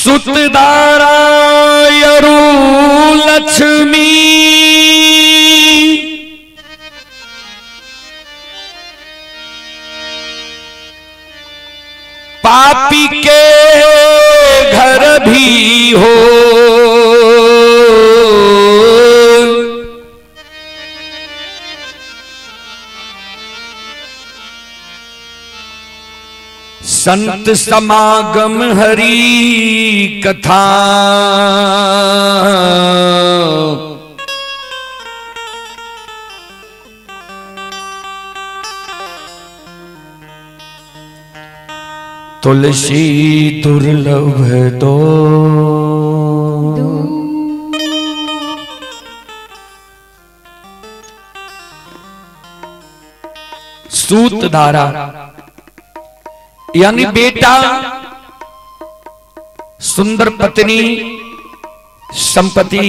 सुतदारायरु लक्ष्मी पापी के घर भी हो संत समागम हरि कथा तुलसी दुर्लभ दो सूत धारा यानी बेटा, सुंदर पत्नी, संपत्ति,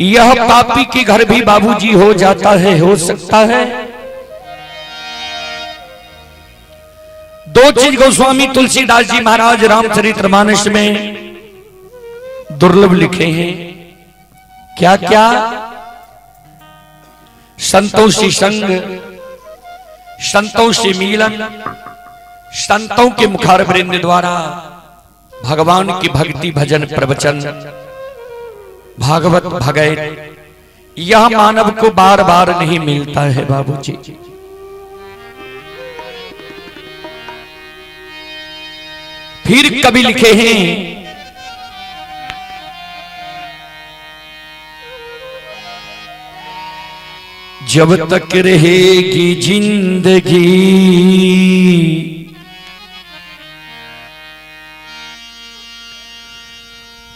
यह पापी के घर भी बाबूजी हो जाता है, हो सकता है। दो चीज गोस्वामी तुलसीदास जी महाराज रामचरितमानस में दुर्लभ लिखे हैं। क्या क्या? संतों से संग, संतों से मिलन, संतों के मुखार वृंद द्वारा भगवान की भक्ति भजन प्रवचन भागवत भगैत, यह मानव को बार बार नहीं मिलता है बाबूजी। फिर कवि लिखे हैं, जब तक रहेगी जिंदगी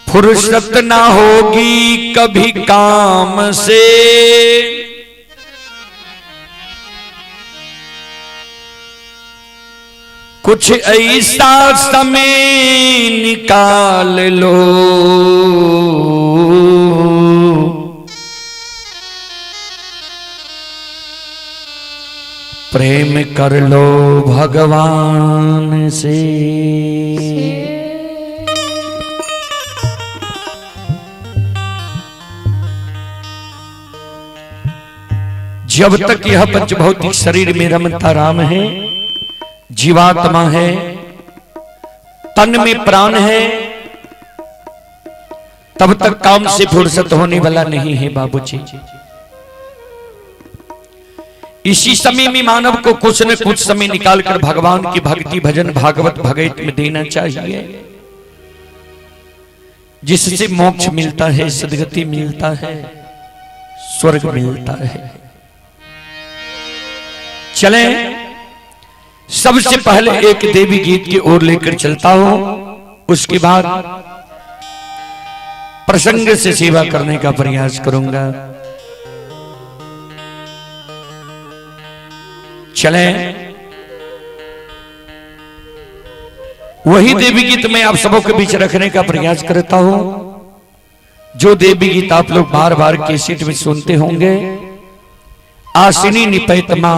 फुर्सत ना होगी कभी काम से, कुछ ऐसा समय निकाल लो प्रेम कर लो भगवान से। जब तक यह पंचभौतिक शरीर में रमता राम है, जीवात्मा है, तन में प्राण है, तब तक काम से फुर्सत होने वाला नहीं है बाबूजी। इसी समय में मानव को कुछ न कुछ समय निकालकर भगवान की भक्ति भजन भागवत भगैत में देना चाहिए, जिससे मोक्ष मिलता है, सद्गति मिलता है, स्वर्ग मिलता है। चलें, सबसे पहले एक देवी गीत की ओर लेकर चलता हूं, उसके बाद प्रसंग से सेवा करने का प्रयास करूंगा। चलें, वही देवी गीत मैं आप सबों के बीच रखने का प्रयास करता हूं, जो देवी गीत आप लोग बार बार कैसेट में सुनते होंगे। आसिनी निपैतमा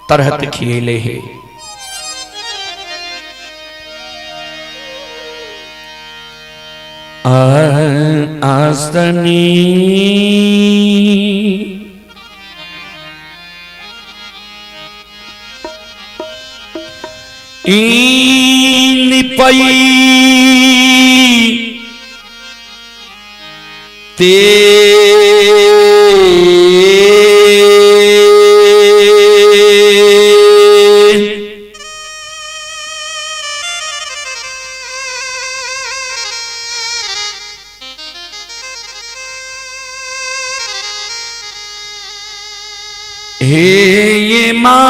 तरहत खेले है, आसनी निपई ते हे ये मां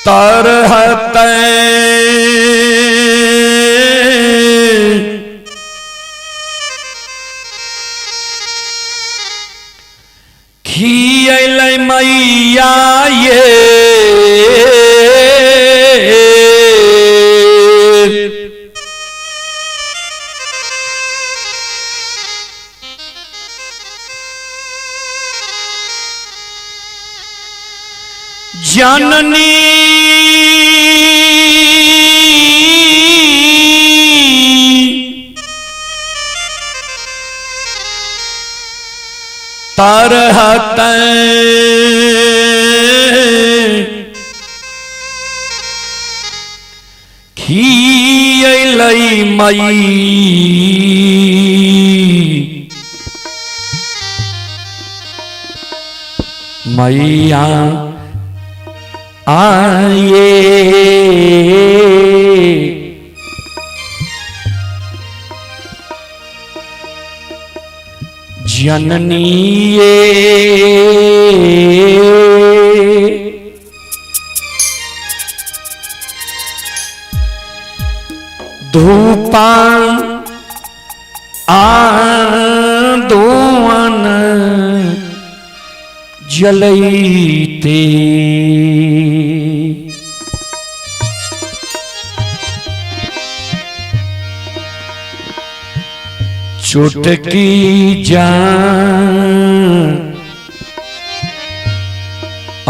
तरहत खियल मैया ये जननी तरहत खियलई मई मैया आए जननी धूपा आंदोलन जलैते चुटकी जान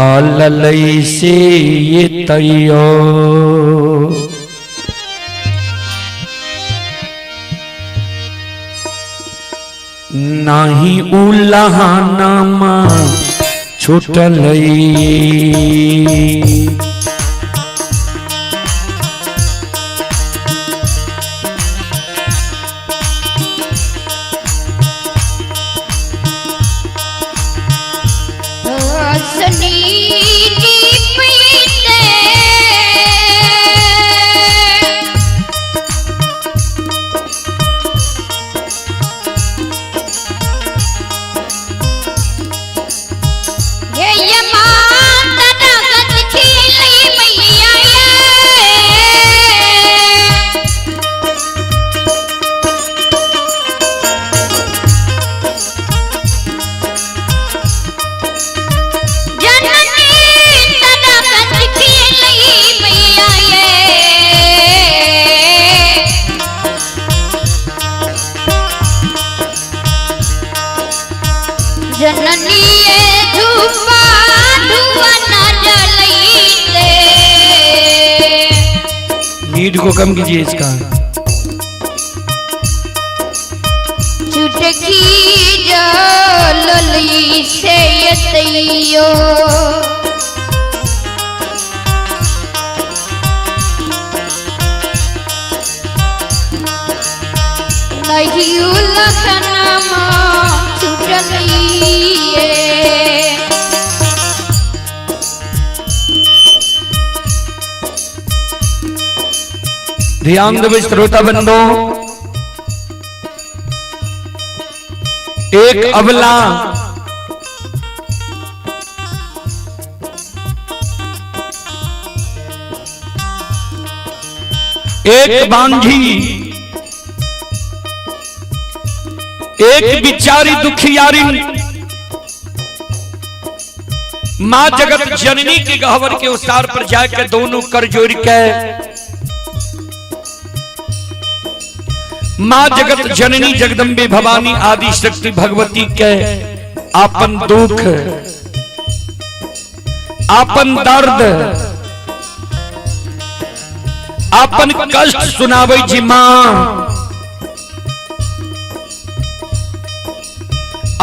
अललई से ये तैयो नाही उल्लाहनामा छुटलई नीड को कम कीजिए इसका। चुटकी जलली से यतैयो नहीं उलखनमा छुटलिए। ध्यान दो श्रोता बंदो, एक अबला एक बांझी एक बिचारी दुखियारी मां जगत जननी के गहवर के उसार पर जाकर दोनों कर जोड़ के मां जगत जननी जगदम्बे भवानी आदि शक्ति भगवती के आपन दुख आपन दर्द आपन कष्ट सुनावे जी मां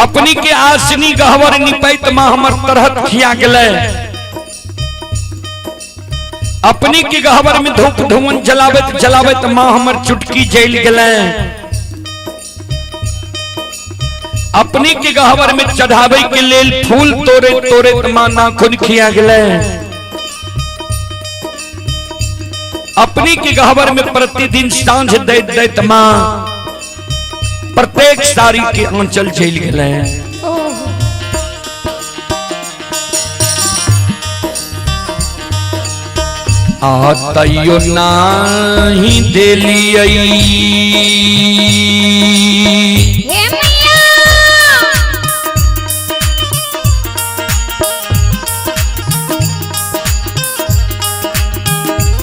अपनी के आसनी गहवर निपैत मां हमर तरहत खिया गले अपनी के गहवर में धूप धुवन जलावत जलावत मां हमर चुटकी जल गले अपनी के गहवर में चढ़ावे के लेल फूल तोरे तोरे मां नाखून खिया गले अपनी के गहवर में प्रतिदिन सांझ दैत दैत मां प्रत्येक सारी के आंचल झेल गए। आतयो नाही देलियई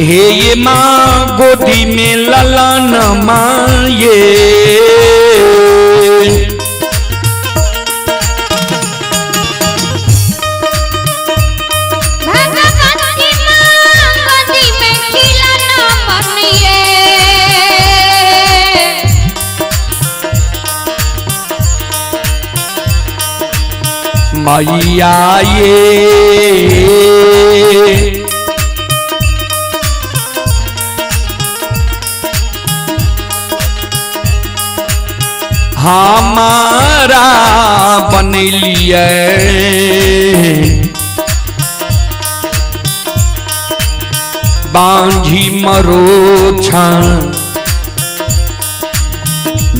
हे ये माँ गोदी में ललन माये भगवान मैया ये हमारा बनलिए बांझी मरोछा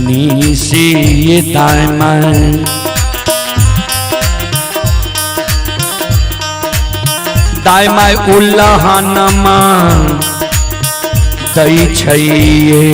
नीसे ये दायमा दायमा उल्लाहनमा दै छैये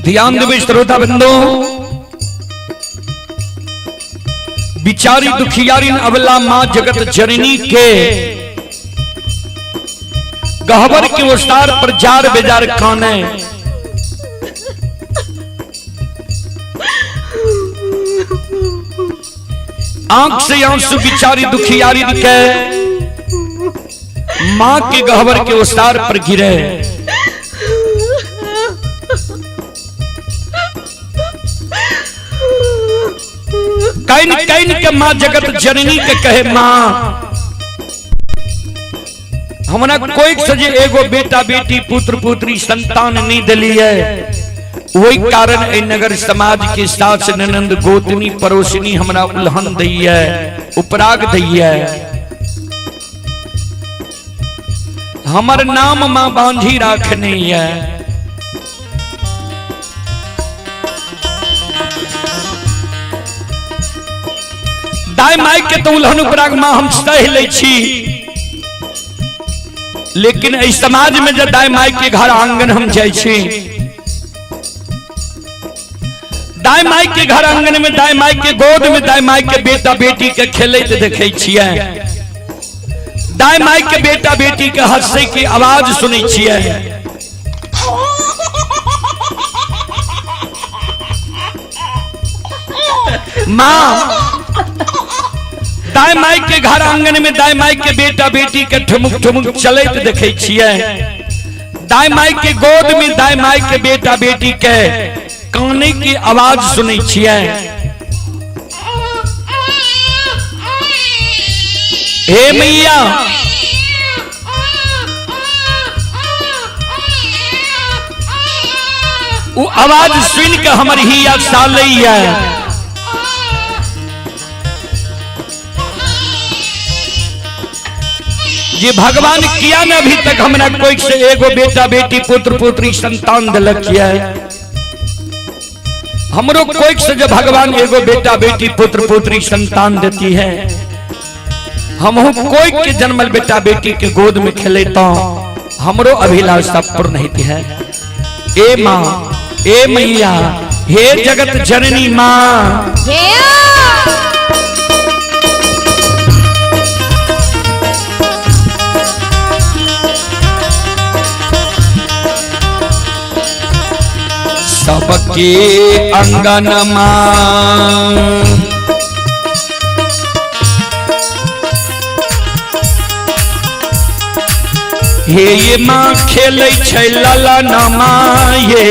ध्यान देवे श्रोता बंदो, बिचारी दुखियारी अबला मां जगत जननी के गहबर के विस्तार पर जार बेजार खाने आंख से आंसू बिचारी दुखियारी के मां के गहबर के विस्तार पर गिरे। कैन कैन के मां जगत जननी के कहे मां हमरा कोई सजे एगो बेटा बेटी पुत्र पुत्री संतान नहीं दिली है, वही कारण ए नगर समाज के साथ ननंद गोतनी पड़ोसनी हमरा उल्हन दी है, उपराग दी है। हमर नाम मां बांझी राखनी है। दाई माई के तो उल्हन उपराग मां हम सह ले छी, लेकिन इस समाज में जब दाई माई के घर आंगन हम जाय छी, दाई माई के घर आंगन में दाई माई के गोद में दाई माई के बेटा बेटी के खेलते देखे छियै, दाई माई के बेटा बेटी के हंसे की आवाज सुनै छियै। मां दाई माई के घर आंगन में दाई माई के बेटा बेटी के ठुमुक ठुमुक चलते देखे छियै, दाई माई के गोद में दाई माई के बेटा बेटी के काने की आवाज सुनै छियै। हे मैया वो आवाज सुन के हमर ही याद साल है। ये भगवान किया न अभी तक हमरा कोई से एगो बेटा बेटी पुत्र पुत्री संतान दिलक किया है। हमरो कोई से जब भगवान एगो बेटा बेटी पुत्र पुत्री संतान देती है, हम कोई के जन्मल बेटा बेटी के गोद में खेले तो हमरो अभिलाषा पूर्ण होती है। ए माँ, ए मैया, हे जगत जननी माँ, सबके अंगन माँ हे ये माँ खेलै छै ललन माँ ये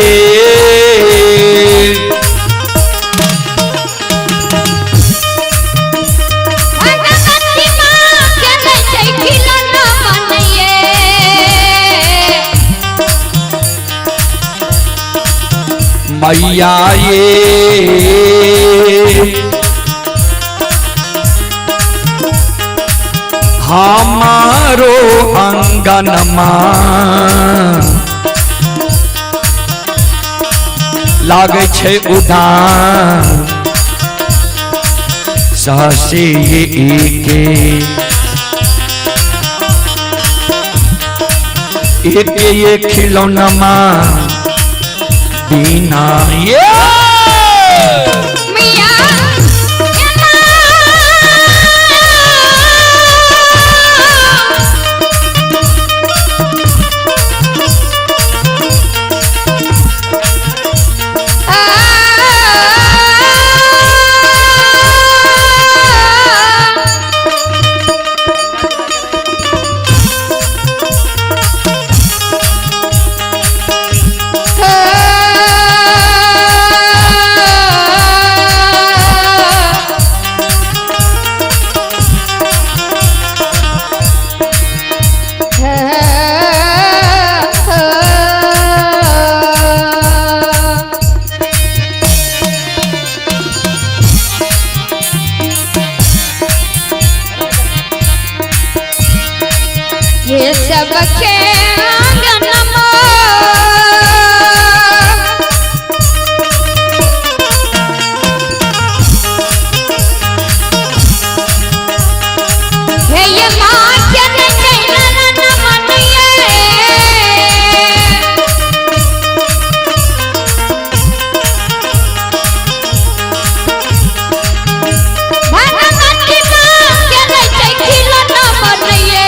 मैया ये हमारो अंगन माँ लागे छै उदान सहसे एक ये खिलौना माँ दीना ये ये सबके आंगन हे ये माँ के नैनन मनिए भगवती माँ के नैते खिलौना मनिए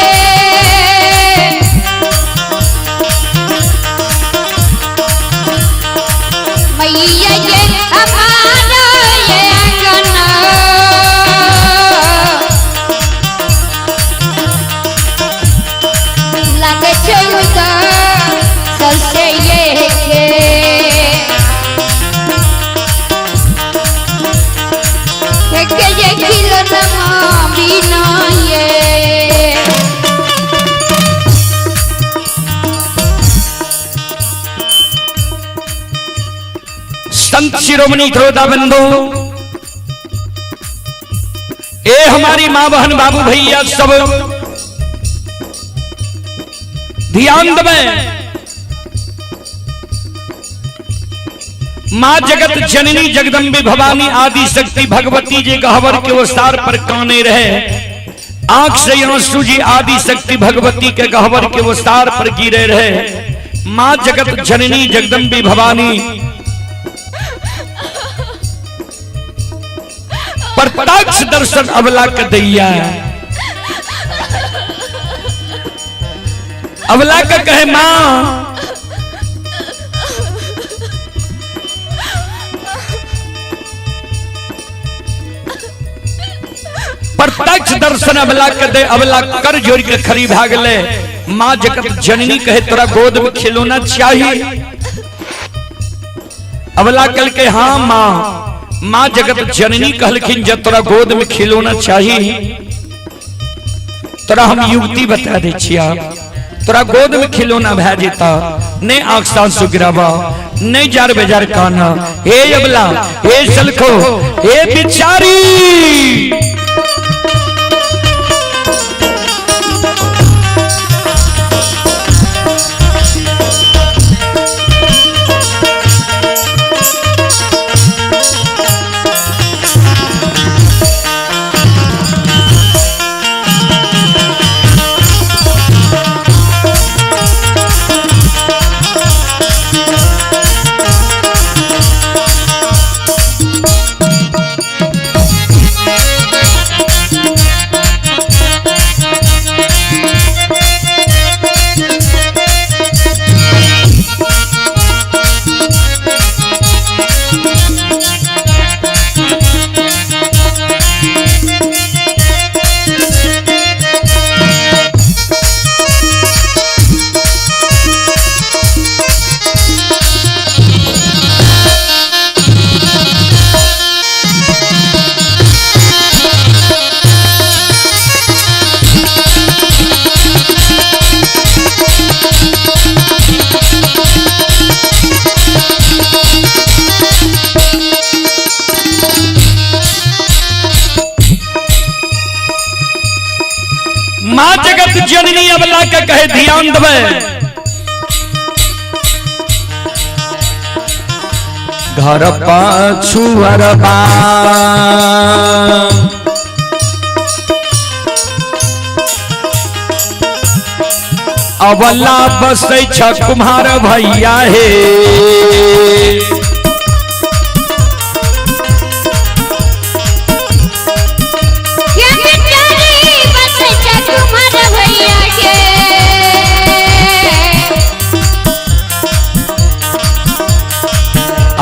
मैया ये हमारा ये अंगना लगे चौदा ससे ये के ये खिलौना माँ बिना ये संत शिरोमणि थोड़ा बंधु, ए हमारी माँ बहन बाबू भैया सब ध्यान दें। माँ जगत जननी जगदम्बे भवानी आदि शक्ति भगवती जी गहवर के वसार पर काने रहे, आंख से आंसू जी आदि शक्ति भगवती के गहवर के वसार पर गिरे रहे। माँ जगत जननी जगदम्बे भवानी प्रत्यक्ष दर्शन अबला के दैया, अबला का कहे माँ प्रत्यक्ष दर्शन अबला के दे, अबला कर जोड़ के खरी भागले। माँ जगत जननी कहे तोरा गोद में खिलौना चाहिए। अबला कल के हाँ माँ, माँ जगत जननी कहलखिन जब तोरा गोद में खिलौना चाहिए तोरा हम युक्ति बता दे छिया, तोरा गोद में खिलौना भै जेता, नहीं आखसा सुगरावा, नहीं जार बेजार काना, हे अबला, हे सलखो, हे बिचारी। माँ जगत जननी अबला के कहे ध्यान देवे, घर पाछुअरबा अबला बसै छ कुम्हार भैया हे,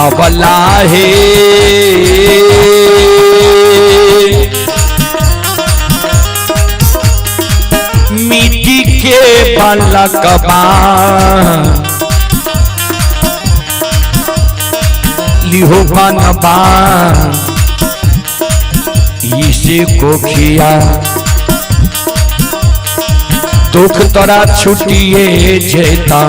अबला हे मिट्टी के पलकबा लिहो बनबा इसे को खिया, दुख तोरा छुटिए जेता।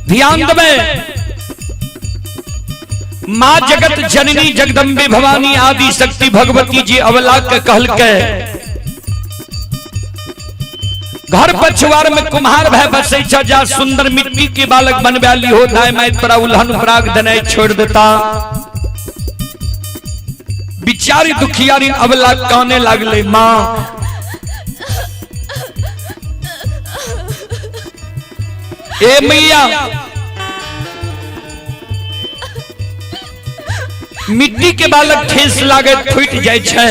ध्यान देवे माँ जगत जननी जगदम्बे भवानी आदि शक्ति भगवती जी अवला के कहल के घर पछुआर में कुम्हार भय बसे जा सुंदर मिट्टी के बालक बनवाली हो दाय मैं तोरा उल्हन पराग दने छोड़ देता। बिचारी दुखियारी अवला काने लागले माँ ए मैया मिट्टी के बालक ठेस लागे फूट जाए छे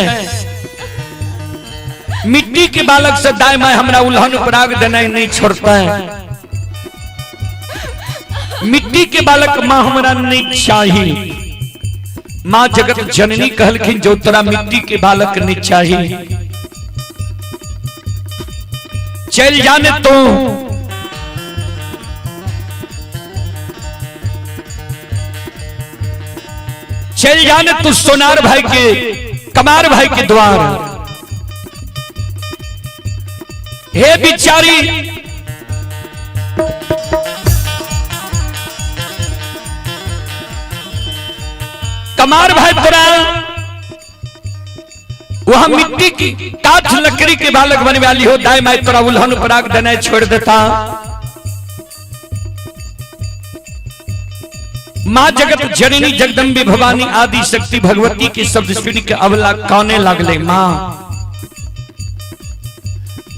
मिट्टी के बालक से दाय मैं हमरा उल्हन पराग देना नहीं छोड़ता है। मिट्टी के बालक माँ हमरा नहीं चाहिए। माँ जगत जननी कहलखिन जो तोरा मिट्टी के बालक नहीं चाहिए चल जाने तो चल जाने तू सोनार भाई के कमार भाई के द्वार। हे बिचारी कमार भाई तोरा वहां मिट्टी की काठ लकड़ी के बालक बनने वाली हो दाय मैं तोरा उल्हन पराग देने छोड़ देता। माँ जगत जननी जगदम्बे भवानी आदि शक्ति भगवती के शब्द सुन के अवला काने लागले माँ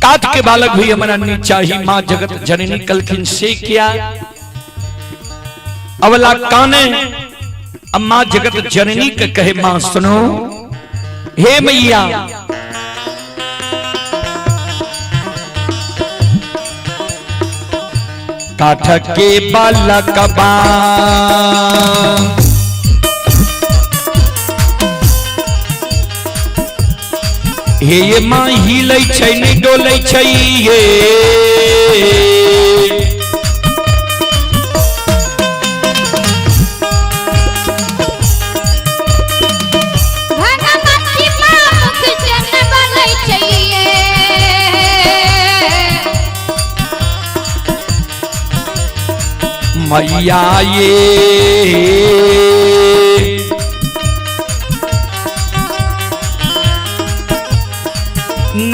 काठ के बालक भी हमारा नहीं चाहिए। माँ जगत जननी कलखिन से क्या अवला काने अब माँ जगत जननी के कहे माँ सुनो हे मैया काठ के बालक बा हे ये माँ हिलै छै नहीं डोलै छै ये मैया ये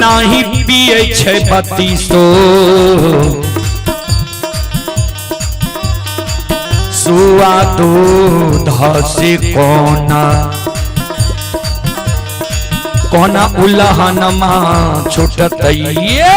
नाही पिए छै बत्तीसो सुआ दूध से कोना कोना उल्हन माँ छुटतैये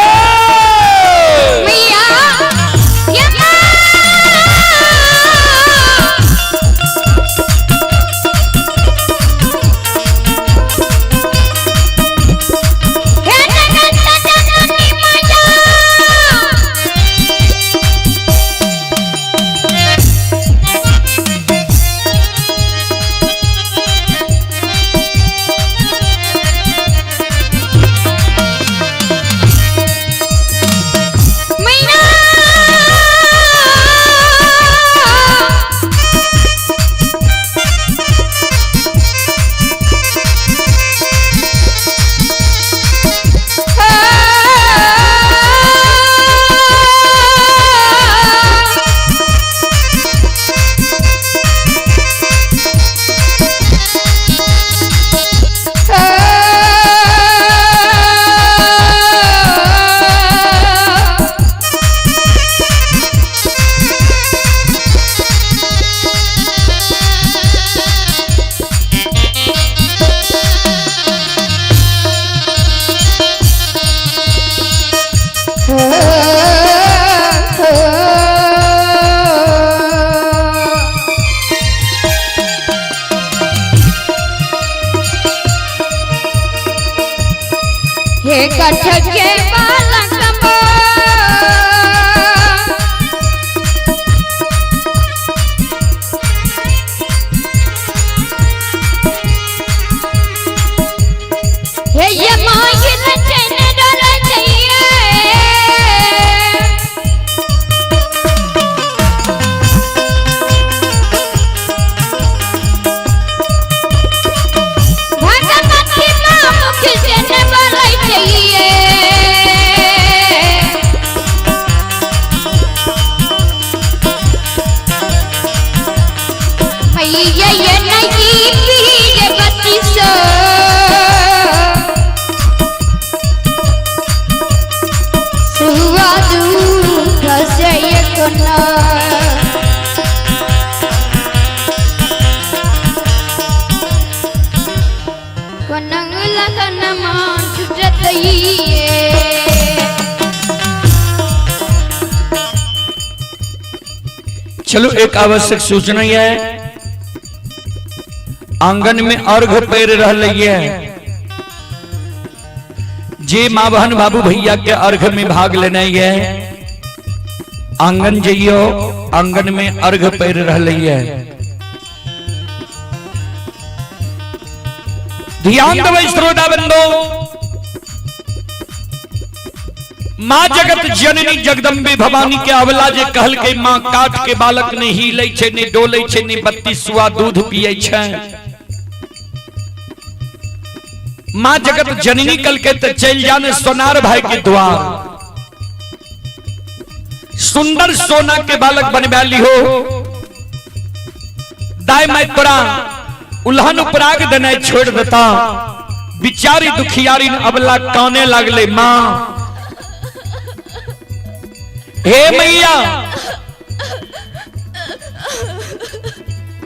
हे काठ के बालक हे ये माँ की लचन डाला चाहिए भगवती माँ मुख से न बोलाई चाहिए मैया ये चलो एक आवश्यक सूचना यह है, आंगन में अर्घ पैर रह लिये जे माँ बहन बाबू भैया के अर्घ में भाग लेना है, आंगन जाइयो, आंगन में अर्घ पैर रह लिये। ध्यान दो श्रोता बंदो, माँ जगत जननी जगदम्बे भवानी के अवला जे कहल के माँ काट के बालक ने हिले छे ने डोले छे ने 32 दूध पिए छे। माँ जगत जननी कल के तो चल जाने सोनार भाई के द्वार, सुंदर सोना के बालक बनवा ली हो, दाई माई तोरा उल्हन उपराग देने छोड़ देता, बिचारी दुखियारी अबला काने लगले माँ हे मैया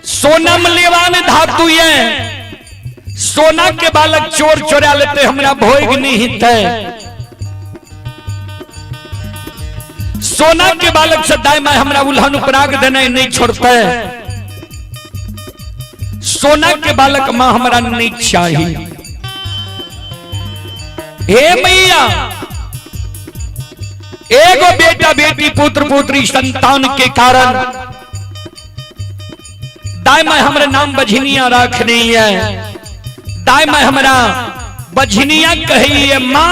सोनम लेवान धातु ये, सोना के बालक चोर चोरा लेते हमरा भोग नहीं थे, सोना के बालक से दाई माई हमरा उल्हन उपराग देने नहीं छोड़ते, सोना के बालक मां हमरा नहीं चाहिए। हे मैया एगो बेटा बेटी पुत्र पुत्री संतान के कारण दाई माई हमरा नाम बझनिया रखनी है, दाई माई हमरा बझनिया कही है मां।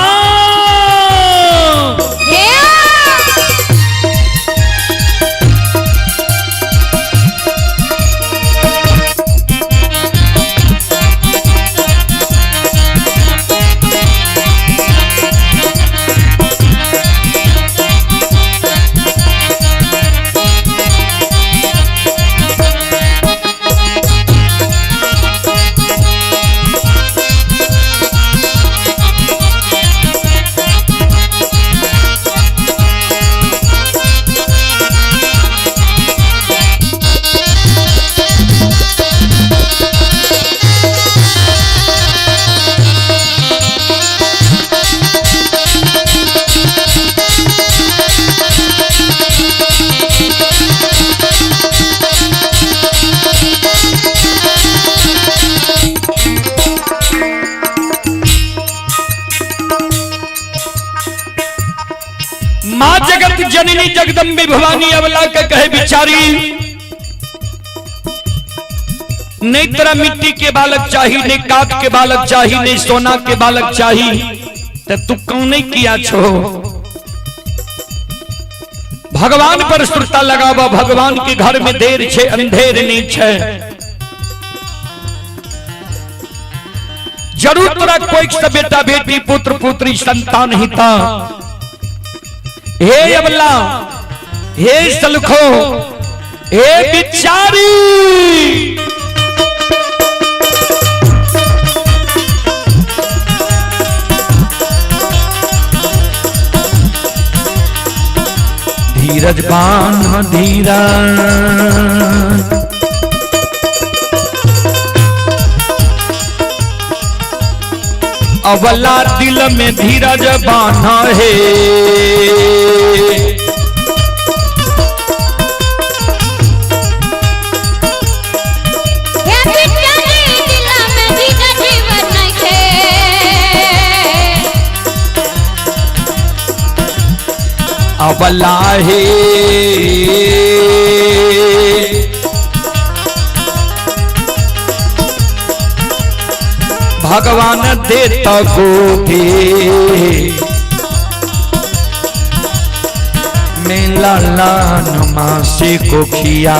मां जगत जननी जगदम्बे भवानी अवला का कहे बिचारी, नहीं तेरा मिट्टी के बालक चाहिए, नहीं काठ के बालक चाहिए, नहीं सोना के बालक चाहिए, तो तू क्यों नहीं किया छो? भगवान पर श्रुता लगावा, भगवान के घर में देर छे अंधेर नहीं छे, जरूर तोरा कोई सा बेटा बेटी पुत्र पुत्री संतान ही था। हे अबला, हे सलखो, हे बिचारी, धीरज बांध धीरा, अबला दिल में धीरज बांधा है, अबला है भगवान देता गोभी मेला लानमा से को खिया,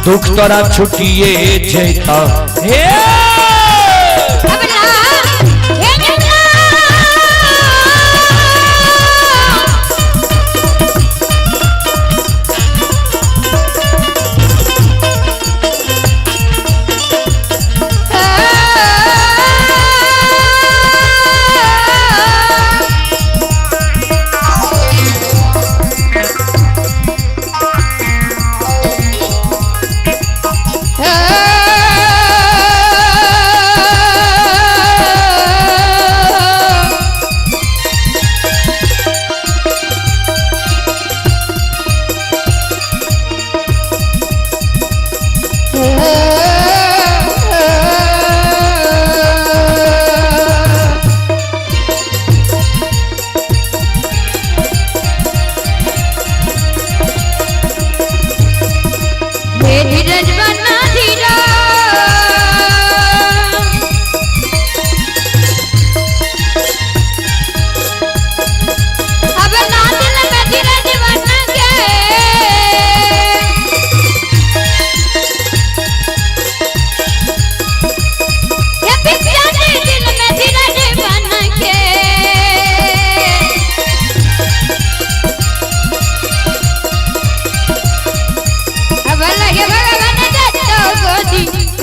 दुख तोरा छुटिए जेता हे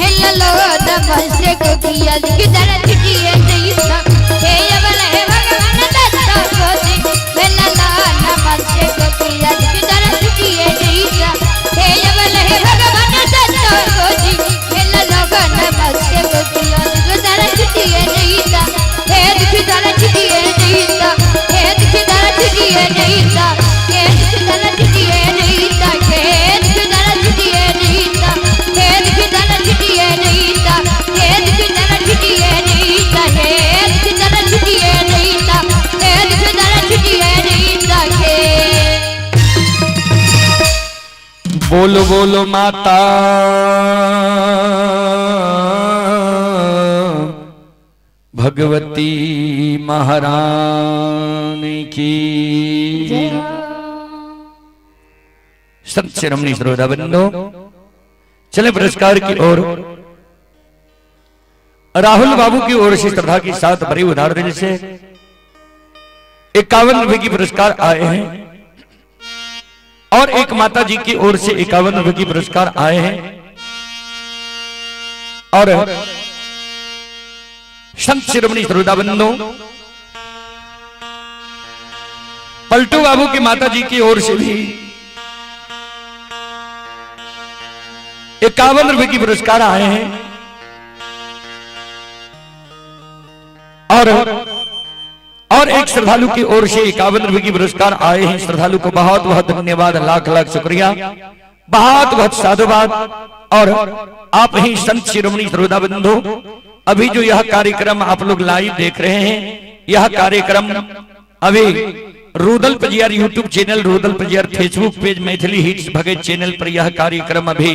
हेलो नमस्ते को किया किधर छुटिए नहीं था हे अबल है भगवान दत्ता को दी हेलो नमस्ते को किया किधर छुटिए नहीं था हे अबल है भगवान दत्ता को दी हेलो नमस्ते को किया किधर छुटिए नहीं था हे किधर छुटिए नहीं था हे किधर छुटिए नहीं था हे किधर छुटिए नहीं था हे किधर छुटिए नहीं था हे किधर छुटिए नहीं था हे किधर छुटिए नहीं था हे किधर छुटिए नहीं था हे किधर छुटिए नहीं था हे बोलो बोलो माता भगवती महारानी की संत शिरोमणि श्रोता बंधु चले पुरस्कार की ओर। राहुल बाबू की ओर से श्रद्धा के साथ बड़ी उदार दिल से 51 रुपए की पुरस्कार आए हैं और एक माता जी की ओर से 51 रुपए की पुरस्कार आए हैं और संत शिरोमणि श्रोता बंधु पलटू बाबू की माता जी की ओर से भी 51 रुपए की पुरस्कार आए हैं और एक श्रद्धालु की ओर से 51 रुपए की पुरस्कार आए हैं। श्रद्धालु को बहुत बहुत धन्यवाद, लाख लाख शुक्रिया, बहुत बहुत साधुवाद। और आप ही संत शिरोमणि श्रोता बंधु अभी जो यह कार्यक्रम आप लोग लाइव देख रहे हैं, यह कार्यक्रम अभी Rudal Pajiyar YouTube channel, Rudal Pajiyar Facebook page, Maithili hits Bhagat channel पर यह कार्यक्रम अभी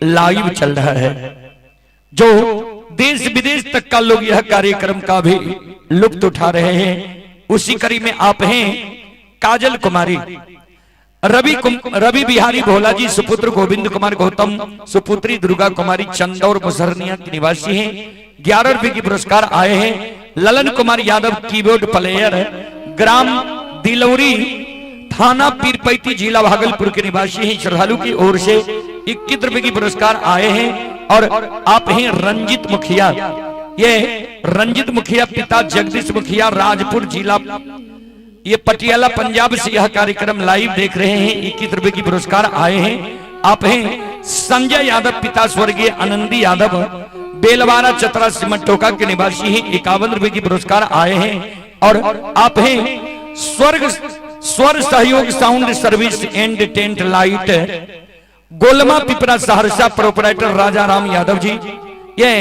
लाइव चल रहा है। जो देश विदेश तक का लोग यह कार्यक्रम का भी लुत्फ उठा रहे हैं। उसी कड़ी में आप हैं काजल कुमारी, रवि बिहारी भोला जी, सुपुत्र गोविंद कुमार गौतम, सुपुत्री दुर्गा कुमारी चंदौर मुसहरनिया की निवासी हैं। 11 रुपए की पुरस्कार आए हैं। ललन कुमार यादव कीबोर्ड प्लेयर, ग्राम दिलौरी, थाना पीरपैती, जिला भागलपुर के निवासी हैं। श्रद्धालु की ओर से 21 रुपए की पुरस्कार आए हैं। और आप हैं रंजित मुखिया, ये रंजित मुखिया पिता जगदीश मुखिया, राजपुर जिला, ये पटियाला पंजाब से यह कार्यक्रम लाइव देख रहे हैं। 21 रुपए की पुरस्कार आए हैं। आप हैं संजय यादव पिता स्वर्गीय आनंदी यादव, बेलवारा चतरा सिमटोका के निवासी हैं। 51 रुपए की पुरस्कार आए हैं। और आप हैं स्वर सहयोग sound service and tent light, Golma Pipra Saharsa, proprietor Raja Ram Yadav ji, ये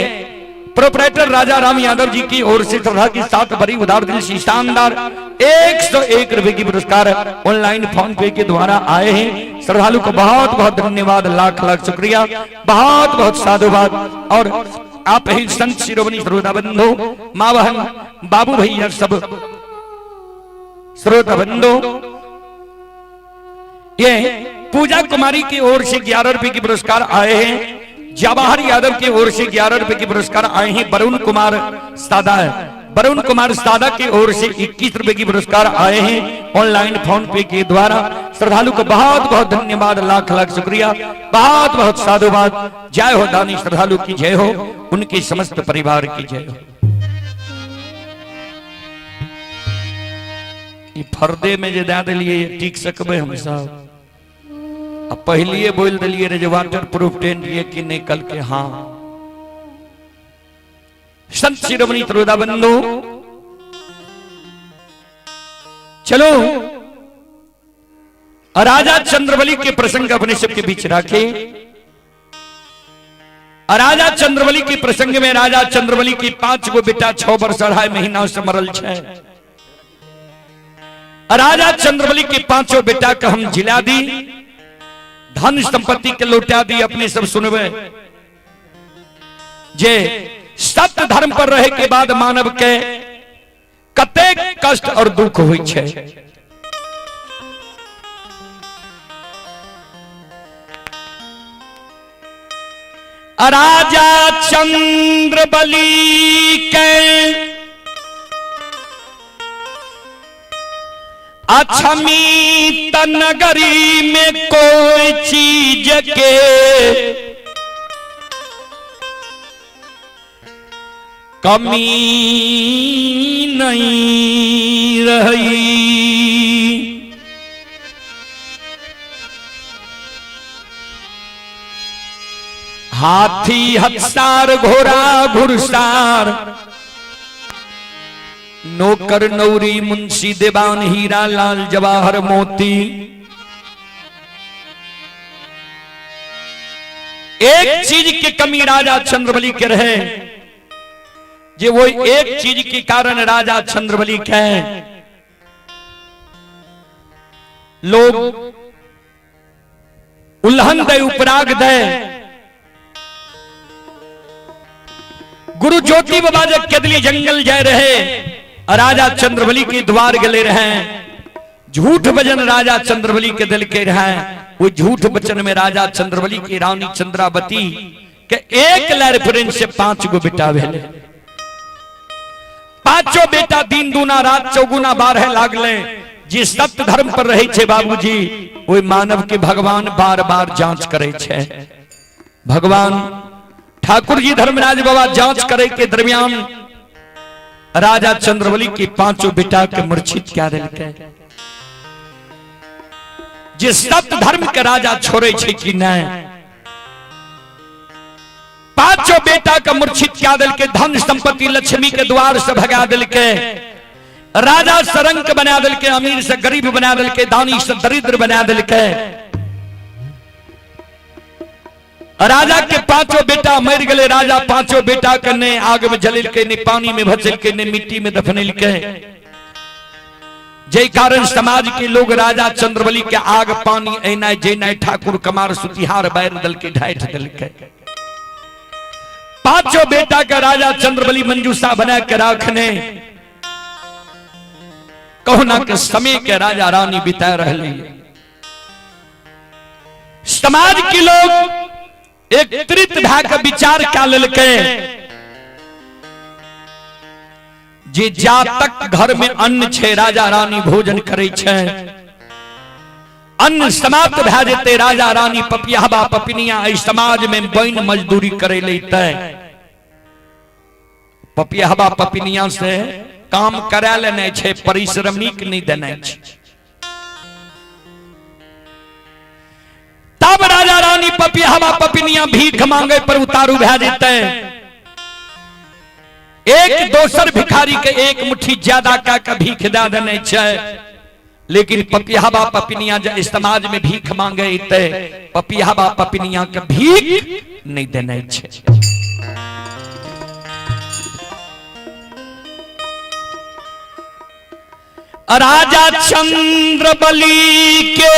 प्रोपराइटर राजा राम यादव जी की ओर से श्रद्धा के साथ बड़ी उदार दिल से शानदार 101 रुपए की पुरस्कार ऑनलाइन फोन पे के द्वारा आए हैं। श्रद्धालु को बहुत बहुत धन्यवाद, लाख लाख शुक्रिया, बहुत बहुत साधुवाद। और आप ही संत शिरोमणि श्रोता बंधु, मां बहन, बाबू भैया, सब श्रोता बंधु, ये पूजा कुमारी की ओर से 11 रुपए की पुरस्कार आए हैं। जवाहर यादव की ओर से 11 रुपए की पुरस्कार आए हैं। वरुण कुमार सादा की ओर से 21 रुपए की पुरस्कार आए हैं ऑनलाइन फोन पे के द्वारा। श्रद्धालु को बहुत बहुत धन्यवाद, लाख लाख शुक्रिया, बहुत बहुत साधुवाद। जय हो दानी श्रद्धालु की जय हो, उनके समस्त परिवार की जय हो। फर्दे में जे दे दिलिए टिक सकबे हम सब। अब पहलिए बोल दिलिए रे जो वाटर प्रूफ टेंट ये कि निकल के। हाँ, संत शिरोमणि श्रोता बंधु, चलो राजा चंद्रबली के प्रसंग अपने सबके बीच रखे। राजा चंद्रबली के प्रसंग में राजा चंद्रबली की 5 गो बेटा 6 वर्ष 2.5 महीना से मरल है। राजा चंद्रबली के 5 बेटा का हम जिला दी, धन संपत्ति के लौटा दी। अपने सब सुनबे जे सत्य धर्म पर रहे के बाद मानव के कतेक कष्ट और दुख होइ छै। राजा चंद्रबली के अछमी नगरी में कोई चीज के कमी नहीं रही। हाथी हत्सार घोड़ा घुड़सार नौकर नौरी मुंशी दीवान हीरा लाल जवाहर मोती। एक चीज की कमी राजा चंद्रबली के रहे, जे वो एक चीज के कारण राजा चंद्रबली के लोग उल्लंघन दे उपराग दे। गुरु ज्योति बाबा जब केदली जंगल जा रहे, राजा चंद्रबली के द्वार गले रहे, झूठ वचन राजा चंद्रबली के दिल के रहे। वो झूठ वचन में राजा चंद्रबली की रानी चंद्रावती के एक लहर प्रिंस से 5 गो बेटा भेले। 5 बेटा दिन दूना रात चौगुना 12 लागले। जिस सत्य धर्म पर रहे छे बाबूजी, वो मानव के भगवान बार बार जांच करे छे। भगवान ठाकुर जी धर्मराज बाबा जांच करे के दरमियान राजा चंद्रबली के 5 बेटा के मूर्छित क्या दिलके। जिस सत्य धर्म के राजा छोड़े छे कि नहीं, 5 बेटा का मूर्छित क्या दिल के, धन संपत्ति लक्ष्मी के द्वार से भगा दिल के, राजा से रंक बना दिल के, अमीर से गरीब बना दिल के, दानी से दरिद्र बना दिल के। राजा के 5 बेटा मर गए। राजा 5 बेटा के ने आग में जलिल के, ने पानी में भसल के, ने मिट्टी में दफनिल के। जय कारण समाज के लोग राजा चंद्रबली के आग पानी ऐना जेना ठाकुर कमार सुतिहार बैर दल के ढाइठ दल के। 5 बेटा का राजा चंद्रबली मंजूसा बना के राखने कहुना के समय के राजा रानी बिता रहे। समाज के लोग एक त्रित भा के विचार क्या ललके, जे जा तक घर में अन्न छे राजा रानी भोजन करे छे, अन्न समाप्त भा जेते राजा रानी पपियाबा पपिनिया समाज में बैन मजदूरी करे लेते। पपियाबा पपिनिया से काम करा लेने छे, परिश्रमिक नहीं देने छे। तब राजा रानी पपियाबा पपिनिया भीख मांगे पर उतारू भा जेते। एक दोसर भिखारी के एक मुट्ठी ज्यादा का भीख दे देने छे, लेकिन पपियाबा पपिनिया जब समाज में भीख मांगे ते पपियाबा पपिनिया के भीख नहीं देने छे। राजा चंद्रबली के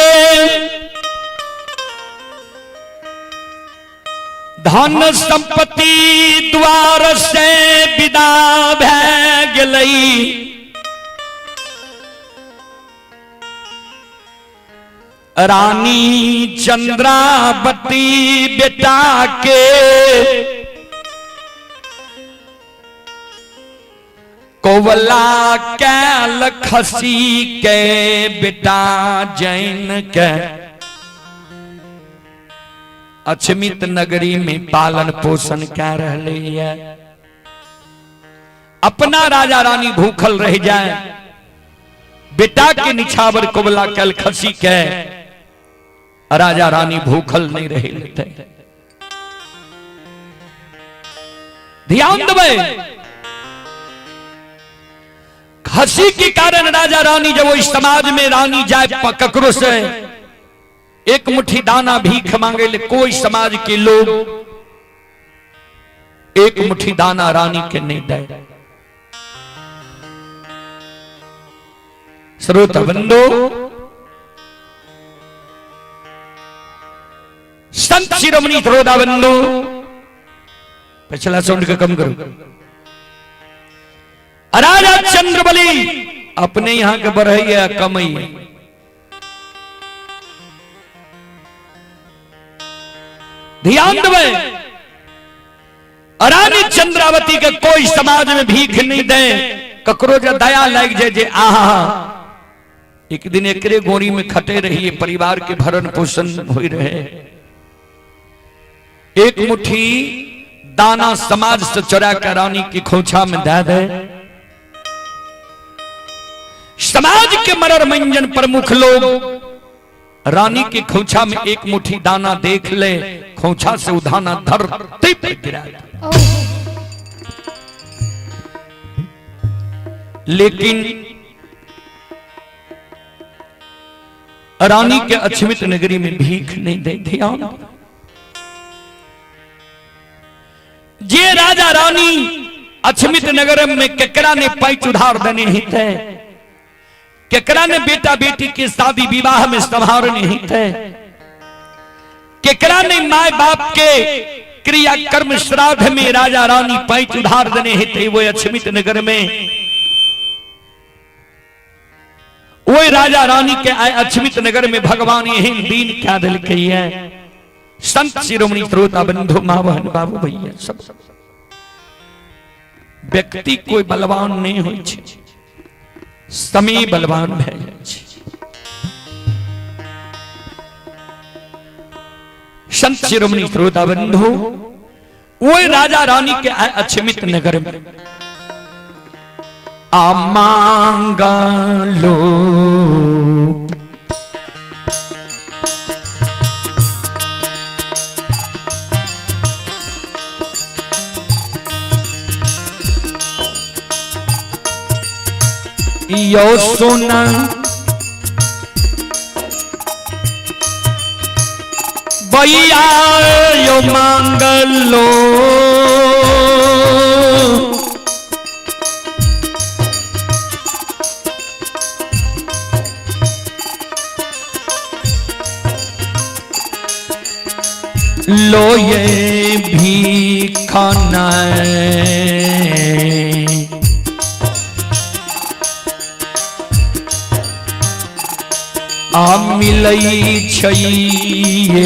धन संपत्ति द्वार से विदा भै गेलई। रानी चंद्रावती बेटा के कोवला कैल खसी के बेटा जैन के अछमित नगरी में पालन पोषण कर रहे है। अपना राजा रानी भूखल रह जाए, बेटा के निछावर कोबला कल खसी के राजा रानी भूखल नहीं रहे लेते। ध्यान देवे, खसी के कारण राजा रानी जब वो इस समाज में रानी जाए ककरो से एक मुट्ठी दाना भीख मांगे ले, कोई समाज के लोग एक मुट्ठी दाना रानी के नहीं दे। श्रोता बंदो, संत शिरोमणि श्रोता बंदो, पिछला साउंड का कम करो। राजा चंद्रबली अपने यहां के बढ़ैया कमई, ध्यान देवे, रानी चंद्रावती के कोई समाज में भीख नहीं दे। ककरो जो दया लग जाए जे आहा एक दिन एकरे गोरी में खटे रही, परिवार के भरण पोषण हो रहे, एक मुट्ठी दाना समाज से चुरा कर रानी की खोछा में दे दे। समाज के मरर मंजन प्रमुख लोग रानी की खोछा में एक मुट्ठी दाना देख ले, खोछा से उधाना धरती पर गिरा। लेकिन रानी के अक्षमित नगरी में भीख नहीं दे दिया। जे राजा रानी अक्षमित नगर में केकरा ने पैच उधार देने ही थे, केकरा ने बेटा बेटी के शादी विवाह में संभारने ही थे, केकरा ने माय बाप के क्रिया कर्म श्राद्ध में राजा रानी पैच उधार देने ही थे। वो अक्षमित नगर में वो राजा रानी के अक्षमित नगर में भगवान यही दीन क्या दिल कही है। संत शिरोमणि श्रोता बंधु मां बहन बाबू भैया सब व्यक्ति कोई बलवान नहीं हो, समय बलवान है। संत शिरोमणि श्रोता बंधु वो राजा रानी के अक्षमित नगर में आमांगा लो यो सोना भैया यो मांगलो लो ये भी खाना आ मिलई छइए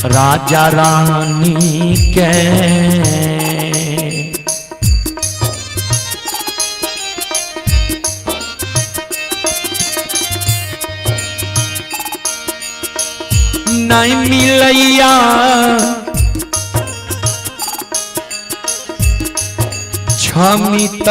राजा रानी के नहीं मिलैया छमित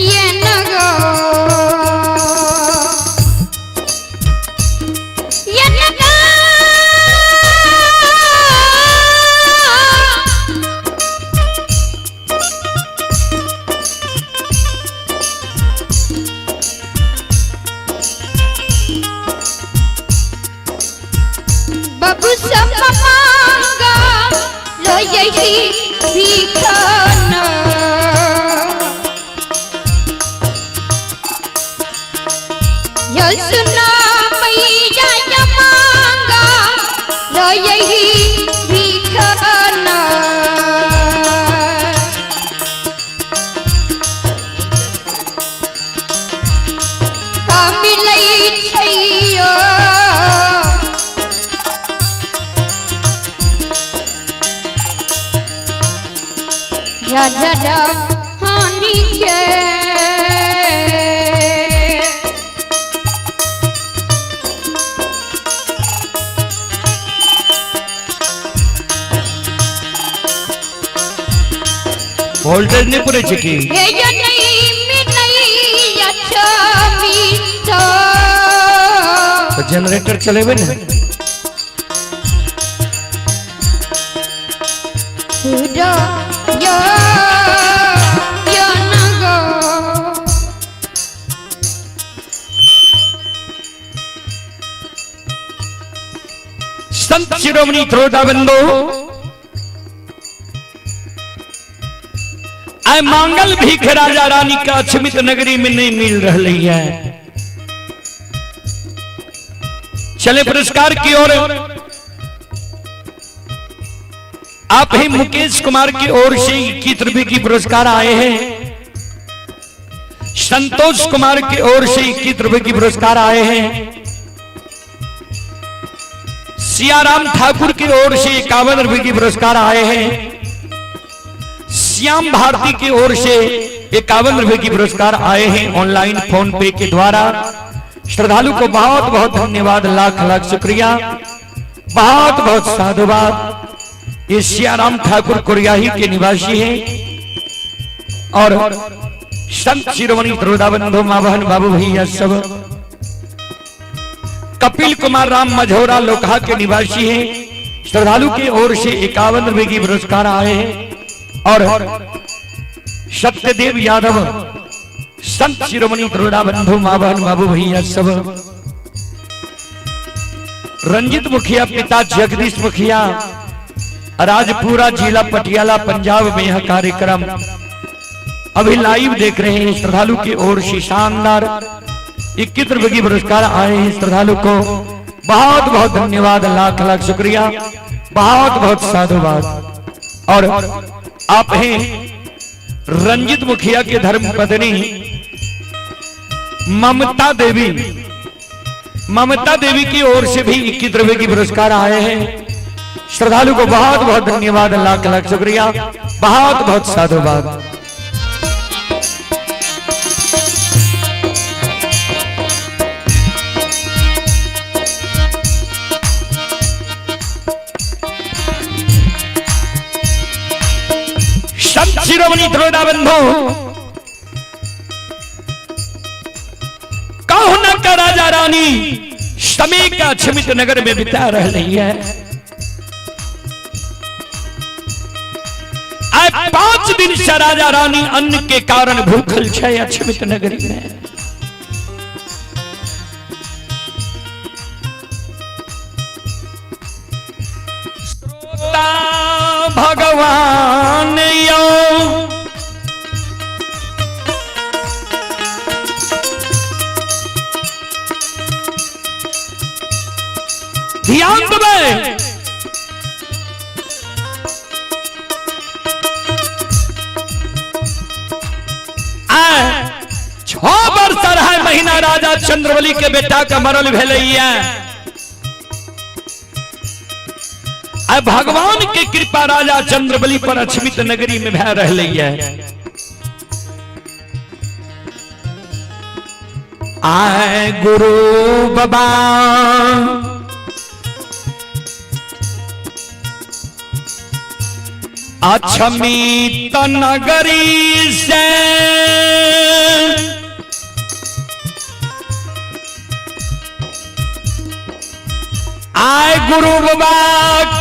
ये नगो ये नगो बाबू सब मांगा लो यही भीखाना यो सुना मैया या मांगा लो यही भीखाना मिलई छइयो राजा हानि के वोल्टेज नहीं पूरे चिकी तो जनरेटर चले हुए ना संत शिरोमणि श्रोता बंधु आय मांगल भीख राजा रानी का अक्षमित नगरी में नहीं मिल रही है। चले पुरस्कार की ओर। आप ही मुकेश कुमार की ओर से 21 रुपए की पुरस्कार आए हैं। संतोष कुमार की ओर से 21 रुपए की पुरस्कार आए हैं। सियाराम ठाकुर की ओर से 51 रुपए की पुरस्कार आए हैं। श्याम भारती की ओर से 51 रुपए की पुरस्कार आए हैं ऑनलाइन फोन पे के द्वारा। श्रद्धालु को बहुत बहुत धन्यवाद, लाख लाख शुक्रिया, बहुत बहुत साधुवाद। ये सियाराम ठाकुर कुरियाही के निवासी हैं और संत शिरोमणि त्रोदाबंधु मां बहन बाबू भैया सब। कपिल कुमार राम मझौरा लोकहा के निवासी हैं। श्रद्धालु की ओर से 51 रुपए की पुरस्कार आए हैं और सत्यदेव यादव संत शिरोमणि त्रोदाबंधु मां बहन बाबू भैया सब। रंजित मुखिया पिता जगदीश मुखिया राजपुरा जिला पटियाला पंजाब में यह कार्यक्रम अभी लाइव देख रहे हैं। श्रद्धालु की ओर से शानदार 21 रुपए की पुरस्कार आए हैं। श्रद्धालु को बहुत बहुत धन्यवाद, लाख लाख शुक्रिया, बहुत बहुत साधुवाद। और आप हैं रंजित मुखिया के धर्म पत्नी ममता देवी। ममता देवी की ओर से भी 21 रुपए की पुरस्कार आए हैं। श्रद्धालु को बहुत बहुत धन्यवाद, लाख लाख शुक्रिया, बहुत बहुत साधुवाद। संत शिरोमणि त्रोदाबंधु कहो न का राजा रानी समय का क्षमित नगर में बिता रही है। आज 5 दिन से राजा रानी अन्न के कारण भूखल छे अक्षमित नगरी में। श्रोता भगवान यो ध्यान देवे। 6 वर्ष रहा महीना राजा चंद्रबली के बेटा का मरल भेलैया। अब भगवान के कृपा राजा चंद्रबली पर अक्षमित नगरी में भय रह आए गुरु बाबा अक्षमित नगरी से आए गुरु बाबा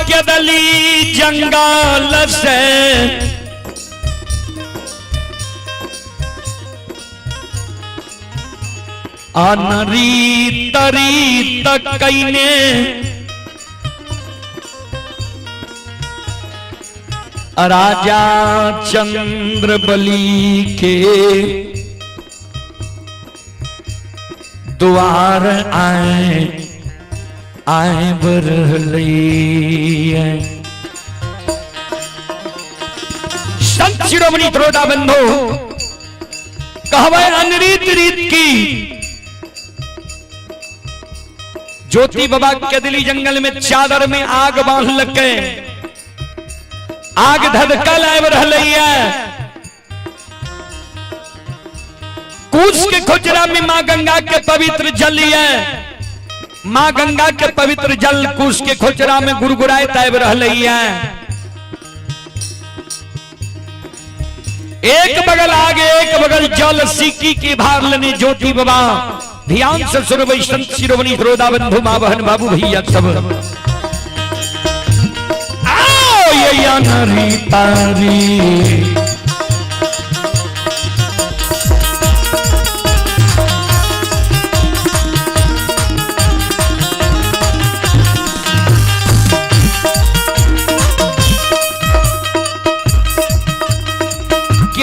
के दली जंगल से अनरी तरी तक कईने राजा चंद्रबली के द्वार आए आए बरहली। संत शिरोमणि त्रोदाबंधु कहवे अनरीत रीत की ज्योति बाबा के दिली जंगल में चादर में आग बांध लगे, आग धधकल आए रहलैया। कूच के खोजरा में मां गंगा के पवित्र जल है। मां गंगा के पवित्र जल कुश के खोचरा में गुरगुराए तायब रहलैया। एक बगल आगे एक बगल जल सिक्की के भार लेने ज्योति बाबा ध्यान से सुनबै संत शिरोमणि त्रोदाबंधु मां बहन बाबू भैया सब। आओ ये अनरी तारी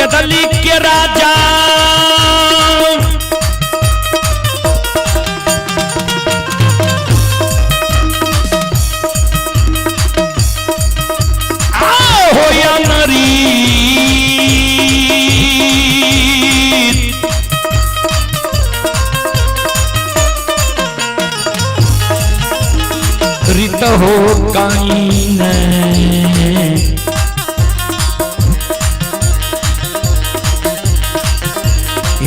दली के राजा आओ हो या नरी पाइन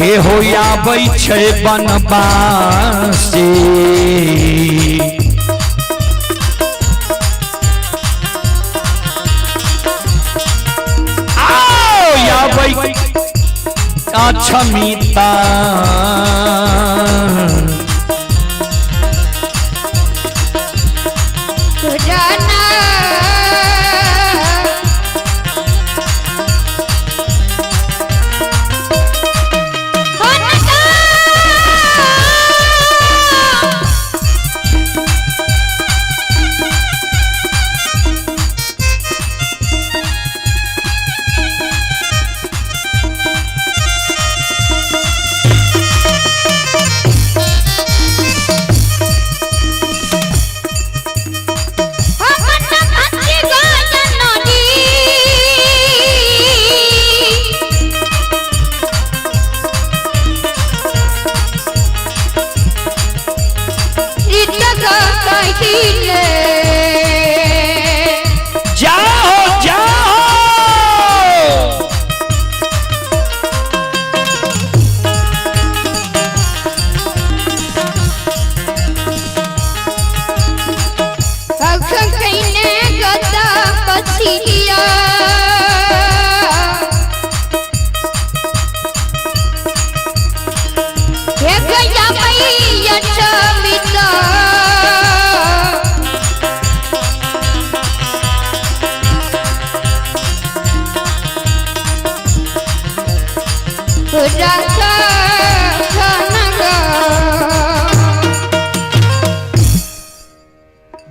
हे हो आबै छै बनवासी अक्षमिता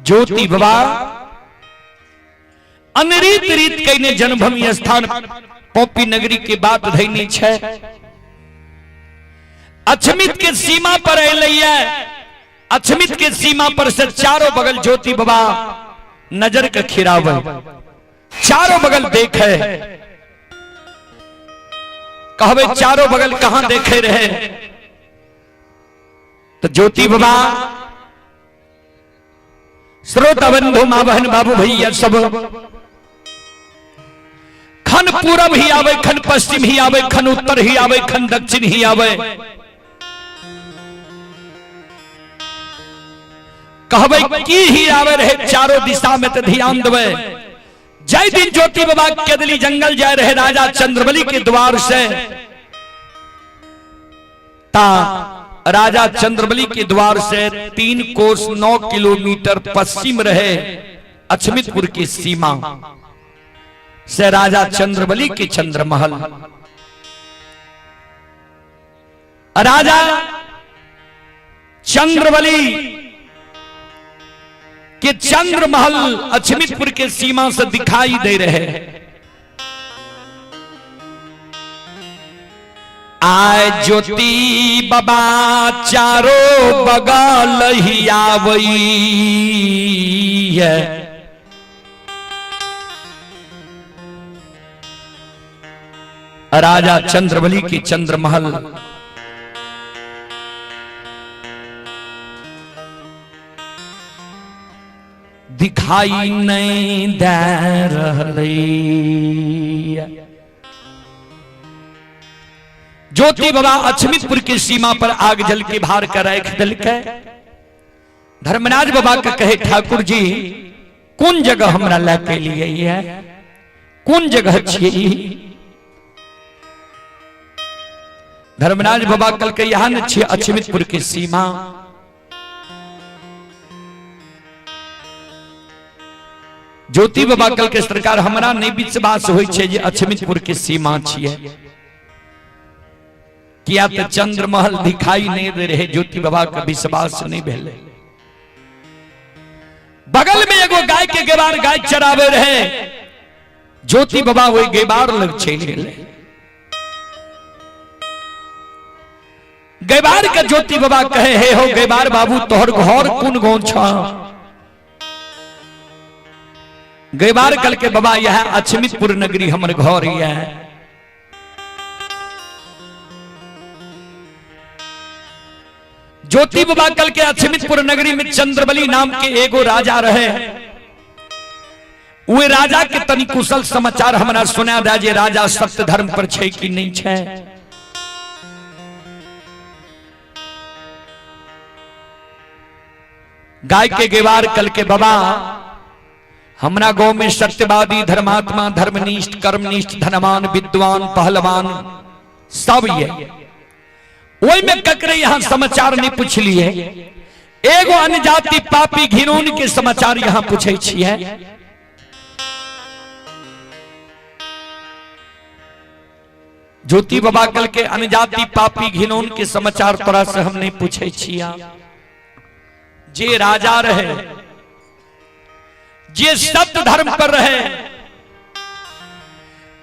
ज्योति बाबा अनरीत रीत कईने जन्मभूमि स्थान पोपी नगरी के बात धैनी छे अछमित के सीमा पर अलिया अछमित के सीमा पर से चारों बगल ज्योति बाबा नजर का खिरावे चारों बगल देखे कहवे चारों बगल कहां देखे रहे तो ज्योति बाबा श्रोता बंधु मां बहन बाबू भैया सब खन पूरब ही आवे खन पश्चिम ही आवे खन उत्तर ही आवे खन दक्षिण ही आवे कहवे की ही आवे रहे चारों दिशा में तो ध्यान देवे जय दिन ज्योति बाबा केदली जंगल जाए रहे राजा चंद्रबली के द्वार से ता राजा चंद्रबली के द्वार से 3 कोस 9 किलोमीटर पश्चिम रहे अछमितपुर की सीमा से राजा चंद्रबली के चंद्रमहल राजा चंद्रबली के चंद्रमहल अछमितपुर के सीमा से दिखाई दे रहे आय ज्योति बाबा चारों बगल ही आवई है राजा चंद्रबली की चंद्रमहल दिखाई नहीं दे रही ज्योति बाबा अछमितपुर की सीमा पर आग जल के भार कर रख दल के धर्मराज बाबा का कहे ठाकुर जी कौन जगह हमरा लेके लिए है कौन जगह छिए धर्मराज बाबा कल के यहाँ न छे अछमितपुर की सीमा ज्योति बाबा कल के सरकार हमरा नहीं विश्वास होय छे जे अछमितपुर की सीमा छिए किया तो चंद्रमहल दिखाई नहीं दे रहे ज्योति बाबा का विश्वास नहीं भेले बगल में एगो गाय के गेबार गाय चरावे रहे ज्योति बाबा वही गेबार लग चले गेबार का ज्योति बाबा कहे हे हो गेबार बाबू तोहर घर कौन गांव छ गेबार कल के बाबा यह अछमितपुर नगरी हमर घर है ज्योति बाबा कल के अछमितपुर नगरी में चंद्रबली नाम के एगो राजा रहे वे राजा के तनी कुशल समाचार हमरा सुना दा जे राजा सत्य धर्म पर छे कि नहीं छे। गाय के गेवार कल के बाबा हमरा गांव में सत्यवादी धर्मात्मा धर्मनिष्ठ कर्मनिष्ठ धनवान विद्वान पहलवान सब ये वही में ककरे यहां समाचार नहीं पूछ लिए। एगो अन्य जाति पापी घिनौन के समाचार यहां पूछे छिए। ज्योति बाबा कल के अन्य जाति पापी घिनौन के समाचार तोरा से हम नहीं पूछे छिया। जे राजा रहे, जे सत्य धर्म पर रहे,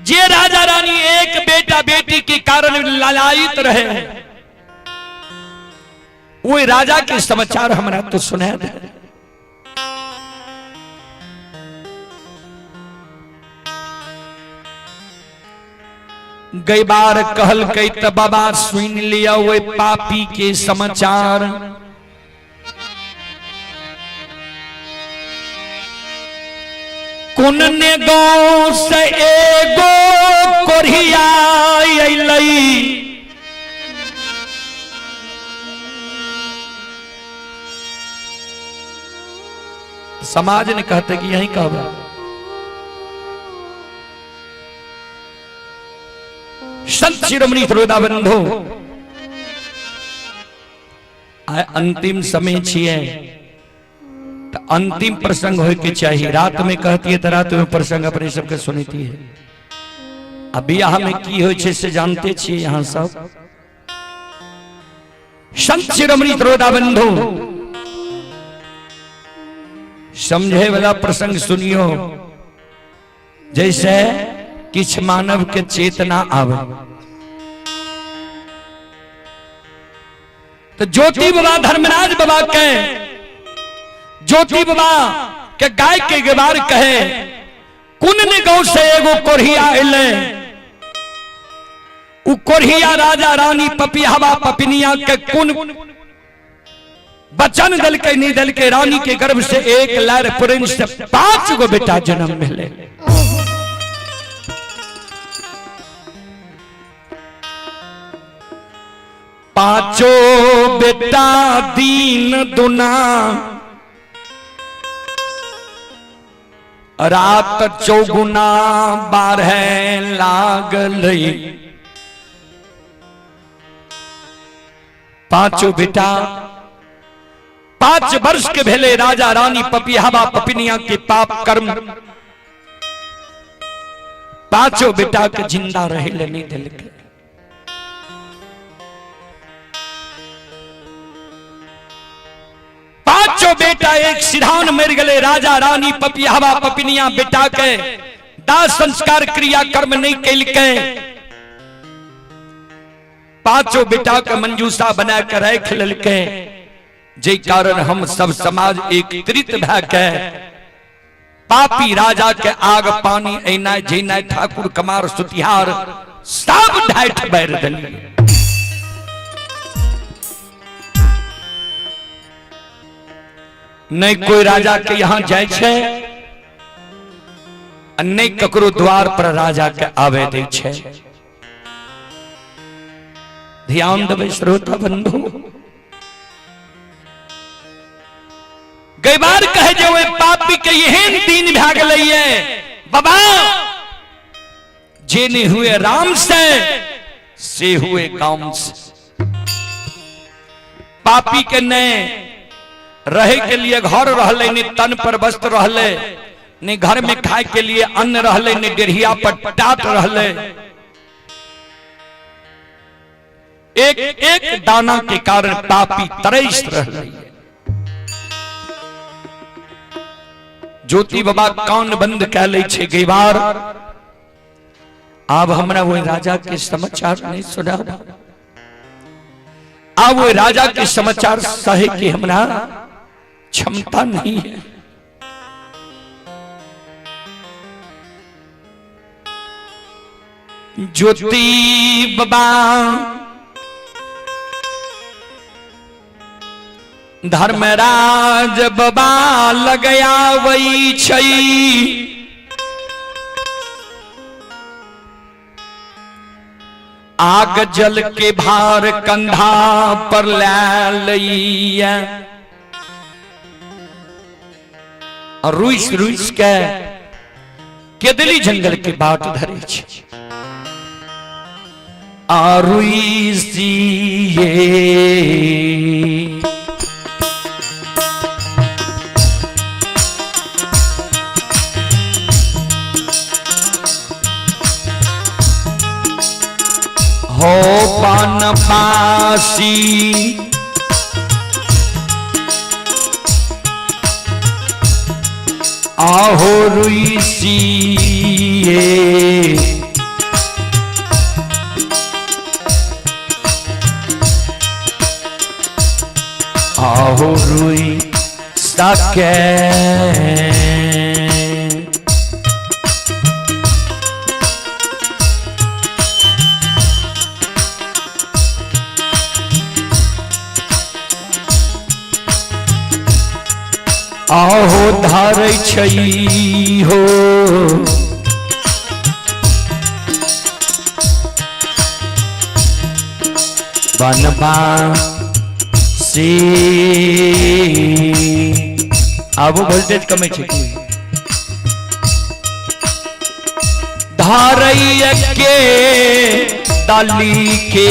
जे राजा रानी एक बेटा बेटी के कारण लालायित रहे, वो राजा के समाचार हमरा तो सुना दे। गई बार कहल कई त बाबा सुन लिया वो पापी के समाचार। कुन ने गांव से एगो कोरिया अइलई, समाज ने कहते कि यही कहबा। संत शिरोमणि श्रोता बंधु अंतिम समय छिए तो अंतिम प्रसंग हो के चाहिए। रात में कहती है तो रात में प्रसंग अपने सबके सुनती है। अभी यहाँ में की हो से जानते छिए यहाँ सब। संत शिरोमणि श्रोता बंधु समझे वाला प्रसंग सुनियो, जैसे किछ मानव के चेतना आवे। तो ज्योति बाबा धर्मराज बाबा के ज्योति बाबा के गाय के गेवार कहे कुन ने गांव से एगो कोरिया अइले। उ कोरिया राजा रानी पपियावा पपिनिया के कुन बचन दल के नहीं दल के रानी के गर्भ से एक लहर पुरन से 5 गो बेटा जन्म मिले। पांचों बेटा दीन दुना रात चौगुना 12 लागल। पांचों बेटा 5 वर्ष के भेले राजा रानी पपियावा पपिनिया के पाप कर्म 5 बेटा के जिंदा रहे नहीं दिल के। पांचों बेटा एक सिधान मर गए। राजा रानी पपियावा पपिनिया बेटा के दाह संस्कार क्रिया कर्म नहीं कैल के। 5 बेटा के मंजूसा बना कर रख ललके। जे कारण हम सब समाज एकत्रित भै के पापी राजा के आग पानी ऐना जेना ठाकुर कमार सुतिहार सब ढाइठ बैर देलिए। नहीं कोई राजा के यहां जाय छे, नहीं ककरो द्वार पर राजा के आवे दे छे। ध्यान देवे श्रोता बंधु। कई बार कहे जो वे पापी के यही दिन भाग लइए बाबा जे नहीं हुए राम से हुए काम से। पापी के ने रहे के लिए घर रहले, ने तन पर वस्त्र रहले, ने घर में खाए के लिए अन्न रहले, ने डेढ़िया पर टाट रहले। एक एक दाना के कारण पापी तरस रहले। ज्योति बाबा कान बंद कह ले छे गई बार। अब हमरा वो राजा के समाचार नहीं सुना। अब वो राजा के समाचार सहे के हमरा क्षमता नहीं है। ज्योति बाबा धर्मराज बाबा लगया वही छई। आग जल के भार कंधा पर लै लइया और रुइस रुइस के केदली जंगल के बाट धरे छे आ रुइसिए हो पानपासी आहो रुइसिए आहो रुई सके आहो धारै छई हो बनबा से आबो वोल्टेज कमे छे की धारै के डाली के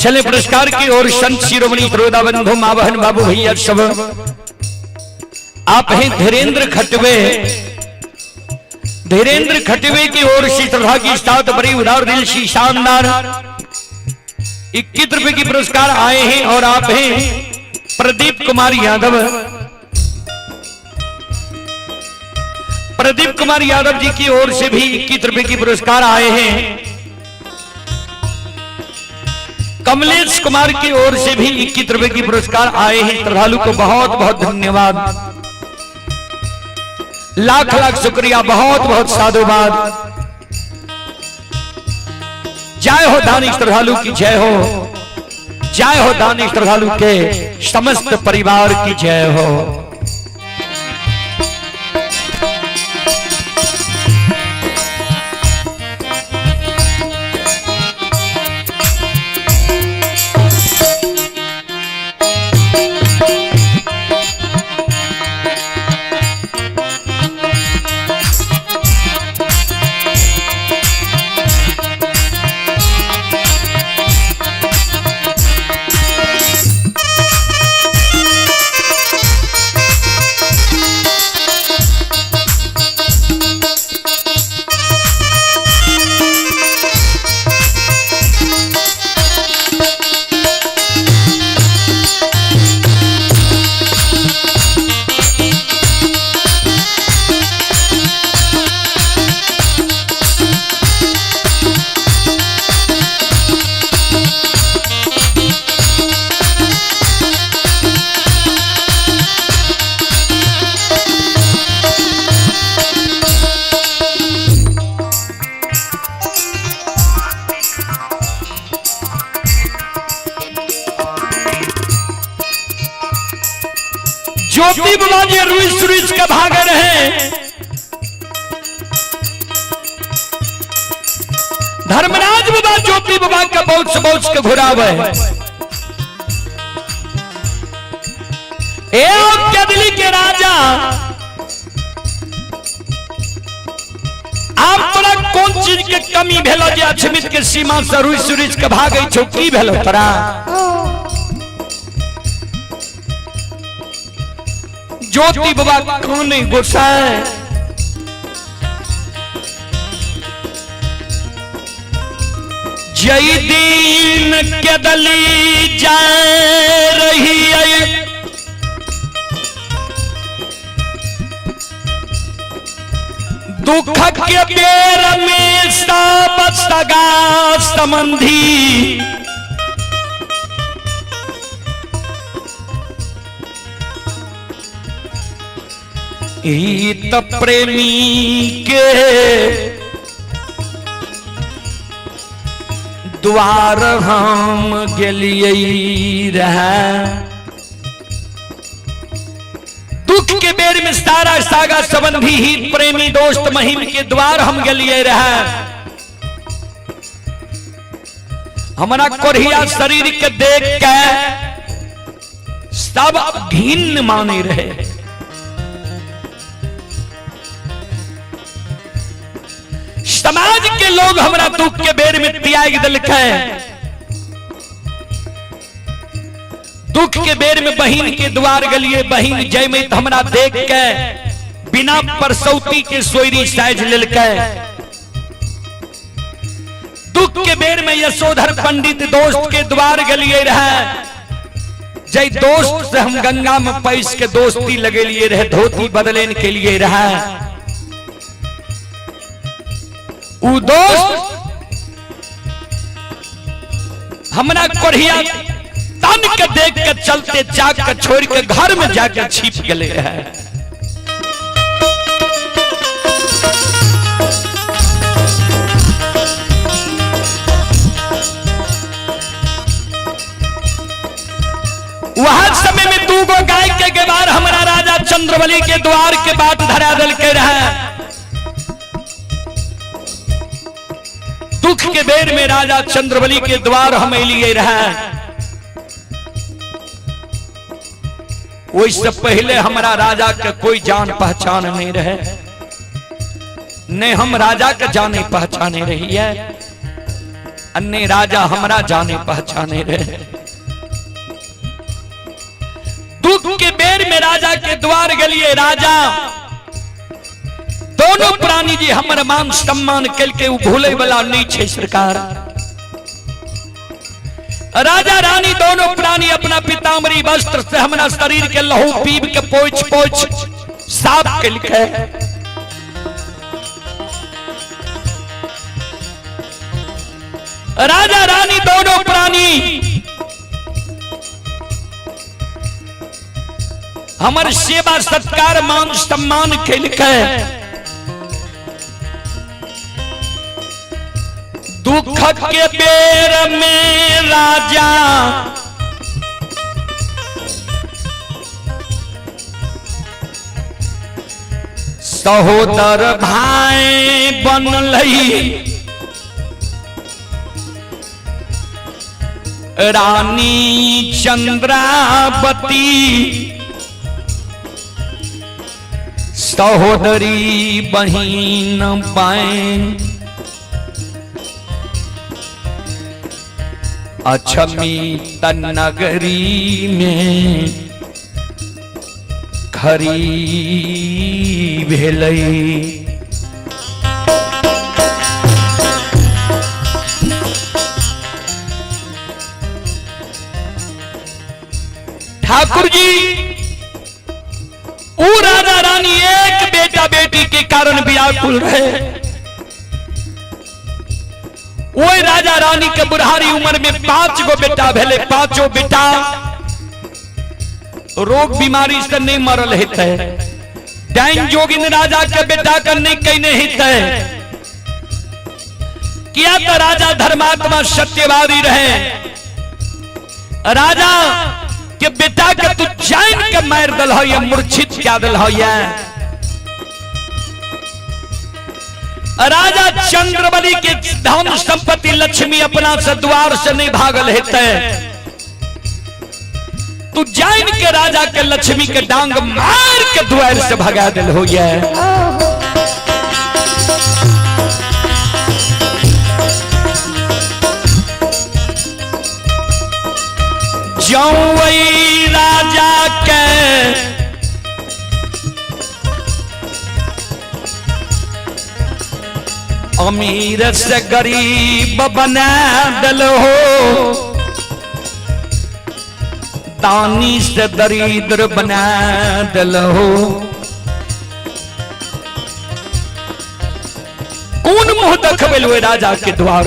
चले पुरस्कार की ओर संत शिरोमणि प्रोदा बंधु मां बहन बाबू भैया सब आप हैं धीरेन्द्र खटवे। धीरेन्द्र खटवे की ओर से श्रद्धा की साथ बड़ी उदार दिल सी शानदार 21 रुपए की पुरस्कार आए हैं और आप हैं प्रदीप कुमार यादव। प्रदीप कुमार यादव जी की ओर से भी 21 रुपए की पुरस्कार आए हैं। कमलेश कुमार की ओर से भी 21 रुपए की पुरस्कार आए हैं। श्रद्धालु को बहुत बहुत धन्यवाद, लाख लाख शुक्रिया, बहुत बहुत साधुवाद। जय हो दानी श्रद्धालु की जय हो, जय हो दानी श्रद्धालु के समस्त परिवार की जय हो। ज्योति बाबा जी रुइस रुइस के भागे रहे, धर्मराज बाबा ज्योति बाबा का बहुत के घुरावे। केदली के राजा आप तोरा कौन चीज के कमी भेलो जे अछमित के सीमा से रुइस रुइस के भागे छो, की भेलो तोरा? ज्योति बाबा कोने गोसाए जय दिन केदली जा रही है, दुख के बेर में सब सगा संबंधी, हित प्रेमी के द्वार हम गेलिए रहे। दुख के बेर में सारा सागा संबंधी हित प्रेमी दोस्त महिम के द्वार हम गेलिए रहे। हमारा कोरिया शरीर के देख के सब घिन्न माने रहे। समाज के लोग हमारा दुख के बेर में त्याग दिलके। दुख के बेर में बहिन के द्वार गलिए, बहिन जय में हमरा देख के बिना परसौती के सोयरी साइज लेलके। दुख के बेर में यशोधर पंडित दोस्त के द्वार गलिए रहे। जय दोस्त से हम गंगा में पैस के दोस्ती लगे लिए रहे, धोती बदलेन के लिए रहे। उ दोस्त हमरा कोरिया तन के देख के चलते चाक के छोड़ के घर में जाकर छिप गए है। वहां समय में 2 गो गाय के गेवार हमारा राजा चंद्रबली के द्वार के बाट धरा दल के रहे। दुख के बेर में राजा चंद्रबली के द्वार हम लिए रहे। उससे पहले हमारा राजा का कोई जान पहचान नहीं रहे, ने हम राजा का जाने पहचाने रही है, अन्य राजा हमारा जाने पहचाने रहे। दुख के बेर में राजा के द्वार गलिए। राजा दोनों प्राणी जी हमर मान सम्मान कल के भूले वाला नहीं छे सरकार। राजा रानी दोनों प्राणी अपना पीताम्बरी वस्त्र से हमारा शरीर के लहू पीब के पोछ पोछ साफ कल के राजा रानी दोनों प्राणी हमार सेवा सत्कार मान सम्मान कल के दुख के बेर में राजा सहोदर भाई बनलई। रानी चंद्रावती सहोदरी बहिन पाए। अछमित नगरी में खरी भेलई। ठाकुर जी वो राजा रानी एक बेटा बेटी के कारण व्याकुल रहे। वो राजा रानी के बुढ़ारी उम्र में 5 गो बेटा भेले। 5 बेटा रोग बीमारी से नहीं मरल हेते। डाइन जोगिन राजा के बेटा का नहीं कहने हेते। किया तो राजा धर्मात्मा सत्यवादी रहे। राजा के बेटा के तू जान के के मार दल हो या मूर्छित क्या दल हो या राजा चंद्रबली के धन संपत्ति लक्ष्मी अपना से द्वार से नहीं भागल हेते तू जान के राजा के लक्ष्मी के डांग मार के द्वार से भगा दिल हो या जौई राजा के अमीर से गरीब बना दिल हो दानी से दरिद्र बना दिल हो कौन मुंह देखबे हुए राजा के द्वार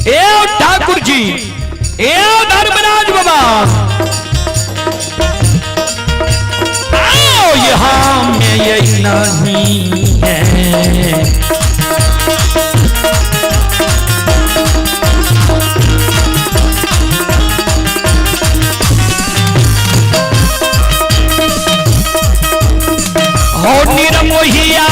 ए ठाकुर जी ए धर्मराज बाबा आओ यहाँ में यही नहीं है हो निरमोहिया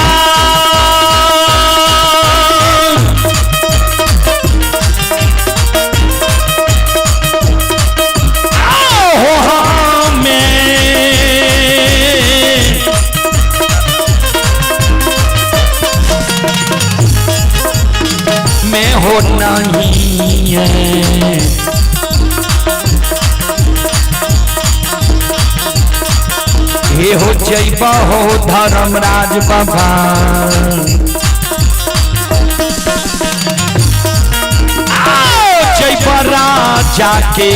हो नहीं है हे हो जैबा हो धर्मराज बाबा जैबा राजा के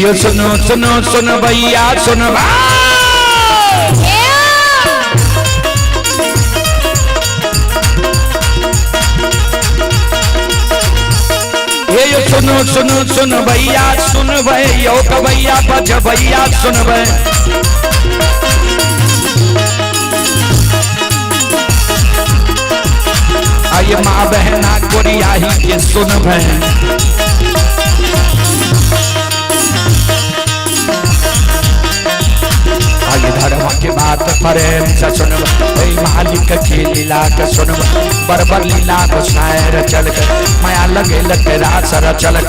यो सुनो सुनो सुनो भैया सुनो ये यो सुनो सुनो सुनो भैया सुन भैया भैया बज भैया सुन भै आइए माँ बहना कोरिया ही के सुन भै धर्म के बात प्रेम से सुन मालिक की लीला के सुन बरबर लीला को शायर चल कर माया लगे लगे रासर चल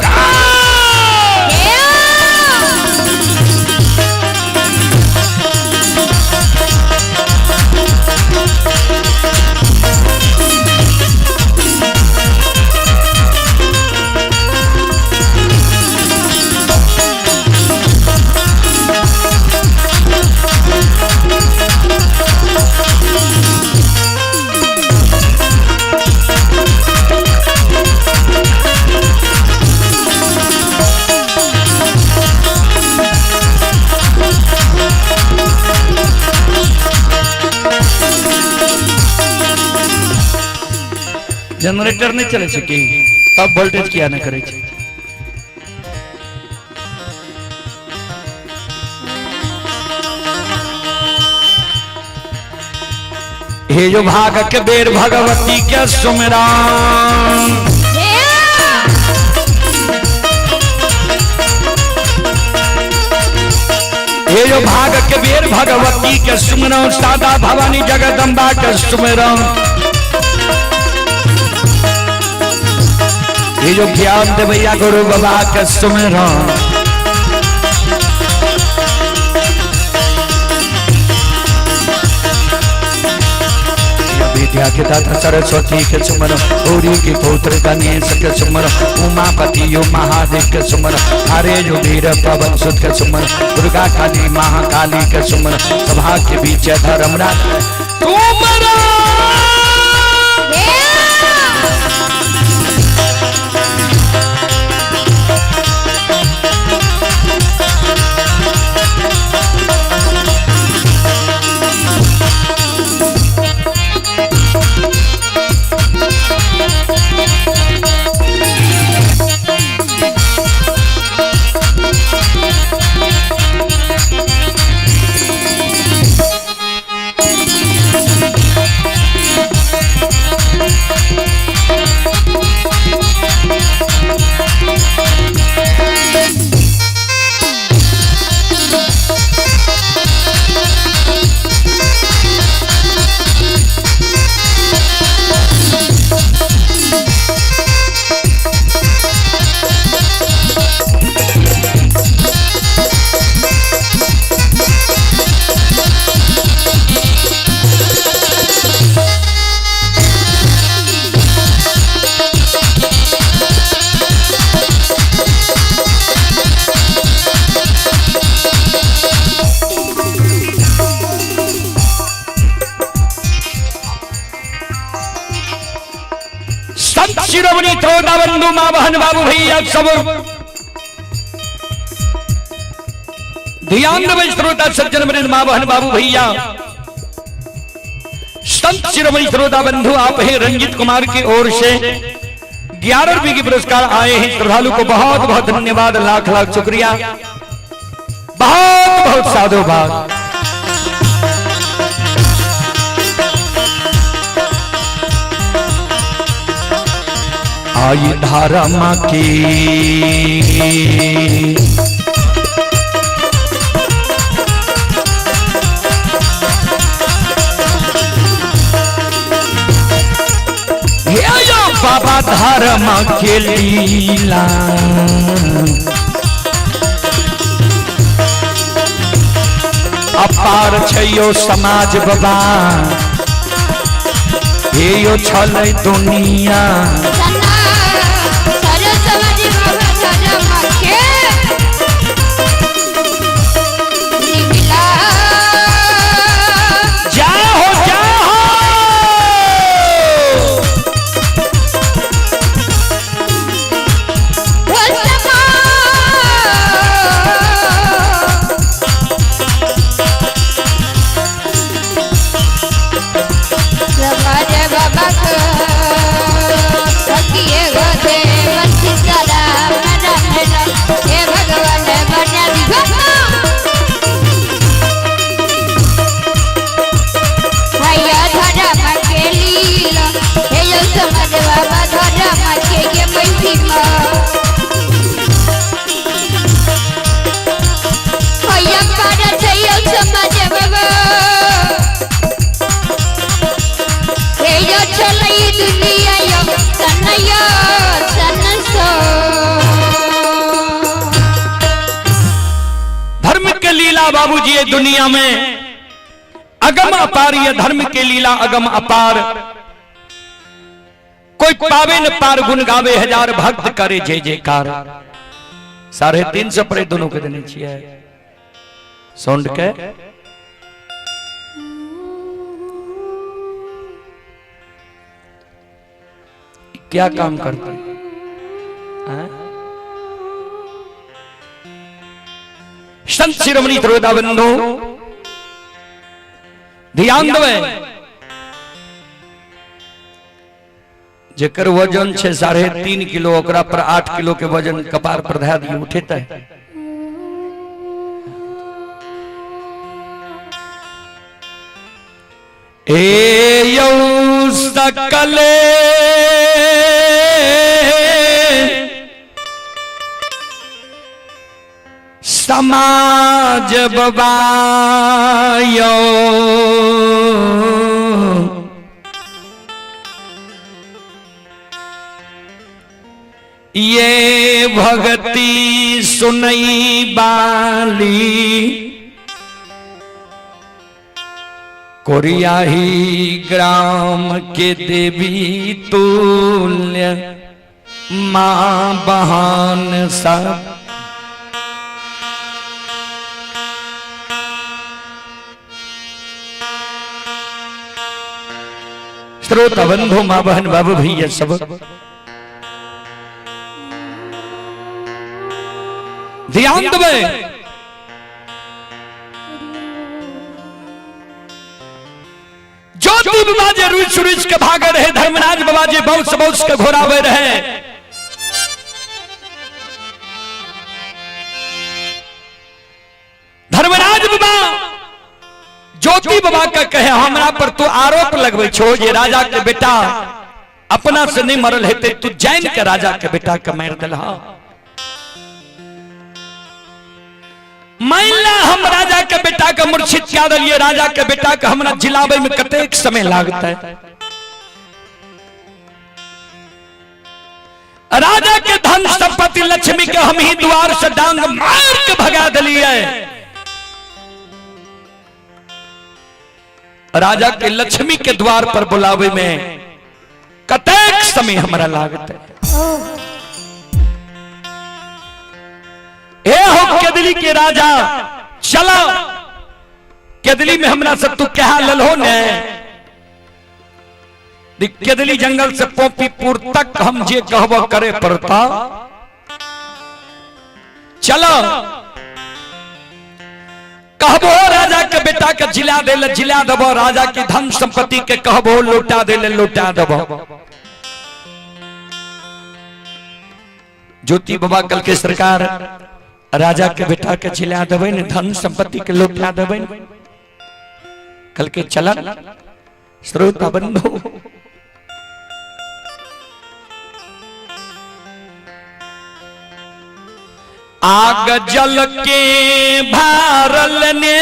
जनरेटर नहीं चले सके तब वोल्टेज किया न करे छे। हे जो भाग के बेर भगवती के सुमिरन, हे जो भाग के बेर भगवती के सुमिरन, सादा भवानी जगदम्बा के सुमिरन, ये जो ज्ञान देवैया गुरु बाबा के सुमिरन, विद्या के दाता सरस्वती के सुमरन, गौरी के पुत्र गणेश के सुमरन, उमापति यो महादेव के सुमरन, हरे जो वीर पवन सुत के सुमरन, दुर्गा काली महाकाली के सुमरन, सभा के बीच धर्मराज सुमरन। शिरोमणि श्रोता बंधु मां बहन बाबू भैया सब ध्यान देवे, श्रोता सज्जन बने मां बहन बाबू भैया संत शिरोमणि श्रोता बंधु आप हैं रंजित कुमार की ओर से 11 रुपए की पुरस्कार आए हैं। श्रद्धालु को बहुत बहुत धन्यवाद, लाख लाख शुक्रिया, बहुत बहुत साधुवाद। आई धर्म की बाबा धर्म के लीला, अपार छयो समाज बाबा, हे यो छलै दुनिया, बाबूजी ये दुनिया में अगम अपार, ये धर्म के लीला अगम अपार, कोई पावे न पार, गुण गावे हजार, भक्त करे जय जयकार। 350 पर दोनों के देने चाहिए साउंड के क्या काम करते हैं? संत शिरोमणि श्रोता बंधु ध्यान देवे, जेकर वजन 3.5 किलो ओकरा पर 8 किलो के वजन कपार पर धा दिए उठे तय। ए यौ सकले समाज बबायो ये भगती सुनई बाली कोरियाही ग्राम के देवी तुल्य मां बहन सब श्रोता बंधु मां बहन बाबू भैया सब ध्यान देवे। ज्योति बाबा जे रुच रुच के भागे रहे, धर्मराज बाबा जे बौस बौस के घोरावे रहे। धर्मराज बाबा ज्योति बाबा का कहे हमरा पर तू आरोप लगवे छो जे राजा के बेटा अपना से नहीं मरल हेते, तू जैन के राजा के बेटा के मार दिलहा। मान हम राजा के बेटा का मूर्छित क्या दिलिए, राजा के बेटा का हमरा जिलावे में कतेक समय लागता है। राजा के धन संपत्ति लक्ष्मी के हम ही द्वार से डांग मार के भगा दिलिए। राजा के लक्ष्मी के द्वार पर बुलावे में कतेक समय हमरा लागत है। हो केदली के राजा चलो केदली में हमरा सब तू कहा ललो ने। केदली जंगल से पोपीपुर तक हम जे कहबो करे पड़ता। चलो कहबो राजा के बेटा के जिला देबो, राजा की धन संपत्ति के कहबो लौटा देले लौटा देबो। ज्योति बाबा कल के सरकार राजा के बेटा के जिला देवे ने, धन संपत्ति के लौटा देवे कल के चलन। श्रोता बंधु आग जल के भारल ने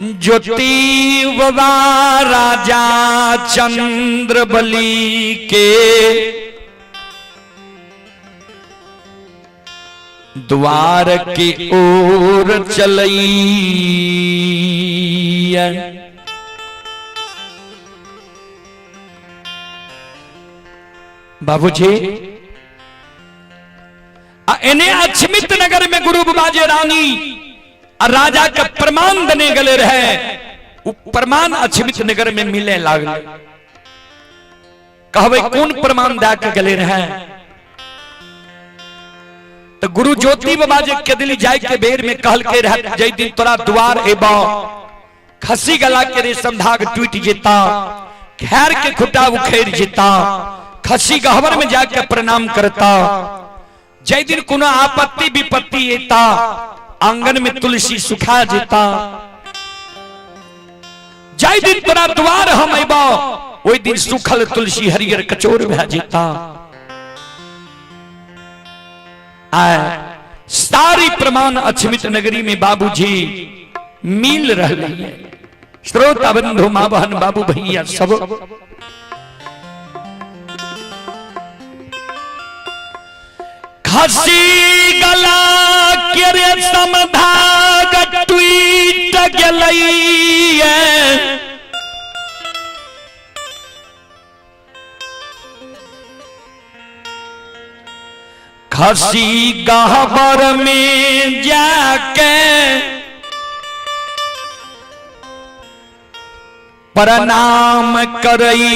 ज्योति बाबा राजा चंद्र बली के द्वार की ओर चलई। बाबूजी इन्हें अक्षमित नगर में गुरु बाजे रानी राजा का प्रमाण देने गले रहे। प्रमाण अक्षमित नगर में मिले लागले। कहवे कौन प्रमाण दे के गले रहे। तो गुरु ज्योति बाबा जे केदली जाय के बेर में कहल के रह जय दिन तोरा द्वार एबा खसी गला के रेशम धाग टूट जेता, खैर के खुटा उखेड़ जेता, खसी गहवर में जाके प्रणाम करता। जय दिन कोनो आपत्ति विपत्ति एता आंगन में तुलसी सुखा जेता। जय दिन तोरा द्वार हम एबा ओई दिन सुखल तुलसी हरियर कचोर भे जेता। सारी प्रमाण अक्षमित नगरी में बाबूजी मिल रही है। श्रोता बंधु मां बहन बाबू भैया सब खसी गला के रेशम धाग टूट गेलई। खसी गहबर में जाके प्रणाम करई।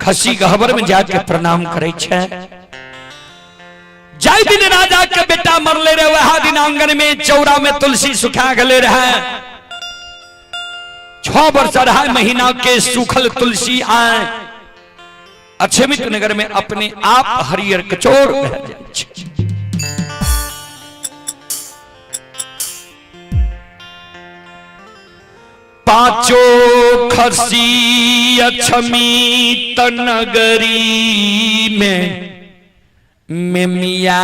खसी गहबर में जाके प्रणाम करे छे। जाय दिन राजा के बेटा मरले रहे वह दिन आंगन में चौरा में तुलसी सुखा गले रहे 6 वर्ष 2.5 महीना के सूखल तुलसी आए अछमित नगर में अपने आप हरियर कचोर बह जाय। पांचों खसी अछमित नगरी में मिया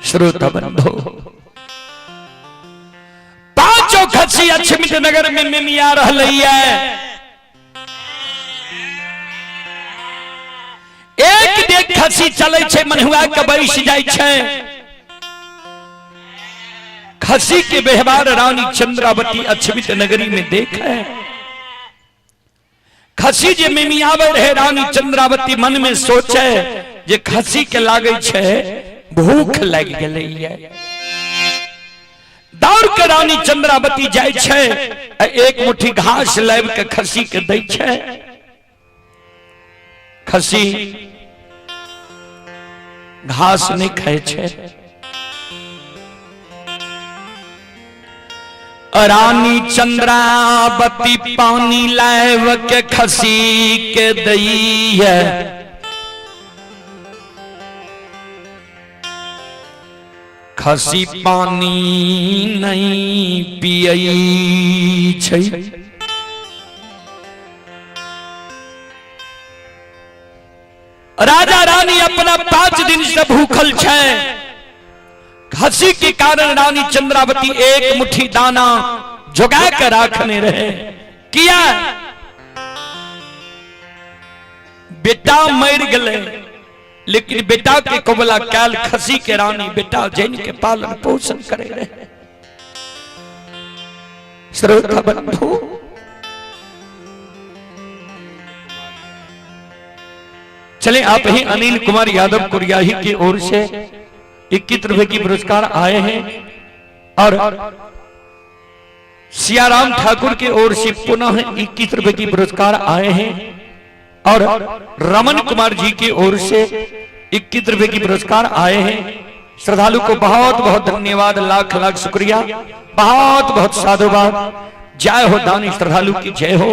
श्रोता बंधो पांचों खसी अछमित नगर में मिया एक देख खसी चले छे मनहुआ के बैस जाय छे। खसी के व्यवहार रानी चंद्रावती अछमित नगरी में देखे खसी जे मिमियावे रहे रानी चंद्रावती मन में सोचे जे खसी के लागे छे भूख लग गई दौड़ के रानी चंद्रावती जाय छे एक मुट्ठी घास लाब के खसी के दै छे। खसी घास नहीं खाए छे। रानी चंद्रावती पानी लाव के खसी के दई है खसी पानी नहीं पियई छै। राजा रानी अपना 5 दिन से भूखल छे। खसी के कारण रानी चंद्रावती एक मुट्ठी दाना जोगा कर रखने रहे किया बेटा मर गले लेकिन बेटा के कोबला काल खसी के रानी बेटा जैन के पालन पोषण करे रहे। श्रोता बंधु चले आप ही अनिल कुमार यादव कुरियाही की ओर से 21 रुपए की पुरस्कार आए हैं और सियाराम ठाकुर की ओर से पुनः 21 रुपए की पुरस्कार आए हैं और रमन कुमार जी की ओर से 21 रुपए की पुरस्कार आए हैं। श्रद्धालु को बहुत बहुत धन्यवाद, लाख लाख शुक्रिया, बहुत बहुत साधुवाद। जय हो दानी श्रद्धालु की जय हो,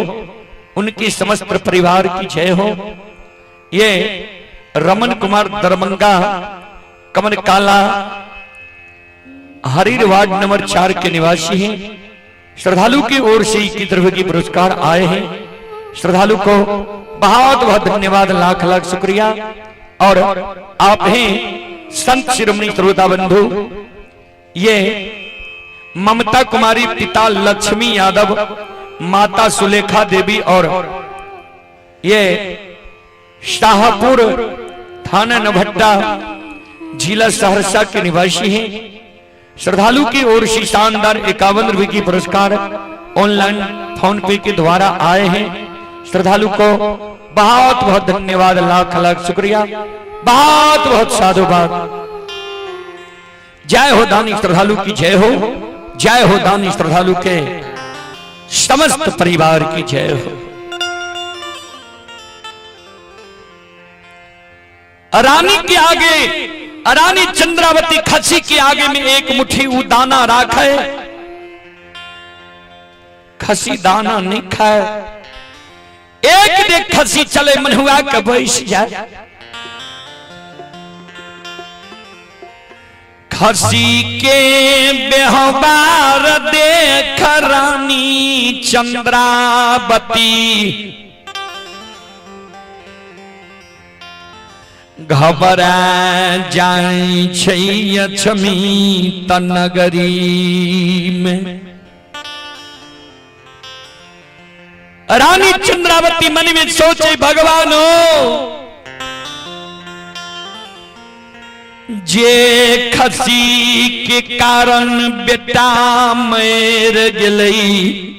उनकी समस्त परिवार की जय हो। ये रमन कुमार दरमंगा कमल काला हरीर वार्ड नंबर 4 के निवासी हैं। श्रद्धालु की ओर से 21 रुपए की पुरस्कार आए हैं। श्रद्धालु को बहुत बहुत धन्यवाद, लाख लाख शुक्रिया। और आप हैं संत शिरोमणि श्रोता बंधु, ये ममता कुमारी, पिता लक्ष्मी यादव, माता सुलेखा देवी और ये शाहपुर थाना नभट्टा जिला सहरसा के निवासी हैं। श्रद्धालु की ओर से शानदार 51 रुपए की पुरस्कार ऑनलाइन फोन पे के द्वारा आए हैं। श्रद्धालु को बहुत बहुत धन्यवाद, लाख लाख शुक्रिया, बहुत बहुत साधुवाद। जय हो दानी श्रद्धालु की जय हो, जय हो दानी श्रद्धालु के समस्त परिवार की जय हो। रानी के आगे, रानी चंद्रावती खसी के आगे में एक मुट्ठी वो दाना राखे, खसी दाना नहीं खाए। एक देख खसी चले मनहुआ के बैस जाए। खसी के व्यवहार देख रानी चंद्रावती घबरा जाय छै अछमित नगरी में। रानी चंद्रावती मन में सोचे भगवानो जे खसी के कारण बेटा मर गेलई,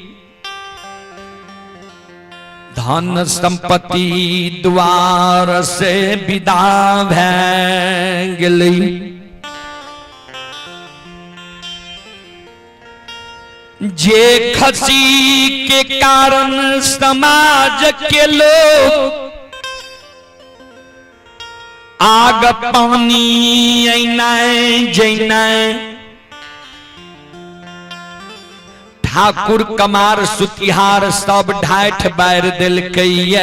धन संपत्ति द्वार से विदा भै गेलई। जे खसी के कारण समाज के लोग आग पानी ऐनाए जैनाए ठाकुर कमार सुतिहार सब ढाठ बार दिल कई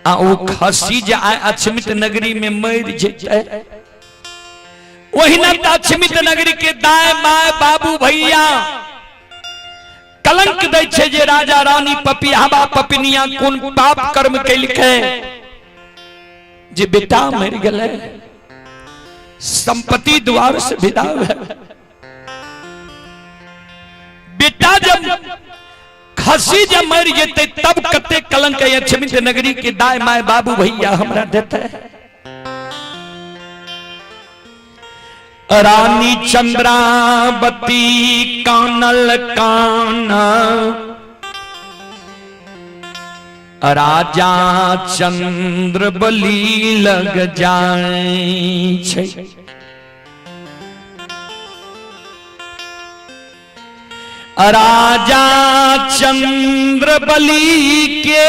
ओ खसी जाए अक्षमित नगरी में मर जेते वही न अक्षमित नगरी के दाए माए बाबू भैया कलंक दै छे जे राजा रानी पपियाबा पपिनिया कोन पाप कर्म कैलकै जे बेटा मर गए संपत्ति द्वार से विदा बेटा जब खसी जब मर जेते तब कते कलंक अक्षमित नगरी के दाए माए बाबू भैया हमरा देते रानी चंद्रावती कानल काना राजा चंद्र बली लग जाए छे राजा चंद्र बली के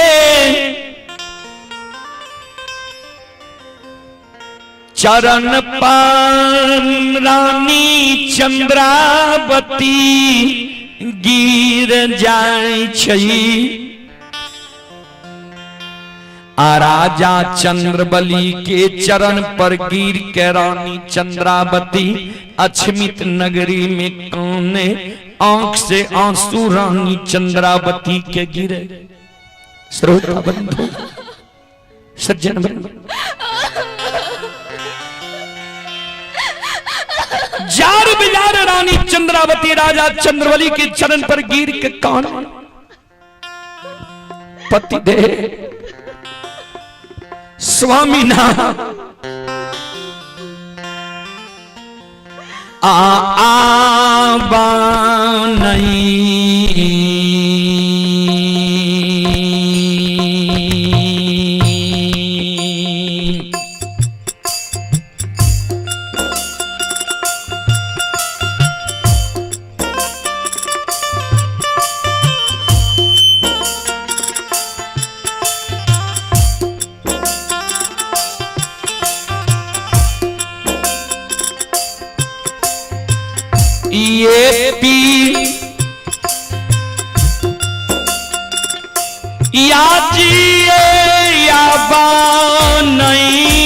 चरण पान रानी चंद्रावती गिर जाए छई आ राजा चंद्रबली के चरण पर गिर के रानी चंद्रावती अक्षमित नगरी में काने आंख से आंसू रानी चंद्रावती के गिरे। श्रोता बंधु सज्जन बंधु जार बिजार रानी चंद्रावती राजा चंद्रबली के चरण पर गिर के कान पति दे स्वामी ना आबा ये पी या जिए या नहीं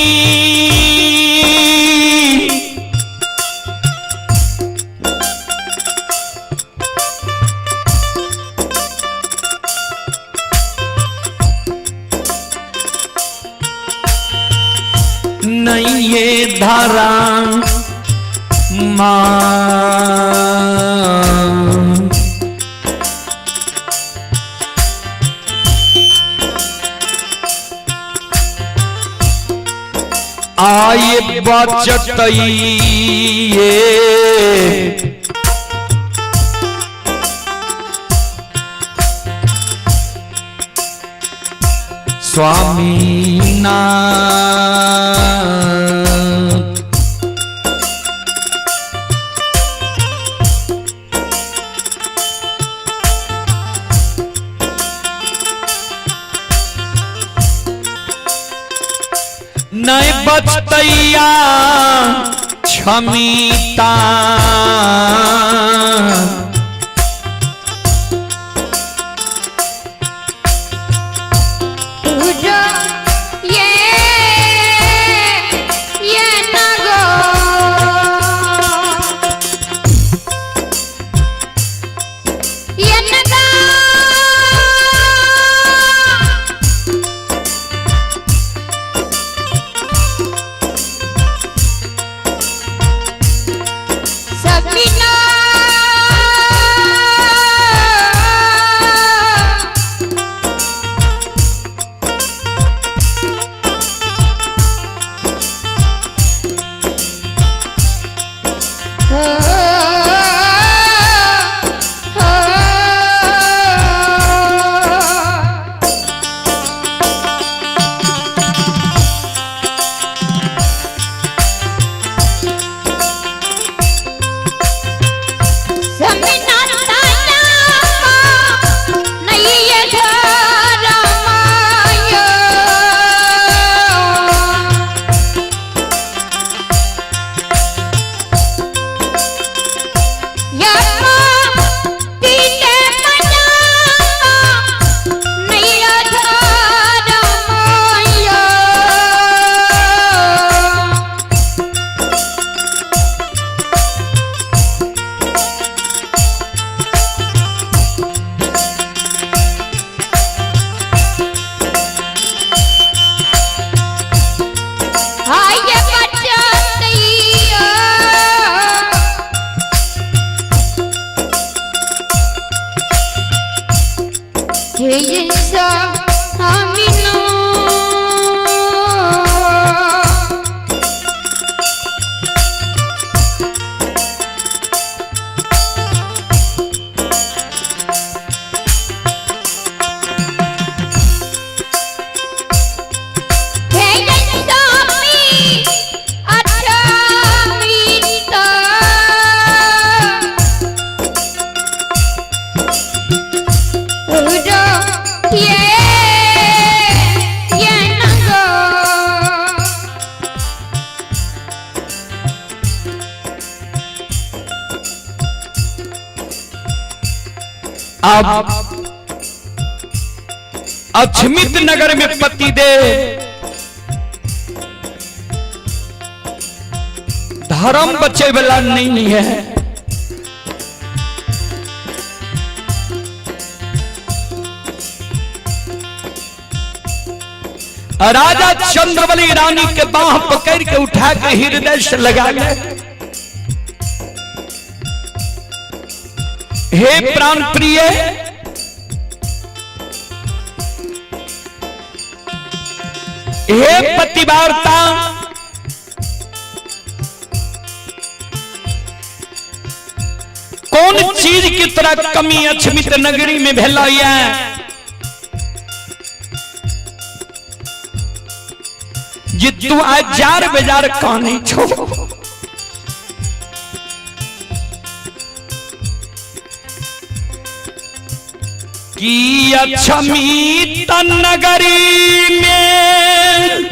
नहीं ये धारा आए बचत स्वामी ना नहीं बचतैया क्षमिता सपना जैसा आमिना अब अक्षमित नगर में पति दे धर्म बचे वाला नहीं है। राजा चंद्रवली रानी के बाह पकड़ के उठा के हृदय से लगा गए। हे प्राण प्रिय, हे पतिवार्ता, कौन चीज की तरह कमी अक्षमित नगरी में भैलाई है जे तू आज जार बेजार कहानी छो। कि अक्षमित नगरी में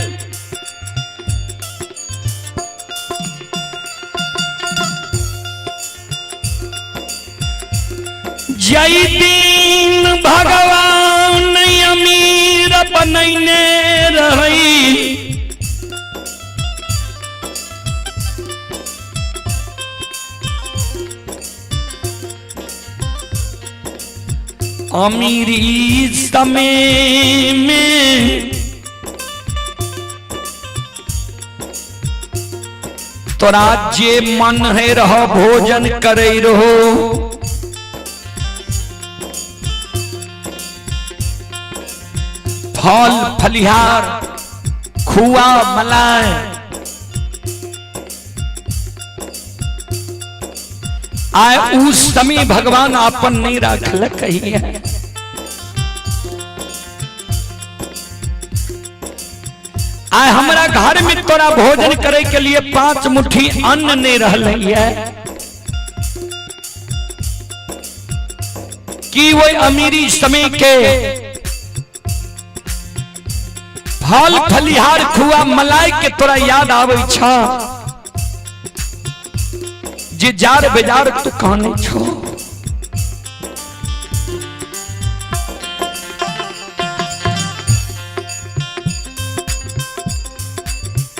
जय दिन भगवान अमीर बनैने रही। अमीरी समय में तोरा जे मन है रहो भोजन करे रहो। फल फलिहार खुआ मलाई आए उस समय भगवान आपन नहीं रखल कही है। आए हमारा घर में तोरा भोजन करे के लिए 5 मुट्ठी अन्न नहीं रहल है कि वो अमीरी समय के फल फलिहार खुआ मलाई के तोरा याद आवे छा जे जार बेजार तू कहानी छो।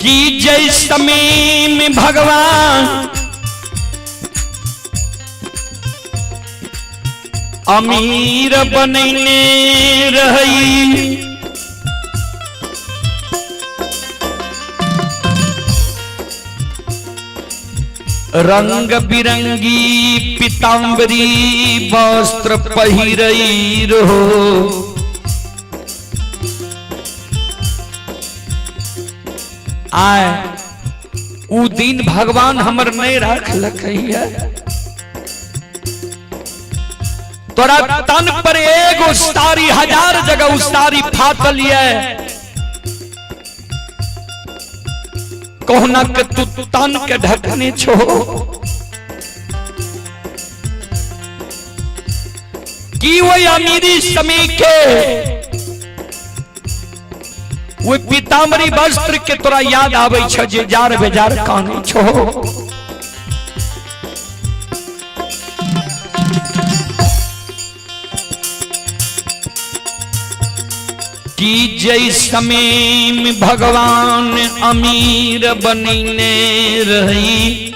कि जय समय में भगवान अमीर बनने रही। रंग बिरंगी पीतांबरी वस्त्र पहिरई रहो। आए उ दिन भगवान हमर नहीं रख है। तोरा तन पर एगो सारी 1000 जगह उसारी फाटल है। कहना के तू तन के ढकने छो। कि वो अमीरी समय के वो पीतांबरी वस्त्र के तोरा याद आवे छ जे जार बेजार कहानी छो। कि जय समय में भगवान अमीर बनने रही।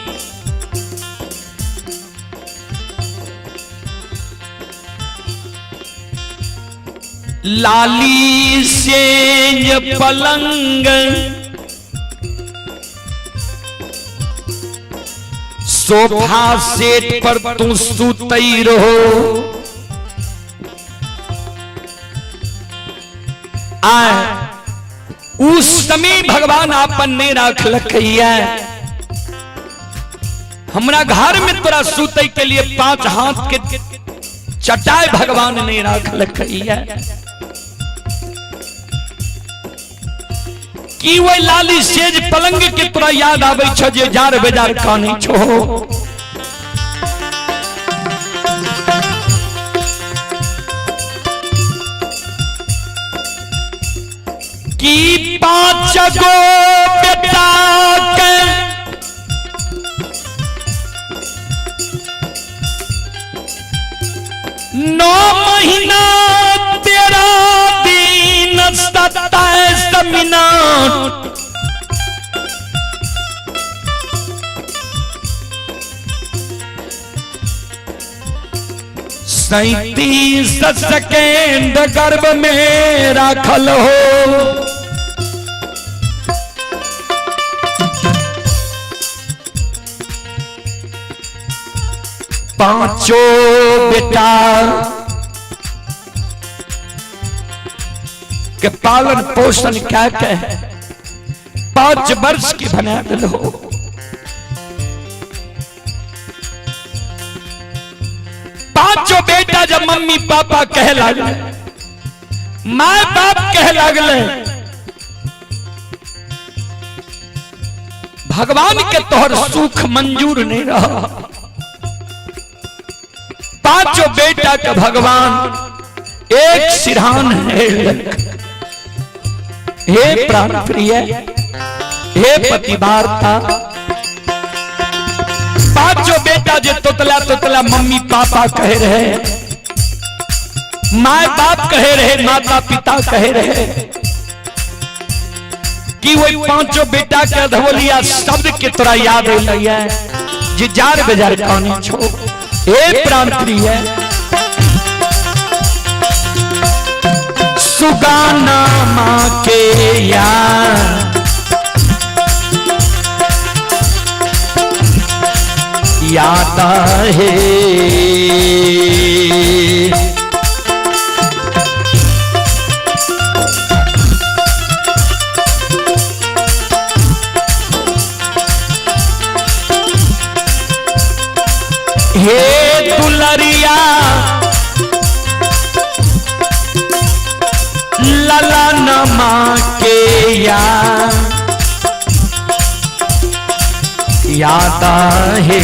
लाली सेज पलंग सोफा सेट पर तू सुतई रहो। उस समय भगवान आपन ने राख लखैया हमरा घर में तोरा सूते के लिए 5 हाथ के चटाई भगवान ने राख लखैया कि वो लाली सेज पलंग के तोरा याद आवे छ जे जार बेजार कानी छो कि 5 गो बेटा के नौ महीना 13 दिन 27 मिनट सैतीस सेकेंड गर्भ में राखल हो पांचों बेटा के पालन पोषण क्या कह 5 वर्ष की बना हो पांचों बेटा जब मम्मी पापा कह लगले माँ बाप कह लगले भगवान के तोहर सुख मंजूर नहीं रहा पांचों बेटा का भगवान एक सिरहान है हे प्राण प्रिय हे पतिवार्ता पांचों बेटा जो तोतला तोतला मम्मी पापा कह रहे माँ बाप कह रहे माता पिता कह रहे कि वही पांचों बेटा के अधवलिया शब्द के तोरा याद है जे जार बेजार कहानी छो हे प्राण प्रिय सुगाना माँ के याद है हे दुलरिया लला नमा के याद है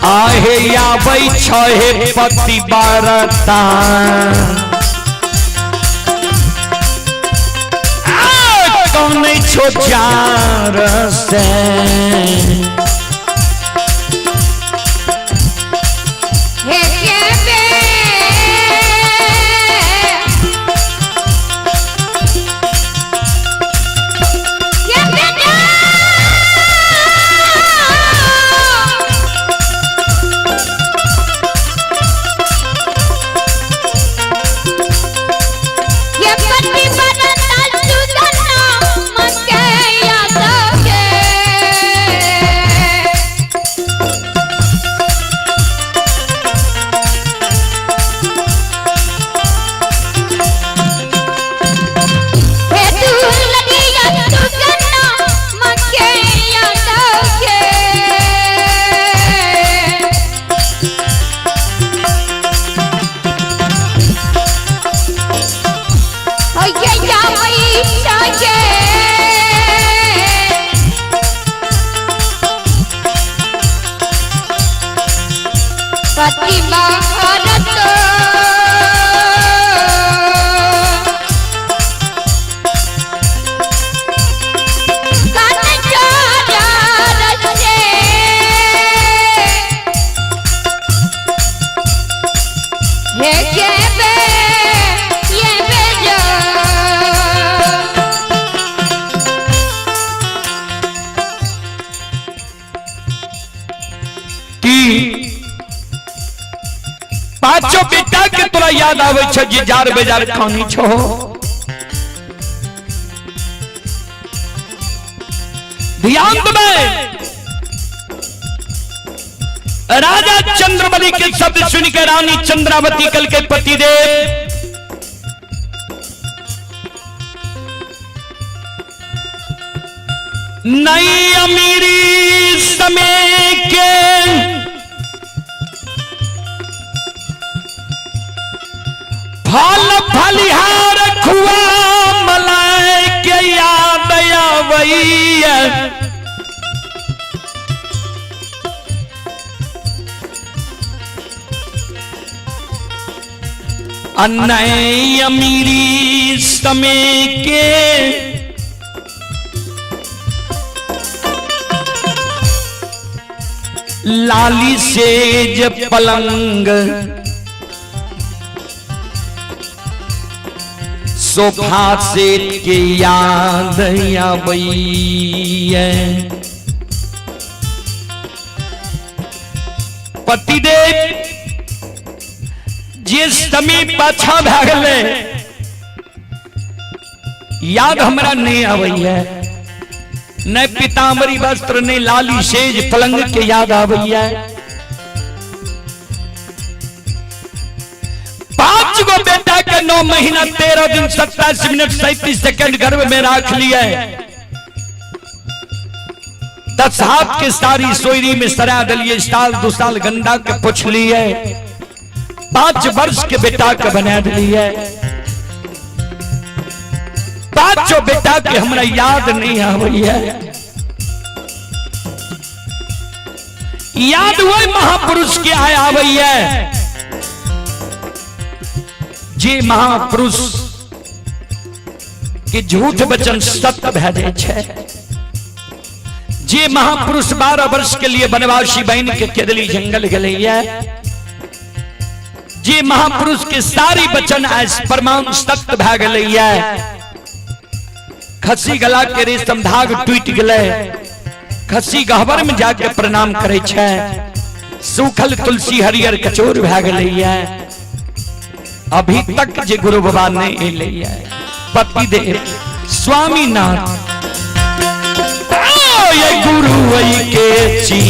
आहे आबै छे पतिवारता कौन छो जार से पांचों बेटा के तोरा याद आवे छ जे जार बेजार खानी छो ध्यान दे राजा चंद्रबली के शब्द सुनकर रानी चंद्रावती कल के पतिदेव नई अमीरी समय के फल फलिहार खुआ मलाई के याद आवैया नई अमीरी समय के लाली सेज पलंग सोफा सेट के याद आवैया पतिदेव जिस समय पाछा भए गेलै याद हमरा नहीं आवैया न पीताम्बरी वस्त्र ने लाली सेज पलंग के याद आवैया 5 गो बेटा के 9 महीना 13 दिन 27 मिनट 37 सेकंड गर्भ में रख लिया 10 हाथ के सारी सोयरी में सरा दलिए साल 2 साल गंदा के पुछ लिए 5 वर्ष के बेटा के बना दिलिए 5 बेटा के हमरा याद नहीं आवैया याद वही महापुरुष के आया आवैया जे महापुरुष के झूठ वचन सत्य भए जाए छे जे महापुरुष 12 वर्ष के लिए वनवासी बन के केदली जंगल गलैया जे महापुरुष के सारी वचन आज प्रमाण सत्य भए गलैया खसी गला के रेशम धाग टूट गले खसी गहवर में जाके प्रणाम करे छे सूखल तुलसी हरियर कचोर भए गलैया अभी तक जे गुरु बाबा ने एलैया पतिदेव स्वामी नाथ ये गुरु वही के ची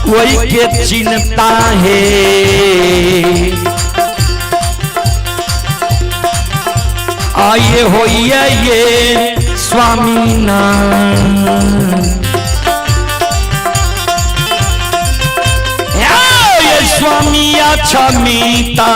वही के चिंता है आए होइए ये स्वामी नाथ ये स्वामी अच्छा मीता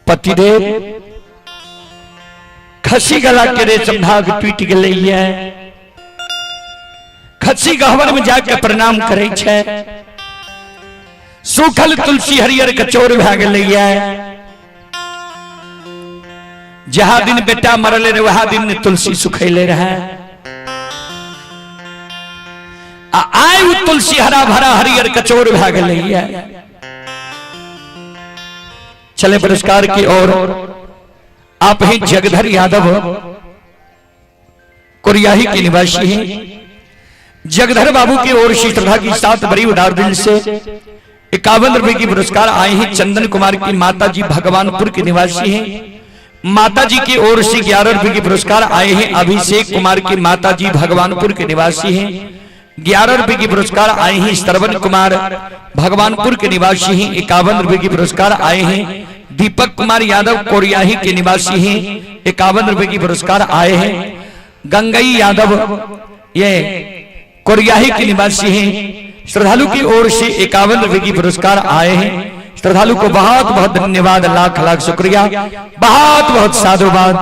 पतिदेव खसी गला के रेशम धाग टूट गलैया खसी गहवर में जाके प्रणाम करे छे सूखल तुलसी हरियर कचोर भए गलैया जहा दिन बेटा मरले रहे वहा दिन तुलसी सुखैले रहे आय उ तुलसी हरा भरा हरियर कचोर भा गई। चले पुरस्कार की ओर। आप हैं जगधर यादव, कोरियाही के निवासी हैं। जगधर बाबू की ओर से श्रद्धा की साथ बड़ी उदार दिल से 51 रुपए की पुरस्कार आए हैं। चंदन कुमार की माता जी भगवानपुर के निवासी हैं। माता जी की ओर से 11 रुपए की पुरस्कार आए हैं। अभिषेक कुमार की माता जी भगवानपुर के निवासी हैं। 11 रुपए की पुरस्कार आए हैं। श्रवण कुमार भगवानपुर के निवासी हैं। 51 रुपए की पुरस्कार आए हैं। दीपक कुमार यादव कोरियाही के निवासी हैं। 51 रुपए की पुरस्कार आए हैं। गंगई यादव ये कोरियाही के निवासी हैं। श्रद्धालु की ओर से 51 रुपए की पुरस्कार आए हैं। श्रद्धालु को बहुत बहुत धन्यवाद, लाख लाख शुक्रिया, बहुत बहुत साधुवाद।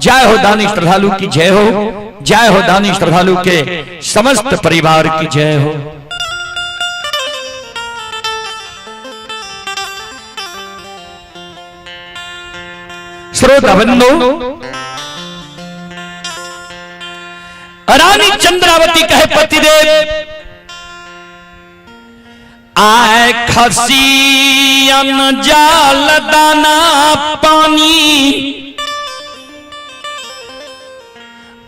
जय हो दानी श्रद्धालु की जय हो, जय हो दानी श्रद्धालु के समस्त परिवार की जय हो। श्रोता बंधु, रानी चंद्रावती कहे पतिदेव आए खसियन जाल दाना पानी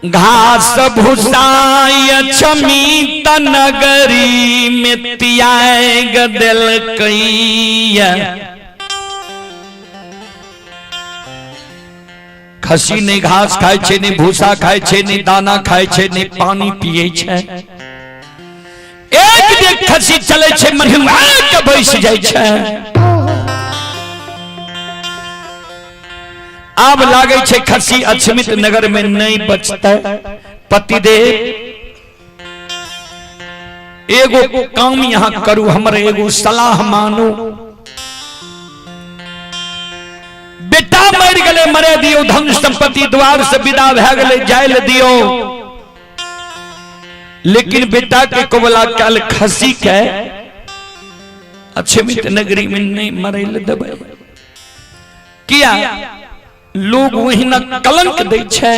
घास भूसाय छमी तनगरी में तियाए गदल कैया। खसी ने घास खाय छे ने भूसा खाय छे ने दाना खाय छे ने पानी पिए छे। एक देख खसी चले छे मनहुआ के बैस जाय छे। अब लागे छे खसी अछमित नगर में नहीं बचता। पतिदेव एगो काम यहाँ करू, हमरे एगो सलाह मानो। बेटा मर गले मरे दियो, धन संपत्ति द्वार से विदा भे गले जायल दियो, लेकिन बेटा के कोबला कल खसी के अछमित नगरी में नहीं मरे देबे। किया लोग वही न कलंक दे छे।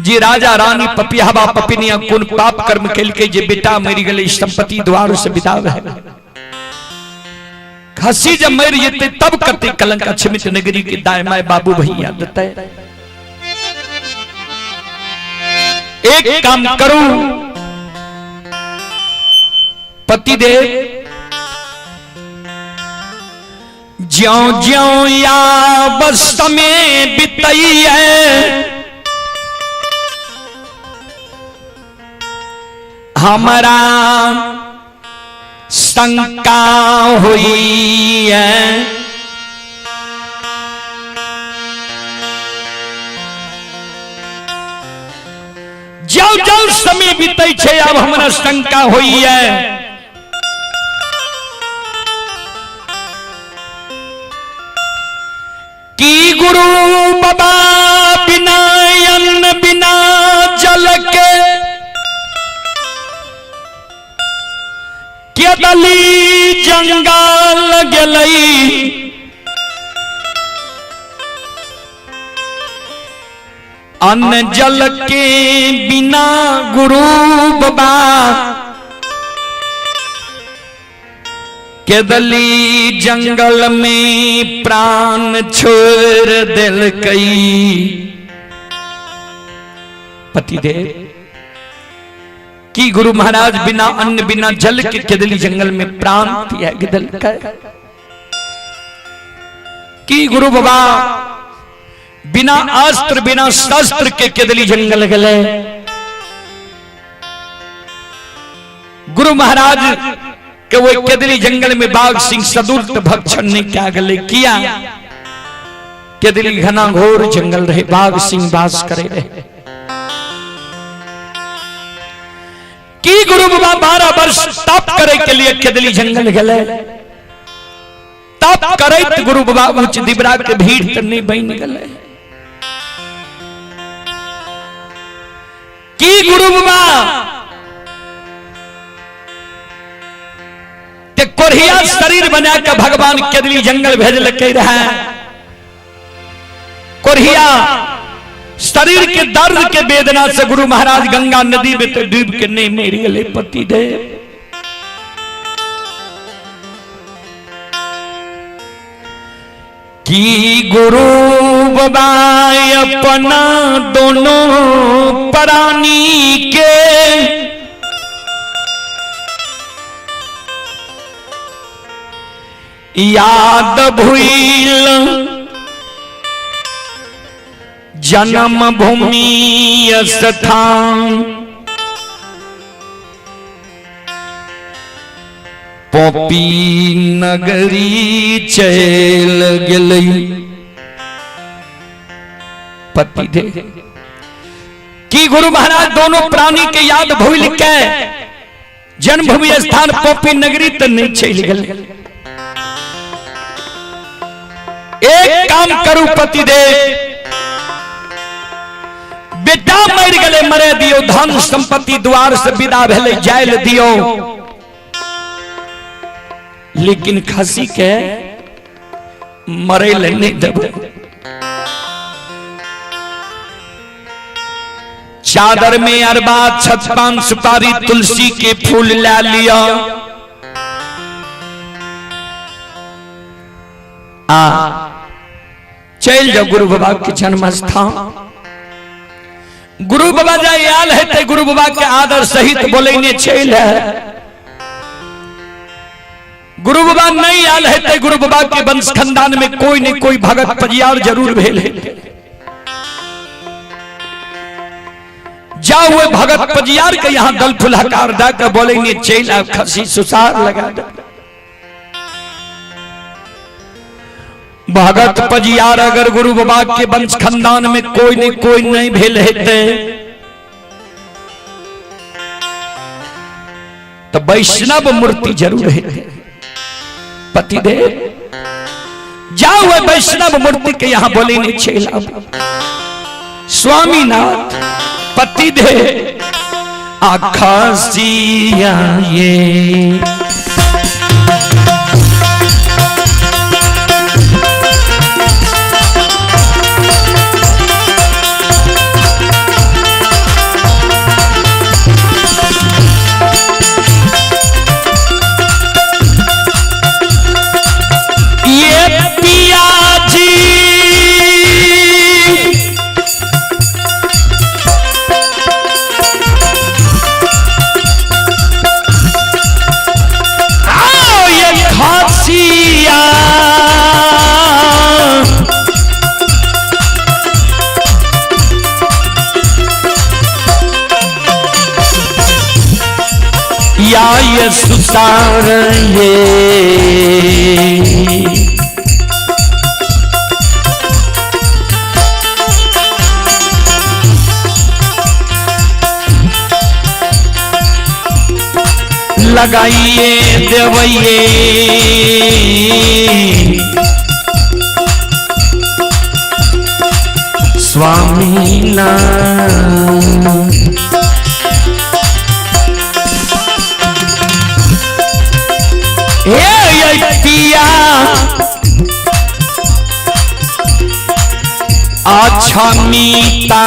जे राजा रानी पपियाबा पपिनिया कोन पाप कर्म केल के जे बेटा मर गले संपत्ति द्वार से विदा भे गले। खसी जब मर जेते तब करते कलंक अछमित नगरी के दाय माय बाबू भैया देते। एक काम करो पतिदेव, ज्यों ज्यों या बस समय बितई है हमारा शंका हुई है। जो जो समय बीते छे अब हमारा शंका हुई है। कि गुरु बाबा बिना अन्न बिना जल के केदली जंगल गलई। अन्न जल के बिना गुरु बाबा केदली जंगल में प्राण छोड़ दिल कई। पतिदेव कि गुरु महाराज बिना अन्न बिना जल के केदली जंगल में प्राण त्याग दिल कई। कि गुरु बाबा बिना अस्त्र बिना शस्त्र के केदली जंगल गले। गुरु महाराज के वो केदली जंगल में बाघ सिंह सदुर्त भक्षण ने क्या गले किया। केदली घना घोर जंगल रहे, बाघ सिंह वास करे रहे। कि गुरु बाबा 12 वर्ष तप करे के लिए केदली जंगल गले। तप करे गुरु बाबा उच्च दिबरा के भीड़ करने बन गले। कि गुरु बाबा के कोरिया शरीर बना के भगवान केदली जंगल भेजल के रहे। कोरिया शरीर के दर्द के वेदना से गुरु महाराज गंगा नदी में तो डूब के नहीं मेरी गले पति दे। कि गुरु बाबा अपना दोनों प्राणी के याद भूल जन्म भूमि स्थान पोपी नगरी चल गई पति दे। कि गुरु महाराज दोनों प्राणी के याद भूल के जन्मभूमि स्थान पोपी नगरी तो नहीं चल गए। एक काम करू पति दे, बेटा मर गले मरे दियो, धन संपत्ति द्वार से विदा भेले जायल दियो, लेकिन खसी के मरे ले नहीं देबे। चादर में अरबा छप्पन सुपारी तुलसी के फूल ला लिया, चल जाओ गुरु बाबा के जन्म स्थान। गुरु बाबा जाए आल है ते गुरु बाबा के आदर सहित बोले ने चल है। गुरु बाबा नहीं आल है ते गुरु बाबा के वंश खानदान में कोई न कोई भगत पजियार जरूर भेल है। जाओ वो भगत पजियार के यहाँ दल फुलहकार दा के बोले ने चल खसी सुसार लगा दे। भगत पजियार अगर गुरु बाबा के वंश खानदान में कोई न कोई नहीं भेल हेते तो वैष्णव मूर्ति जरूर है। पति दे जाओ वैष्णव मूर्ति के यहाँ बोले ने छेला स्वामीनाथ पति दे आखासिया ये ये सुसार ये लगाइए देवैये स्वामी नाथ पिया अच्छा मीता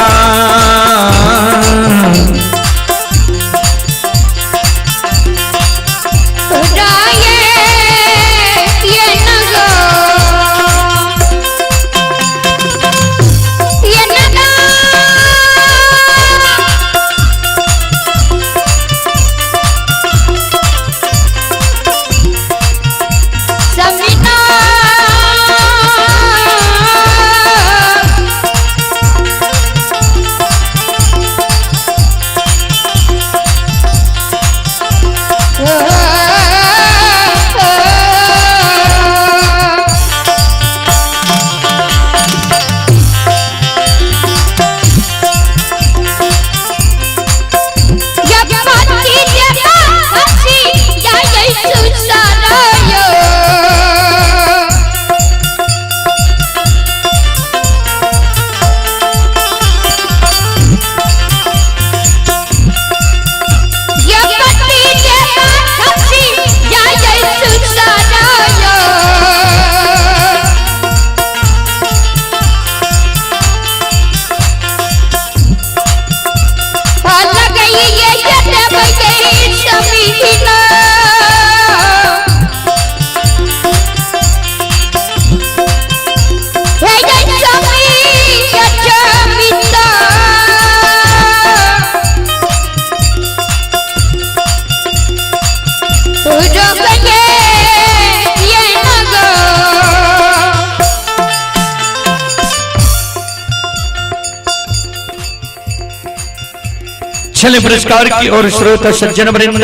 चले पुरस्कार की ओर श्रोता सज्जन वृंद,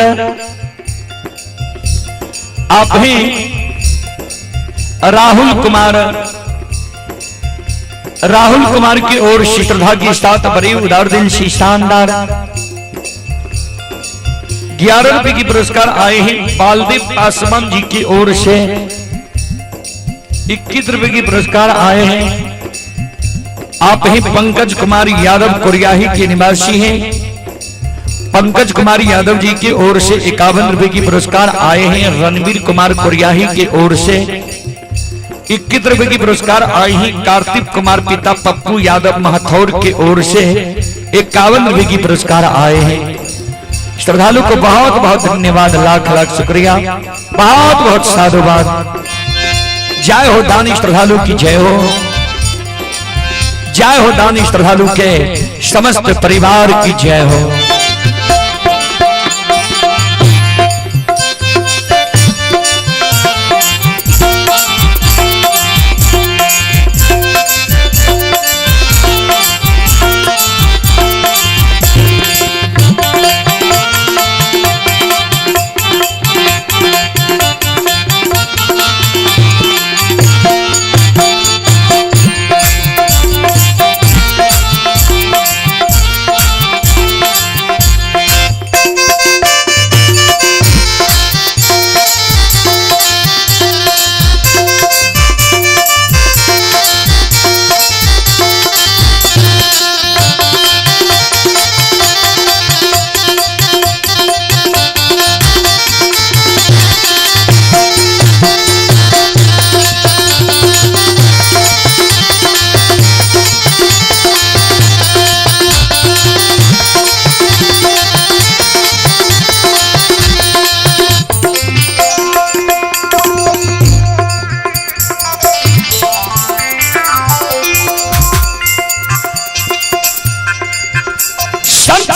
आप ही राहुल कुमार की ओर श्रद्धा की साथ बड़ी उदार दिल से शानदार 11 रुपए की पुरस्कार आए हैं। बालदेव पासवान जी की ओर से 21 रुपए की पुरस्कार आए हैं। आप ही पंकज कुमार यादव कोरियाही के निवासी हैं। पंकज कुमार यादव जी की ओर से 51 रुपए की पुरस्कार आए हैं। रणवीर कुमार कोरियाही की ओर से 21 रुपए की पुरस्कार आए हैं। कार्तिक कुमार पिता पप्पू यादव महथौर की ओर से 51 रुपए की पुरस्कार आए हैं। श्रद्धालु को बहुत बहुत धन्यवाद, लाख लाख शुक्रिया, बहुत बहुत साधुवाद। जय हो दानी श्रद्धालु की जय हो, जय हो दानी श्रद्धालु के समस्त परिवार की जय हो।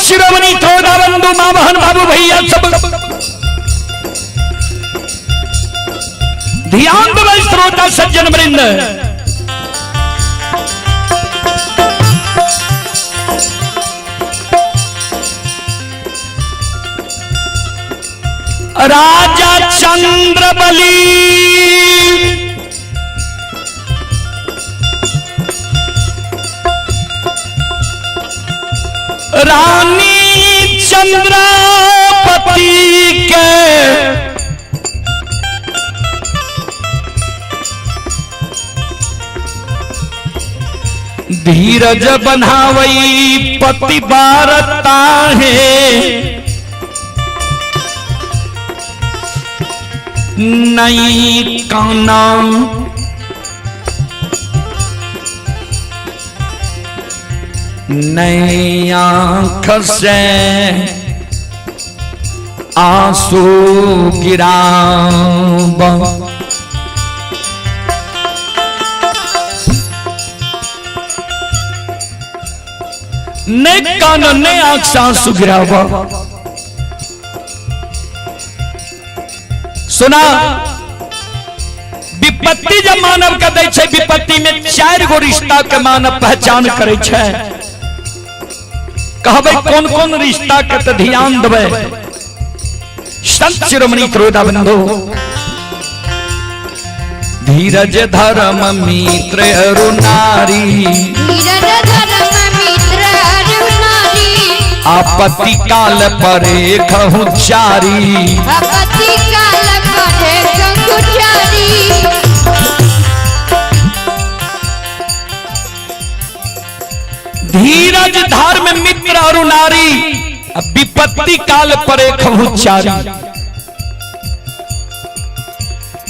शिरोमणि थोड़ा बंधु माँ बहन बाबू भैया सब ध्यान दो श्रोता सज्जन वृंद। राजा चंद्रबली रानी चंद्रावती के धीरज बनावई पति बारता है। नई काना नई आंख से आंसू गिराब, ने कान ने आंख से आंसू गिराब। सुना विपत्ति जब मानव का दै छै, विपत्ति में 4 गो रिश्ता के मानव पहचान करे छै। कहबे कौन कौन रिश्ता के तो ध्यान देवे। संत शिरोमणि त्रोदा बंधु धीरज धर्म मित्र अरु नारी, धीरज धर्म मित्र अरु नारी, आपत्ति काल परे कहूँ चारी, आपत्ति काल परे कहूँ चारी। धीरज धर्म मित्र अरु नारी, विपत्ति काल परे कहूँ चारी।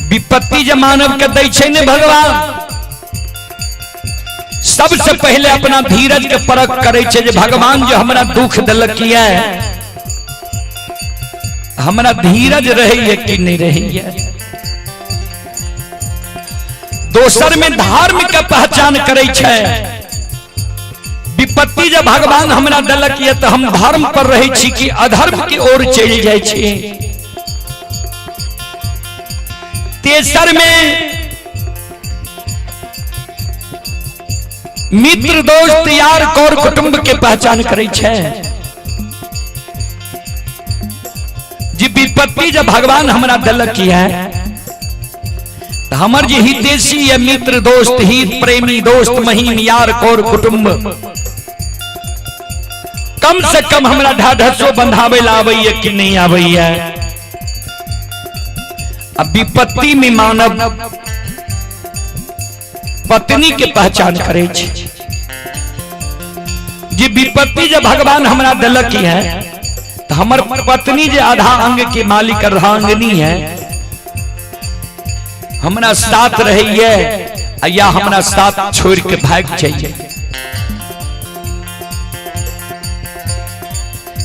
विपत्ति जब मानव के दै छै ने भगवान, सबसे पहले अपना धीरज के परख करे छै जे भगवान जो हमरा दुख दिलक है, हमरा धीरज रही कि नहीं रही है। दोसर में धर्म के पहचान करे छै। विपत्ति जब भगवान हमरा दिलक है तो हम धर्म पर रहे छी कि अधर्म की ओर चल जाए छी। तेसर में मित्र दोस्त यार कौर कुटुंब के पहचान करे छै। जी विपत्ति जब भगवान हमारा दलक किया है तो हमार जी हितेशी या मित्र दोस्त हित प्रेमी दोस्त महीन यार कौर कुटुंब कम से कम हमारा ढाढसो बंधावे लावैया कि नहीं आवैया। अब विपत्ति में मानव पत्नी के पहचान करे जी विपत्ति जब भगवान हमारा दलक की है तो हमार पत्नी जो आधा अंग के मालिक अर्धांगिनी है हमारा साथ रही है या हमारा साथ छोड़ के भाग चाहिए।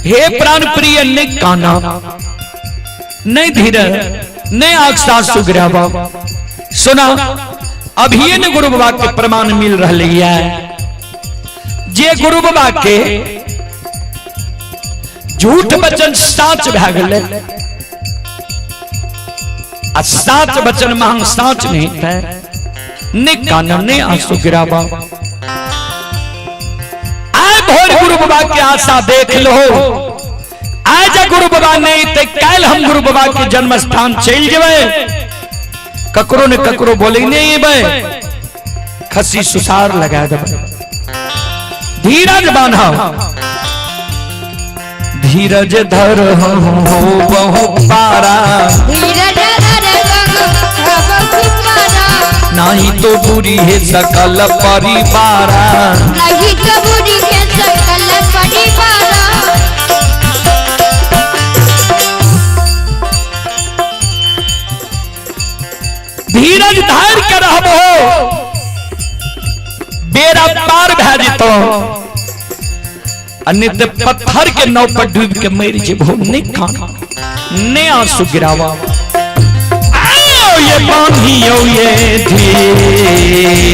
हे प्राण प्रिय ने काना नहीं धीरज नहीं आग सुग्रावा सुना अभी न गुरु बाबा के प्रमाण मिल रही है जे गुरु बाबा के झूठ वचन साच भै गए आ साच वचन महंग साच नहीं थे ने कानम ने आंसू गिरावा आए भोर गुरु बाबा के आशा देख लो आज गुरु बाबा नहीं ते कल हम गुरु बाबा के जन्म स्थान चल जबे ककरो ने ककरो बोले नहीं बे खसी सुसार लगा दे धीरज बांधा धीरज धर हो बहु पारा धीरज धर बहु पारा नहीं तो बुरी है सकल परिवारा नहीं तो बुरी है सकल परिवारा धीरज धार कर रहबो बेरा पार भै जेतो अन्यत पत्थर के नाव पर डूब के मर जेबो ने खाना ने आंसू गिरावा आओ ये बांधियो ये धी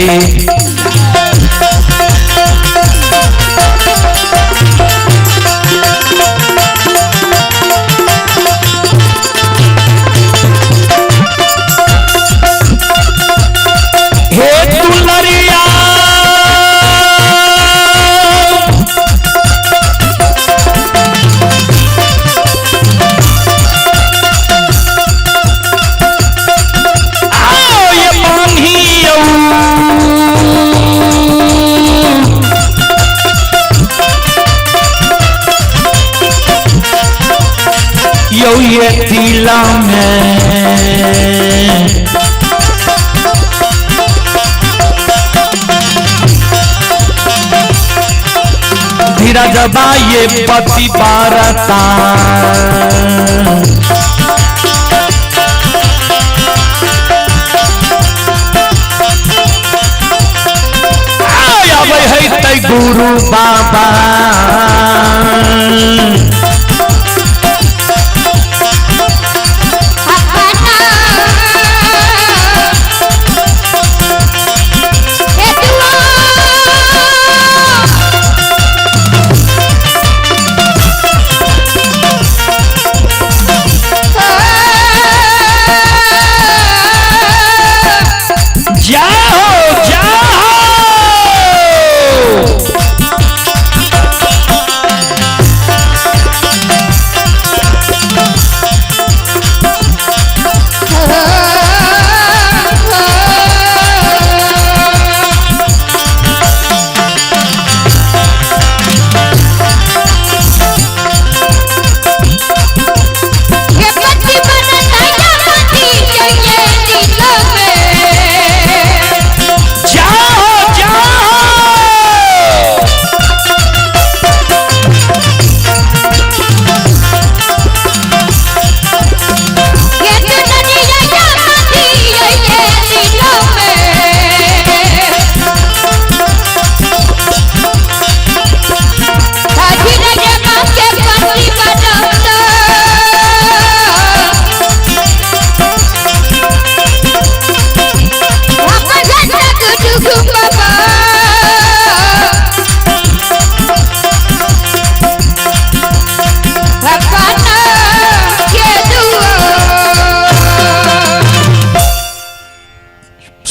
ये तिला में धीरज बाये पति पारता आया वही है तै गुरु बाबा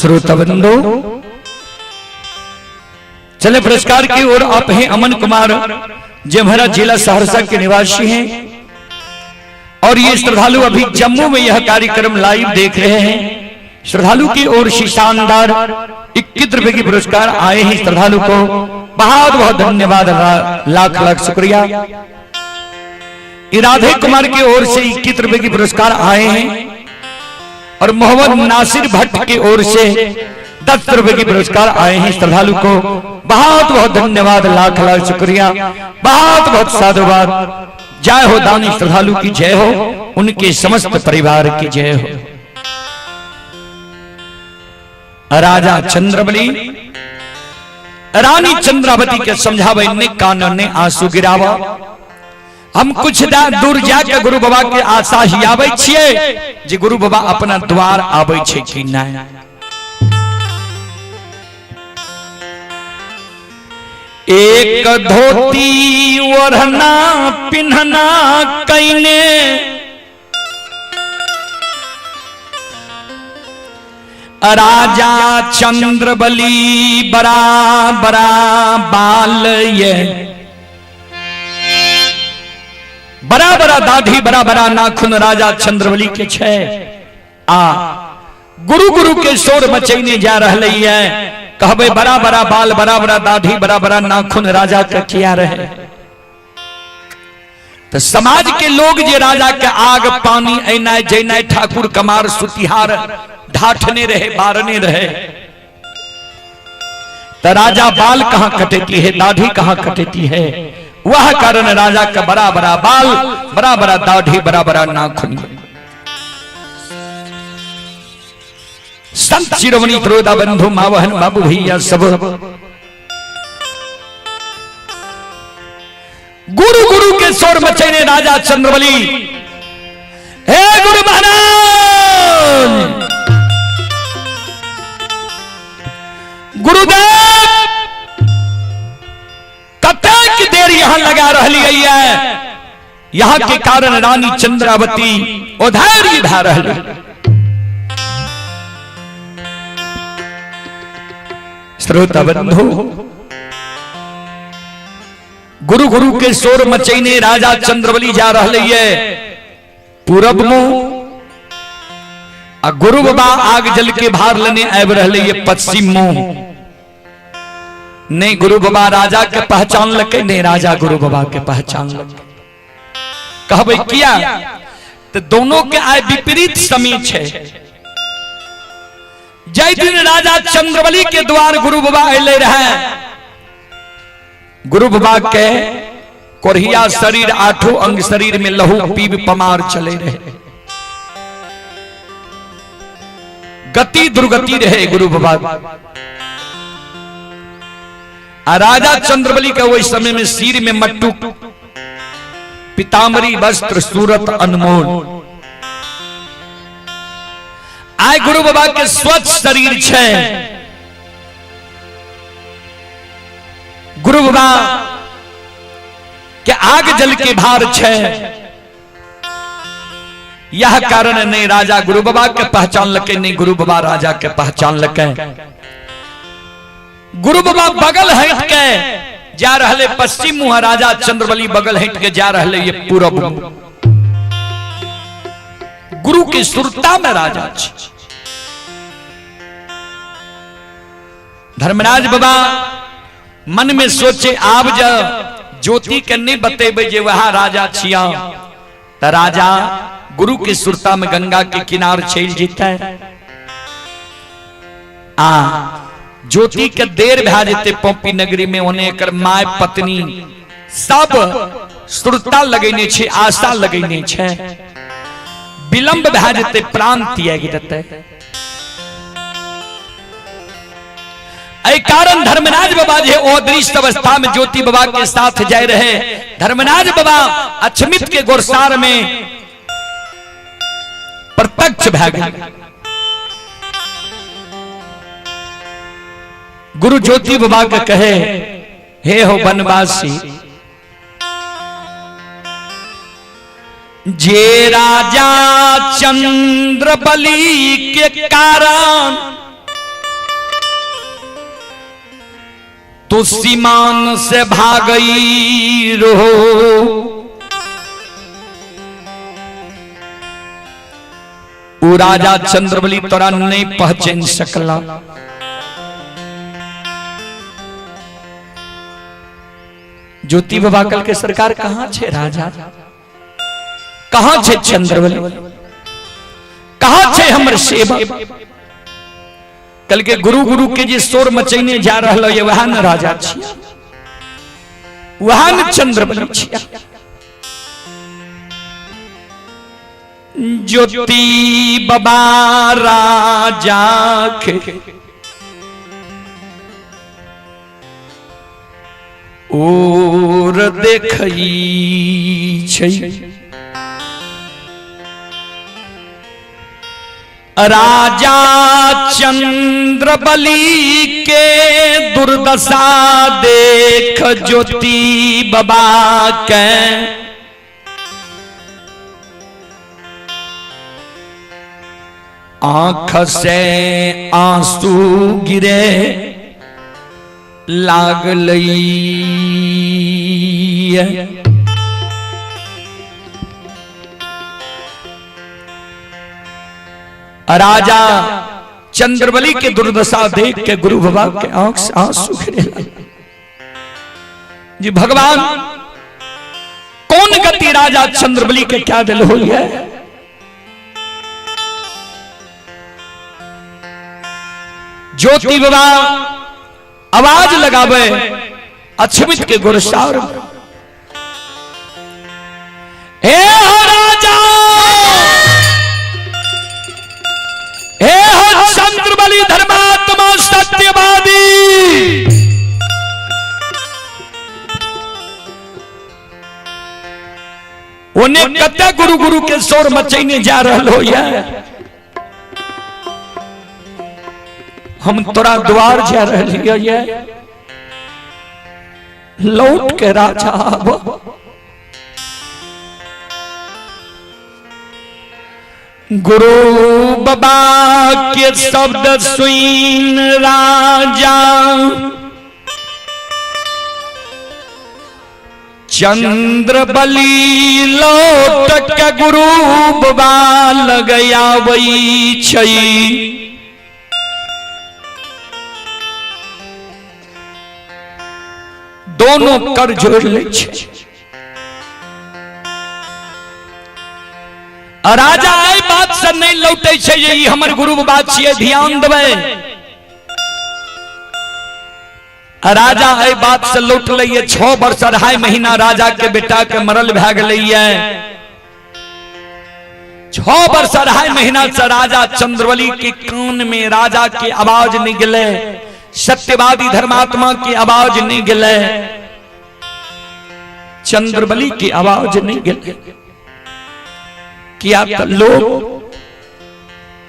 श्रोताबंधो चले पुरस्कार की ओर आप हैं अमन कुमार जमहरा जिला सहरसा के निवासी हैं। और ये श्रद्धालु अभी जम्मू में यह कार्यक्रम लाइव देख रहे हैं। श्रद्धालु की ओर से शानदार 21 रुपए की पुरस्कार आए हैं। श्रद्धालु को बहुत बहुत धन्यवाद, लाख लाख शुक्रिया। राधे कुमार की ओर से 21 रुपए की पुरस्कार आए हैं और मोहम्मद नासिर भट्ट की ओर से 10 रुपए की पुरस्कार आए हैं। श्रद्धालु को बहुत बहुत धन्यवाद, लाख लाख शुक्रिया, बहुत बहुत साधुवाद। जय हो दानी श्रद्धालु की जय हो, उनके समस्त परिवार की जय हो। राजा चंद्रबली रानी चंद्रावती के समझावे ने कान ने आंसू गिरावा। हम कुछ दूर जाके गुरु बाबा के आशा ही आवे छिए जे गुरु बाबा अपना द्वार आवे छे कि नहीं। एक धोती ओढ़ना पिन्हना कैने, राजा चंद्रबली बड़ा बड़ा बाल, ये बड़ा बड़ा दाढ़ी बड़ा बड़ा नाखून राजा चंद्रबली के छे। गुरु गुरु के शोर मचैने जा रही है। कहबे बड़ा बड़ा बाल बड़ा बड़ा दाढ़ी बड़ा बड़ा नाखून राजा का किया रहे। तो समाज के लोग जे राजा के आग पानी ऐना जैना ठाकुर कमार सुतिहार ढाठने रहे बारने रहे। तो राजा बाल कहां कटेती है, दाढ़ी कहां कटेती है। वह कारण राजा का बड़ा बड़ा बाल बड़ा बड़ा दाढ़ी बड़ा बड़ा नाखून। संत शिरोमणि प्रोदा बंधु मावहन बाबू भैया सब गुरु गुरु के शोर मचैने राजा चंद्रबली, हे गुरु महाराज गुरुदेव कतक देर यहां लगा रही है। यहां के कारण रानी चंद्रावती उधैर्य धा रही। श्रोता बंधु गुरु गुरु के शोर मचैने राजा चंद्रबली जा रही है पूरब मुंह। गुरु बाबा आग जल के भार लेने आब रही है पश्चिम मुंह। नहीं गुरु बाबा राजा के पहचान लगे, नहीं राजा गुरु बाबा के पहचान लगे। कहबे किया तो दोनों के आय विपरीत समय छे। जय दिन राजा चंद्रबली के द्वार गुरु बाबा अले रहे। गुरु बाबा के कोरिया शरीर आठों अंग शरीर में लहू पीब पमार चले रहे। गति दुर्गति रहे गुरु बाबा। राजा चंद्रबली का वही समय में सिर में मट्टू पिताम्बरी वस्त्र सूरत अनमोल। आय गुरु बाबा के स्वच्छ शरीर छे। गुरु बाबा के आग जल के भार छे। यह कारण नहीं राजा गुरु बाबा के पहचान लगे, नहीं गुरु बाबा राजा के पहचान लगे। गुरु बाबा बगल हट के जा रहे पश्चिम मुंह, राजा चंद्रबली बगल हट के जा रहे ये पूरब। गुरु की सुरता में राजा धर्मराज बाबा मन में सोचे आब जा ज्योति के नहीं बतेबे जे वहां राजा छिया। तो राजा गुरु की सुरता में गंगा के किनार चल जीता है। ज्योति के देर भा जेते पोपी नगरी में होने एकर माय पत्नी सब सुरता लगेने छे, आशा लगेने छे। विलंब भा जेते प्राण त्याग देते। ऐ कारण धर्मराज बाबा जे अदृश्य अवस्था में ज्योति बाबा के साथ जाए रहे। धर्मराज बाबा अचमित के गोरसार में प्रत्यक्ष भा गए। गुरु ज्योति बाबा के कहे, हे हो बनवासी, जे राजा चंद्रबली के कारण तो सीमान से भागई रहो। वो राजा चंद्रबली तोरा नहीं पहचान सकला। ज्योति बाबा कल के सरकार कहां छे राजा, कहां छे चंद्रबली, कहां छे हमर सेवक। कल के गुरु गुरु के जे शोर मचैने जा रहल ये वह न राजा छिया, वह न चंद्रबली छिया। ज्योति बाबा राजा के और देखई छै, राजा चंद्रबली के दुर्दशा देख ज्योति बाबा के आंख से आंसू गिरे लागलई। राजा चंद्रबली के दुर्दशा देख के गुरु बाबा के आंख से आंसू गिरे लगे। जी भगवान कौन गति राजा चंद्रबली के क्या दिल हो है। ज्योति बाबा आवाज लगावे अक्षमित के गुरसार, हे राजा, हे चंद्रबली धर्मात्मा सत्यवादी, उन्हें कते गुरु गुरु के शोर मचैने जा रहल हो है। हम तोरा द्वार जा रहे लौट के राजा आबो। गुरु बाबा के शब्द सुन राजा चंद्रबली लौट के गुरु बाबा लगया वही छई। दोनों कर जोड़ ले छे। राजा आई बात से नहीं लौटे छे, यही हमर गुरु बात छिए, ध्यान देवे। राजा आई बात से लौट लिये। 6 वर्ष 2.5 महीना राजा के बेटा के मरल भै गलैये। 6 वर्ष 2.5 महीना से राजा चंद्रबली के कान में राजा की आवाज नहीं गले, सत्यवादी धर्मात्मा की आवाज नहीं गले, चंद्रबली की आवाज नहीं गले। किया तो लोग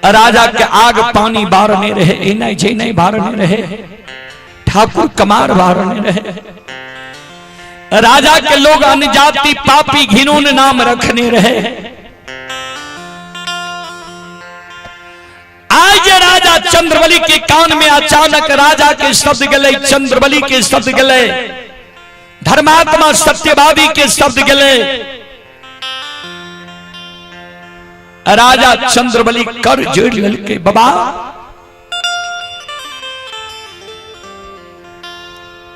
राजा के आग पानी बारने रहे, नहीं जे नहीं बारने रहे, ठाकुर कमार बारने रहे। राजा के लोग अनजाति पापी घिनौन नाम रखने रहे। आज राजा चंद्रबली के कान में अचानक राजा के शब्द गले, चंद्रबली के शब्द गले, धर्मात्मा सत्यवादी के शब्द गले। राजा चंद्रबली कर जोड़ ललके, बाबा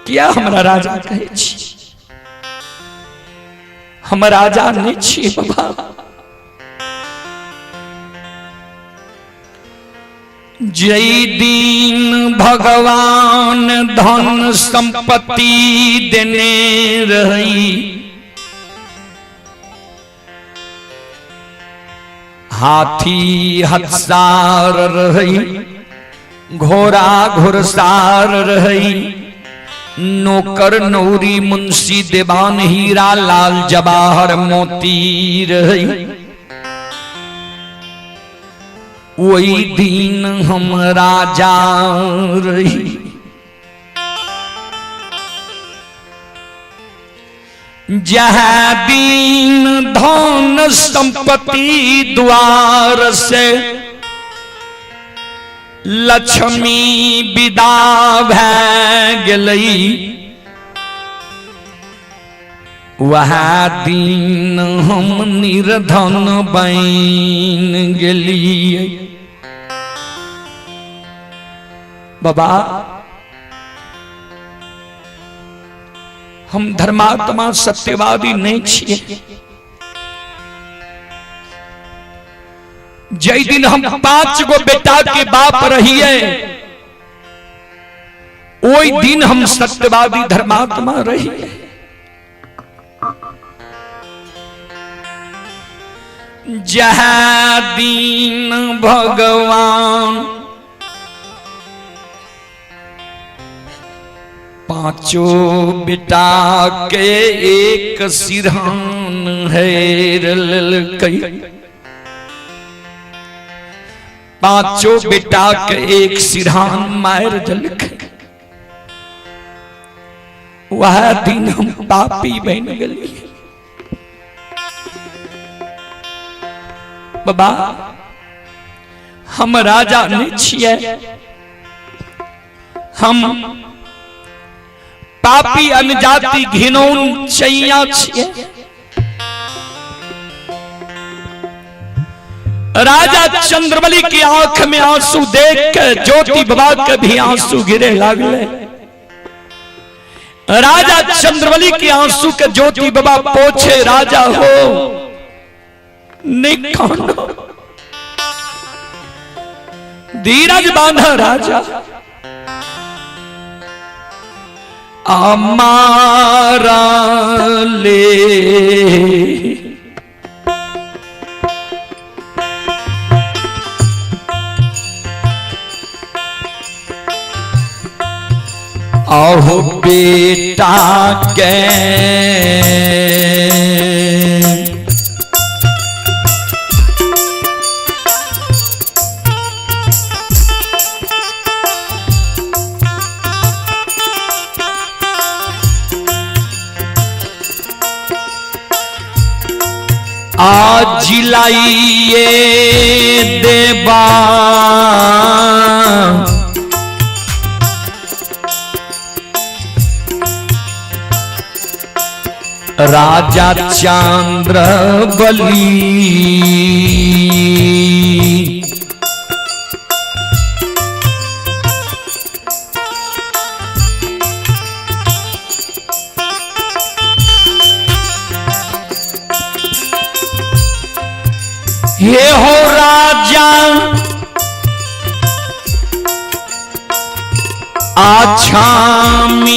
क्या हमरा राजा कहे छी, हम राजा नहीं छी बाबा। जय दीन भगवान धन संपत्ति देने रही, हाथी हथसार रही, घोड़ा घुड़सार रही, नौकर नौरी मुंशी देवान हीरा लाल जवाहर मोती रही। वही दिन हम राजा रही। जह दिन धन संपत्ति द्वार से लक्ष्मी विदा भै गेलई, वह दिन हम निर्धन बन गेलिए। बाबा हम धर्मात्मा सत्यवादी नहीं छिए। जय दिन हम 5 गो बेटा के बाप रहिए, ओई दिन हम सत्यवादी धर्मात्मा रहिए। जहाँ दिन भगवान 5 बेटा के एक सिरहान है कई। 5 बेटा के एक सिरहान मायर जलक। वह दिन हम पापी बन गए। बाबा हम राजा नहीं छिए, हम पापी अनजाति घिनौन चैया छिए। राजा चंद्रबली की आंख में आंसू देख के ज्योति बाबा के भी आंसू गिरे लागले। राजा चंद्रबली के आंसू के ज्योति बाबा पोछे। राजा हो निकानो, धीरज बांधा राजा। हमारा ले आहो बेटा के आज लाइए देवा राजा चंद्रबली। ये हो राजा आछामिता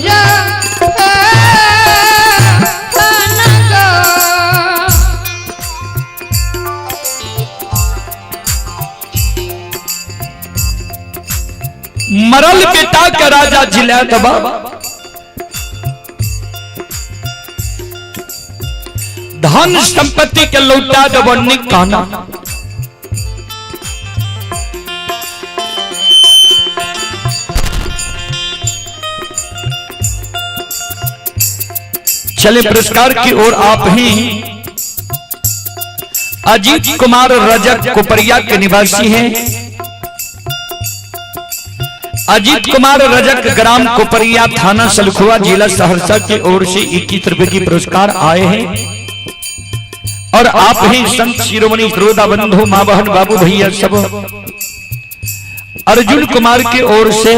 हीरा मरल बेटा का राजा जिला दबा धन संपत्ति के लौटा दबनी काना चले पुरस्कार की ओर आप ही अजीत कुमार रजक कोपरिया के निवासी हैं। अजीत कुमार रजक ग्राम कोपरिया थाना सलखुआ जिला सहरसा की ओर से 21 रुपए की पुरस्कार आए हैं। और आप ही संत शिरोमणि श्रोता बंधु मां बहन बाबू भैया सब अर्जुन कुमार की ओर से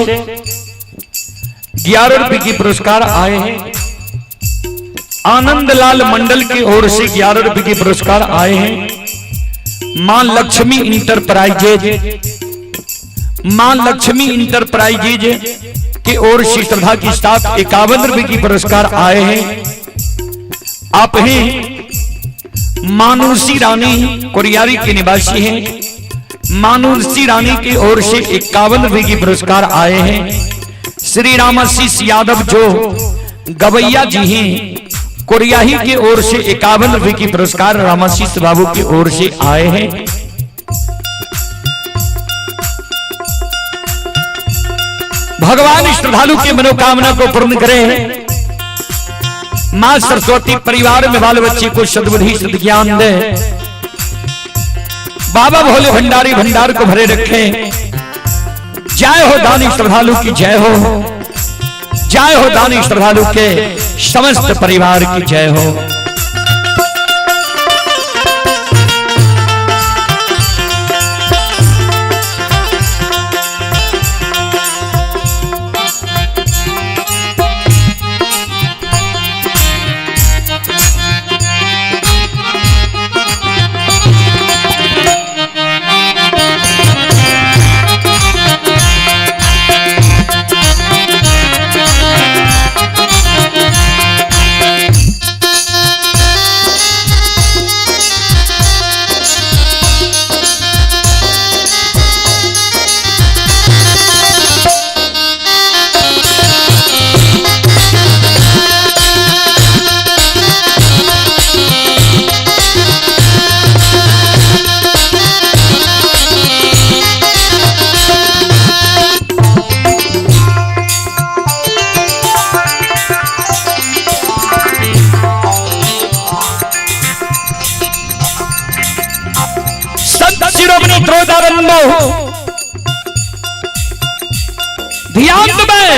11 रुपए की पुरस्कार आए हैं। आनंदलाल मंडल की ओर से 11 रुपए की पुरस्कार आए हैं। मां लक्ष्मी इंटरप्राइजेज की ओर से श्रद्धा की साथ 51 रुपए की पुरस्कार आए हैं। आप हैं मानुषी रानी कोरियारी के निवासी हैं। मानुषी रानी की ओर से 51 रुपए की पुरस्कार आए हैं। श्री रामाशीष यादव जो गवैया जी हैं कोरियाही की ओर से 51 रुपए की पुरस्कार रामाशीष बाबू की ओर से आए हैं। भगवान श्रद्धालु की मनोकामना को पूर्ण करें। मां सरस्वती परिवार में बाल बच्चे को सद्बुद्धि सद्ज्ञान दे। बाबा भोले भंडारी भंडार को भरे रखें। जय हो दानी श्रद्धालु की जय हो। जय हो दानी श्रद्धालु के समस्त परिवार की जय हो। ध्यान में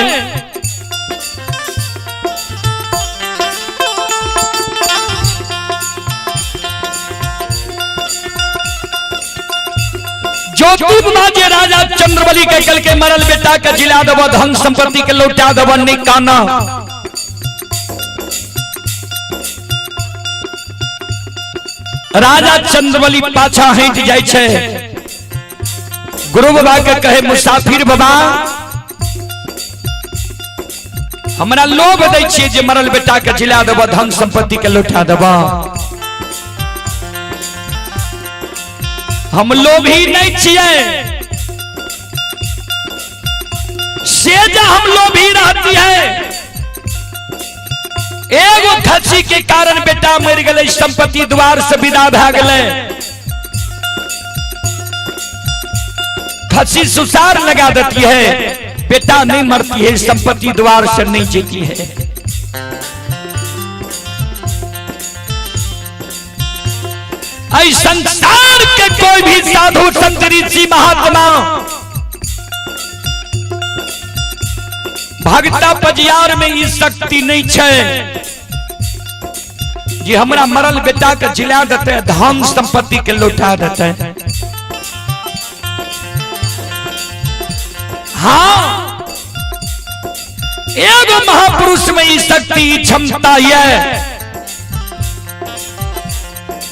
ज्योति बाजे राजा चंद्रबली के कल के मरल बेटा का जिला दबा धन संपत्ति के लौटा दबा निकाना। राजा चंद्रबली पाछा हट जाय छे। गुरु बाबा के कहे मुसाफिर बाबा हमरा लोभ दै छियै जे मरल बेटा के जिला देबा धन संपत्ति के लौटा देबा। हम लोभी नहीं छियै से जा हम लोभी रहती है। एगो खसी के कारण बेटा मर गए संपत्ति द्वार से विदा भ गए। खसी सुसार लगा देती है बेटा नहीं मरती है संपत्ति द्वार से नहीं जीती है। ऐ संसार के कोई भी साधु संत ऋषि महात्मा भगता पजियार में ई शक्ति नहीं है कि हमरा मरल बेटा के जिला देते धन संपत्ति के लौटा देते। हाँ एगो महापुरुष में ई शक्ति क्षमता है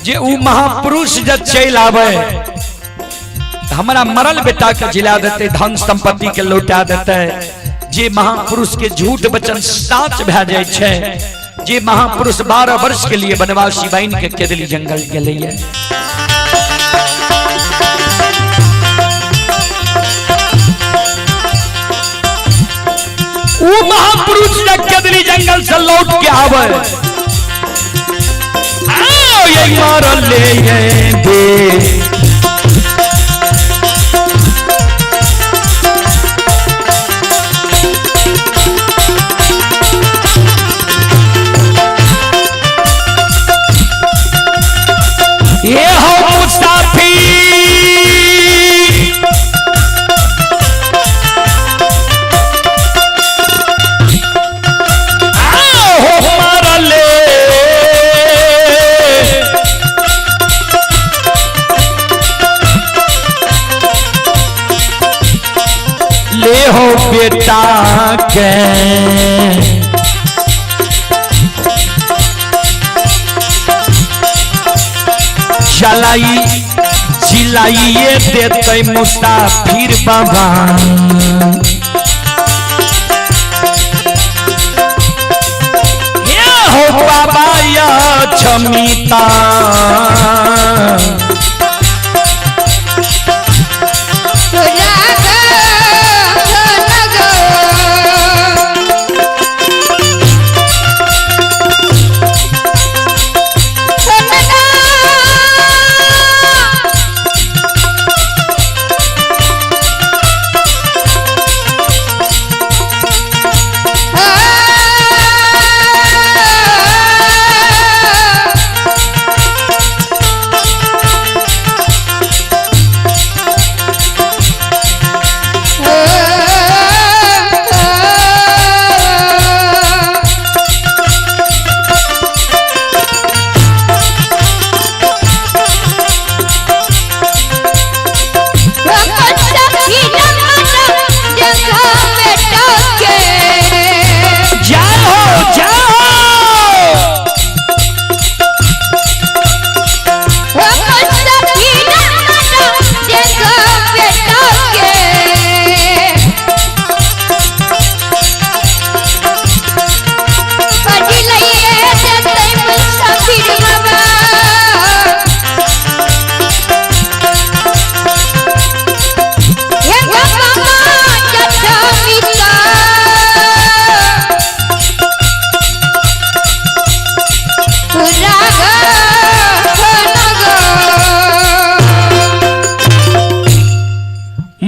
जे उ महापुरुष जब चल आवे हमारा मरल बेटा के जिला देते धन संपत्ति के लौटा देते। जे महापुरुष के झूठ वचन साच भै जाय छै, जे महापुरुष 12 वर्ष के लिए बनवासी बन के केदली जंगल गेलैया। वो महापुरुष जब केदली जंगल से लौट के आवे, आओ ये मार ले दे ये हो मुसाफिर, आओ हो मार ले हो बेटा के चलाई चिल्लाइए देते मुसाफिर बाबा, ये हो बाबा या क्षमिता,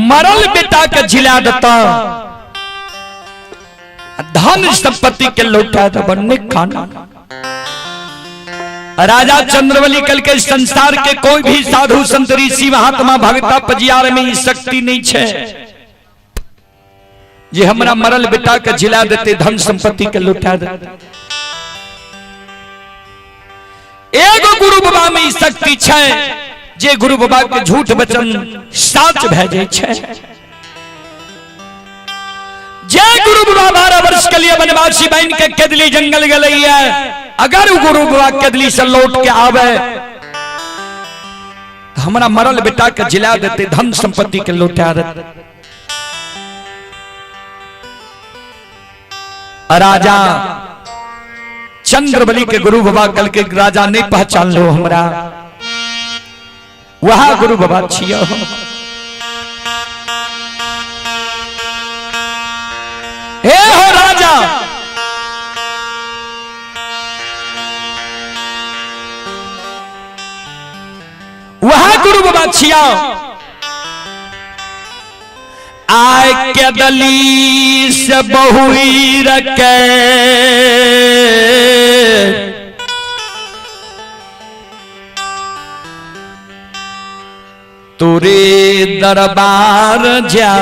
मरल बेटा के जिला देता, धन संपत्ति के लौटा दे बनने खाना। राजा चंद्रवली कल के संसार के कोई भी साधु संत ऋषि महात्मा भगता पजियार में शक्ति नहीं छे जे हमरा मरल बेटा के जिला देते, धन संपत्ति के लौटा देते। एगो गुरु बाबा में शक्ति छे जे गुरु बाबा के झूठ वचन साच भेजे छे। जे गुरु बाबा 12 वर्ष के लिए वनवासी बन के केदली जंगल गलैया, अगर गुरु बाबा केदली से लौट के आवे तो हमारा मरल बेटा के जिला देते, धन संपत्ति के लौटा देते। राजा चंद्रबली के गुरु बाबा कल के राजा नहीं पहचान लो हमरा, वहा गुरु बाबा छिया। हे हो राजा, वहा गुरु बाबा छिया। आय के दली से बहुई रखे तोरे दरबार जा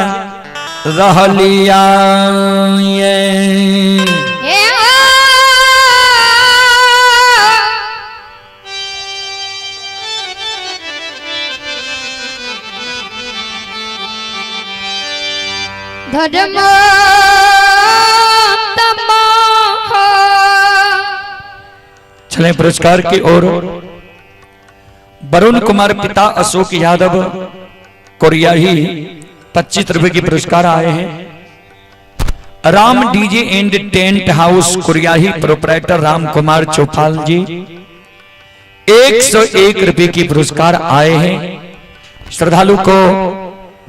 रहलिया धर्म चले पुरस्कार की ओर। वरुण कुमार पिता अशोक यादव कोरियाही 25 रुपए की पुरस्कार आए हैं। Ram DJ and tent house Kuriyahi proprietor Ram Kumar Chaupal ji 101 रुपए की पुरस्कार आए हैं। श्रद्धालु को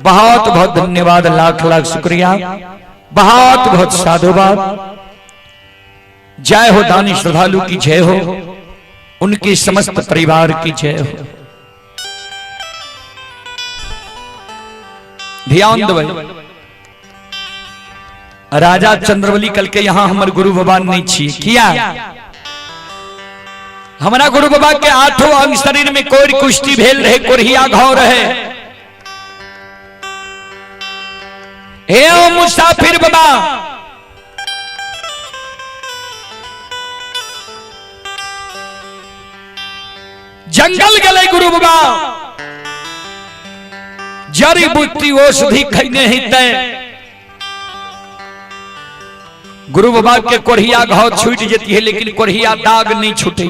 बहुत बहुत धन्यवाद, लाख लाख शुक्रिया, बहुत बहुत साधुवाद। जय हो दानी श्रद्धालु की जय हो, उनके समस्त परिवार की जय हो। ध्यान दो, राजा चंद्रवली कल के यहां हमारे गुरु बाबा ने छी किया। हमारा गुरु बाबा के 8 अंग शरीर में कोई कुश्ती भेल रहे, कोरिया घाव रहे। हे ओ मुसाफिर बाबा, जंगल गले गुरु बाबा, जड़ी बूटी औषधि खैने ही तय। गुरु बाबा के कोरिया घाव छूट जाती है, लेकिन कोरिया दाग नहीं छूटे।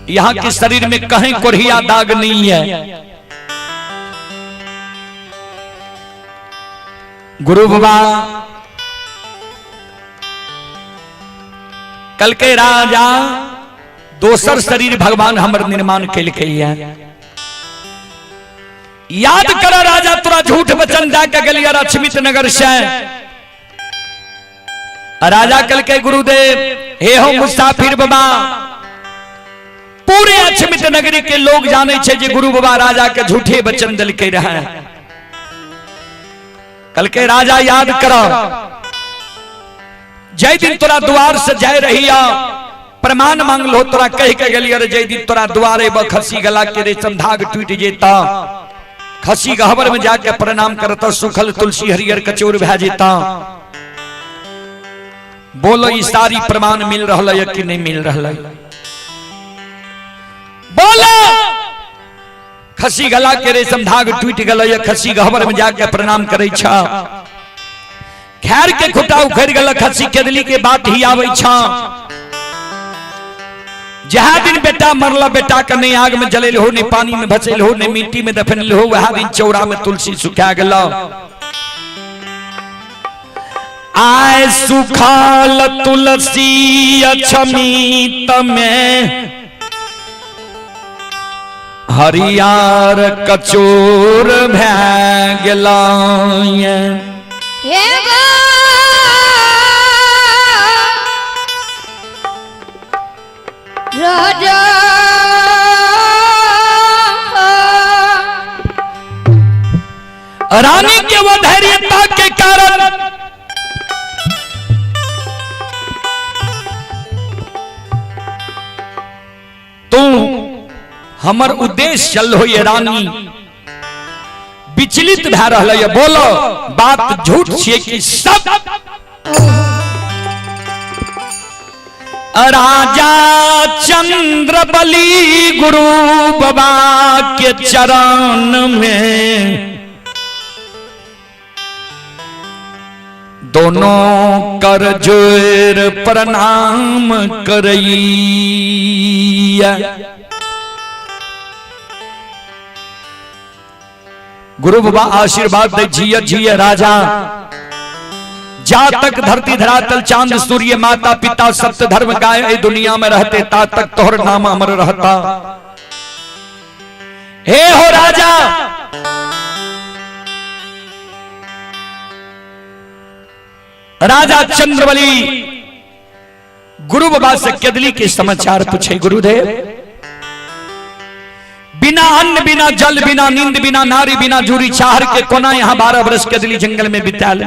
यहाँ के शरीर में कहीं कोरिया दाग नहीं है। गुरु बाबा कल के राजा दोसर शरीर भगवान हमर निर्माण कैल के याद कर। राजा तोरा झूठ वचन जाके गलिया अक्षमित नगर से। राजा कल के गुरुदेव, हे हो मुसाफिर बाबा, पूरे अक्षमित नगरी के लोग जाने छे जे गुरु बाबा राजा के झूठे वचन दिल के रहे। कल के राजा याद करो, जय दिन तोरा द्वार से जाय रहिया, प्रमाण मांग लो। तोरा कह के गलिया जय दिन तोरा द्वारे ब खसी गला के रेशम धाग टूट जेता, खसी गहबर में जाके प्रणाम करता, सुखल तुलसी हरियर कचोर भै जेता। बोलो ये सारी प्रमाण मिल रहा है कि नहीं मिल रहा है? बोलो। खसी गला के रेशम धाग टूट गल, खसी गहबर में जाके प्रणाम करे छा। खैर के खुटा उखड़ गल, खसी केदली के बात ही आवे छा। जहा दिन बेटा मरला, बेटा के नहीं आग में जलेल हो, नहीं पानी में भसेल हो, नहीं मिट्टी में दफनल हो, वह दिन चौरा में तुलसी सुखा गल। आय सुखाल तुलसी अक्षमित में, हरियार कचोर भै गेला। राजा रानी के वो धैर्यता के कारण तू हमर उद्देश्य चल हो, ये रानी विचलित भै रहा है। बोलो बात झूठ छे कि सब? राजा चंद्रबली गुरु बाबा के चरण में दोनों कर जोर प्रणाम करैया। गुरु बाबा आशीर्वाद दे, जिया जिया राजा, जा तक धरती धरातल चांद सूर्य माता पिता सप्त धर्म गाय दुनिया में रहते, ता तक तोहर नाम अमर रहता। हे हो राजा, राजा चंद्रबली गुरु बाबा से केदली के समाचार पूछे। गुरुदेव, बिना अन्न बिना जल बिना नींद बिना नारी बिना जूरी चाहर के कोना यहां 12 वर्ष केदली जंगल में बिता ले।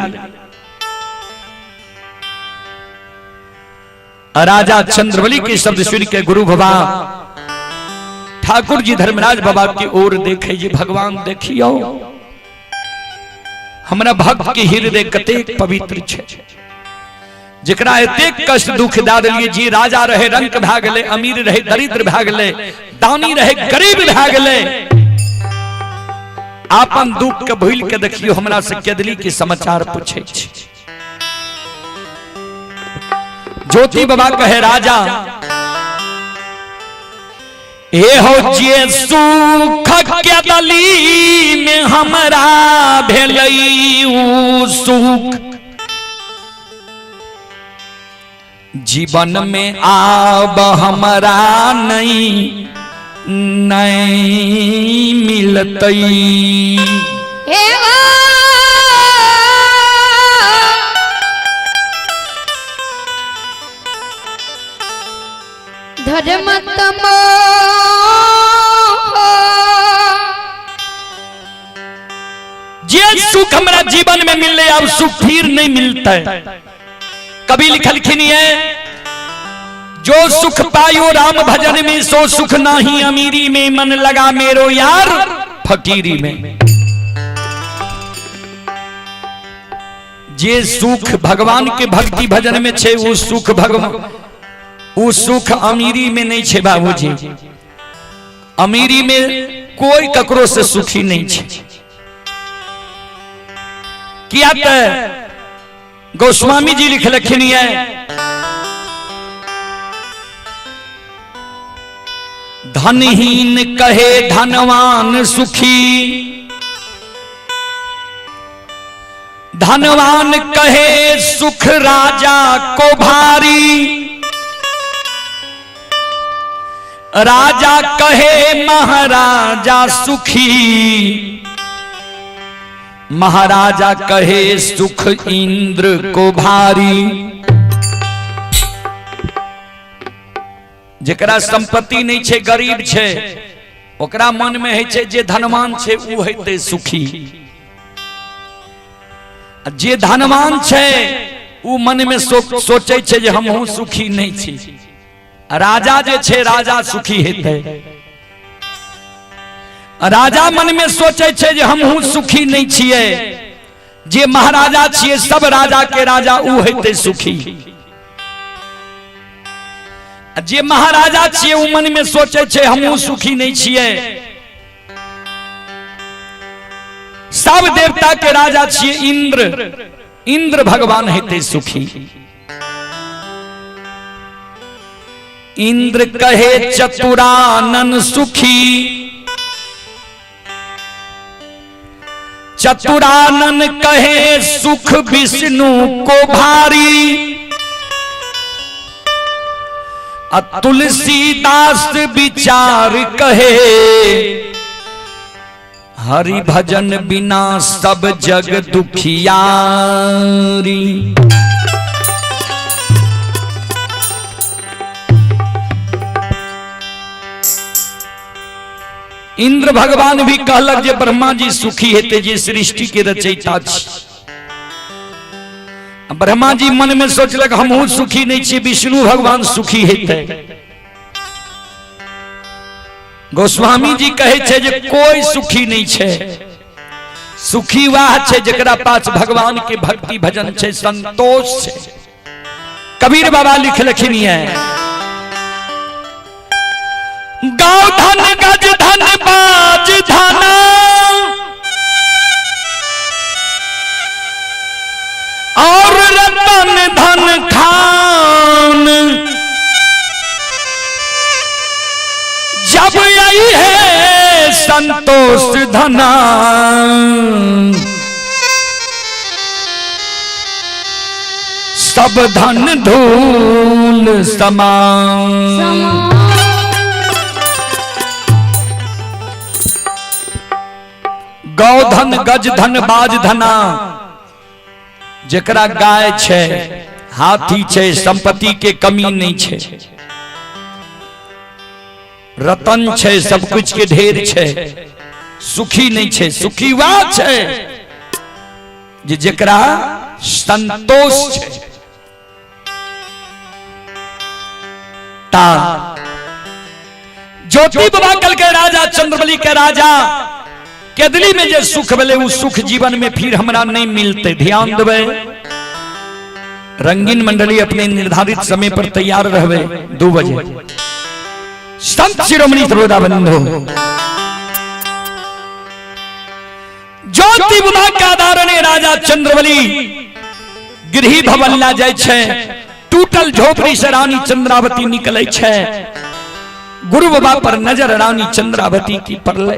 राजा चंद्रबली के शब्द सुन के गुरु बाबा ठाकुर जी धर्मराज बाबा की ओर देखे। जी भगवान देखियो, हमरा भक्त के हृदय कतेक पवित्र छे, जकरा एतेक कष्ट दुख दा देलिए। जी राजा रहे रंक भै गेले, अमीर रहे दरिद्र भै गेले, दानी रहे गरीब भै गेले। आपन दुख के भूल के देखियो, हमरा से केदली के समाचार पूछे छी। ज्योति बाबा कहे, राजा हे हो जे सुख केदली में हमरा भेलई उ सुख जीवन में आब हमारा नहीं मिलतई। धर्म तमो जे सुख हमारा जीवन में मिले अब सुख फिर नहीं मिलता है। कभी लिखलखिन है जो सुख पायो राम भजन में सो सुख नाही अमीरी में मन लगा मेरो यार फकीरी में। जे सुख भगवान के भक्ति भजन में छे वो सुख भगवान वो सुख अमीरी में नहीं छे बाबूजी। अमीरी में कोई ककरो से सुखी नहीं छे। किया गोस्वामी जी लिख लखिन है धनहीन कहे धनवान सुखी, धनवान कहे सुख राजा को भारी, राजा कहे महाराजा सुखी, महाराजा कहे सुख इंद्र को भारी। जेकरा संपत्ति नहीं छे गरीब छे ओकरा मन में है छे जे धनवान छे उ हेते सुखी। जे धनवान छे उ मन में सोचे छे जे हमहु सुखी नहीं छी। राजा जे छे राजा सुखी हेते। राजा मन में सोचे छे जे हमहु सुखी नहीं छिए। जे महाराजा छिए सब राजा के राजा उ हेते सुखी। जे महाराजा छिए उ मन में सोचे छे हमहु सुखी नहीं छिए। सब देवता के राजा छिए इंद्र, इंद्र भगवान हेते सुखी। इंद्र कहे चतुरानन सुखी, चतुरानन कहे सुख विष्णु को भारी। तुलसीदास विचार कहे हरि भजन बिना सब जग दुखियारी। इंद्र भगवान भी कहलक जे ब्रह्मा जी सुखी हेते जे सृष्टि के रचयिता छी। ब्रह्मा जी मन में सोचलक हमहु सुखी नहीं छी, विष्णु भगवान सुखी हेते। गोस्वामी जी कहे छे जे कोई सुखी नहीं छे। सुखी वाह छे जेकरा पास भगवान के भक्ति भजन छे, संतोष छे। कबीर बाबा लिख लखिन है गाँव धन गज धन बाज धना, और रतन धन खान, जब आई है संतोष धना, सब धन धूल समान। गौधन गज धन बाज धना, जेकरा गाय छे हाथी छे संपत्ति के कमी नहीं छे। रतन छे सब कुछ के ढेर छे, सुखी नहीं छे। सुखी वह छे जे जेकरा संतोष छे। ता ज्योति बाबा कल के राजा चंद्रबली के राजा केदली में जो सुख मिले वो सुख जीवन में फिर हमरा नहीं मिलते। ध्यान देवे रंगीन मंडली अपने निर्धारित समय पर तैयार रहवे 2 बजे। संत शिरोमणि सर्वदाबंधो ज्योति बुधा का दारने राजा चंद्रबली गृह भवन ला जाय छे। टूटल झोपड़ी से रानी चंद्रावती निकले छे। गुरु बाबा पर नजर रानी चंद्रावती की पड़ले।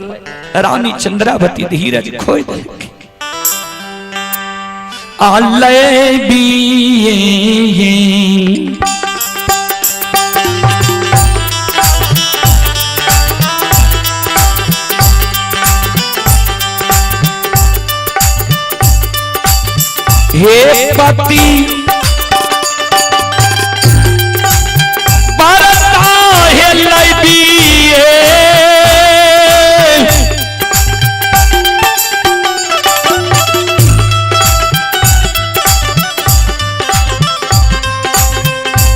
रानी चंद्रावती धीरज खोई देलखिन। आलय भी हे पति बरता है लबिए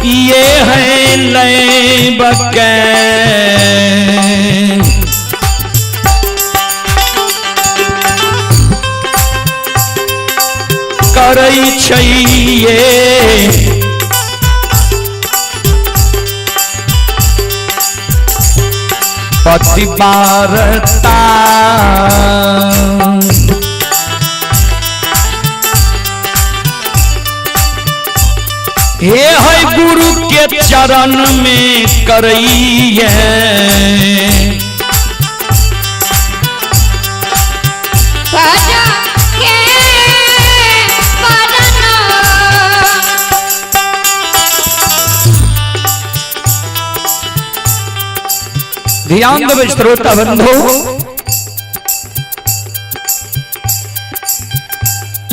ये है लैबके करै छैये पतिवारता हे है गुरु के चरण में करइए भजा के परना ध्यान दो श्रोता बंधु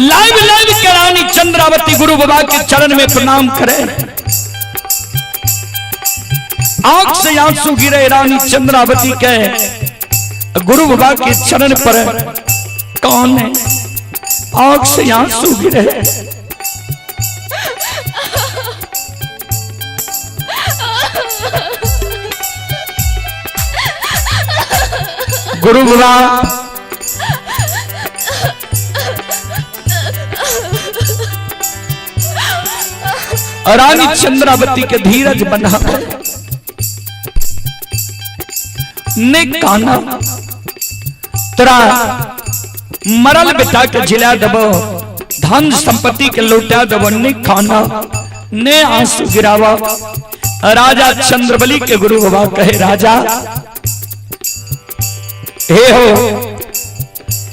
लाइव के रानी चंद्रावती गुरु बाबा के चरण में प्रणाम करें। आंख से आंसू गिरे रानी चंद्रावती के गुरु बाबा के चरण पर कौन है? आंख से आंसू गिरे। गुरु बाबा रानी चंद्रावती के धीरज बना ने काना तोरा मरल बेटा के जिला दबो धन संपत्ति के लौटा दबो ने खाना ने आंसू गिरावा। राजा चंद्रबली के गुरु बाबा कहे राजा हे हो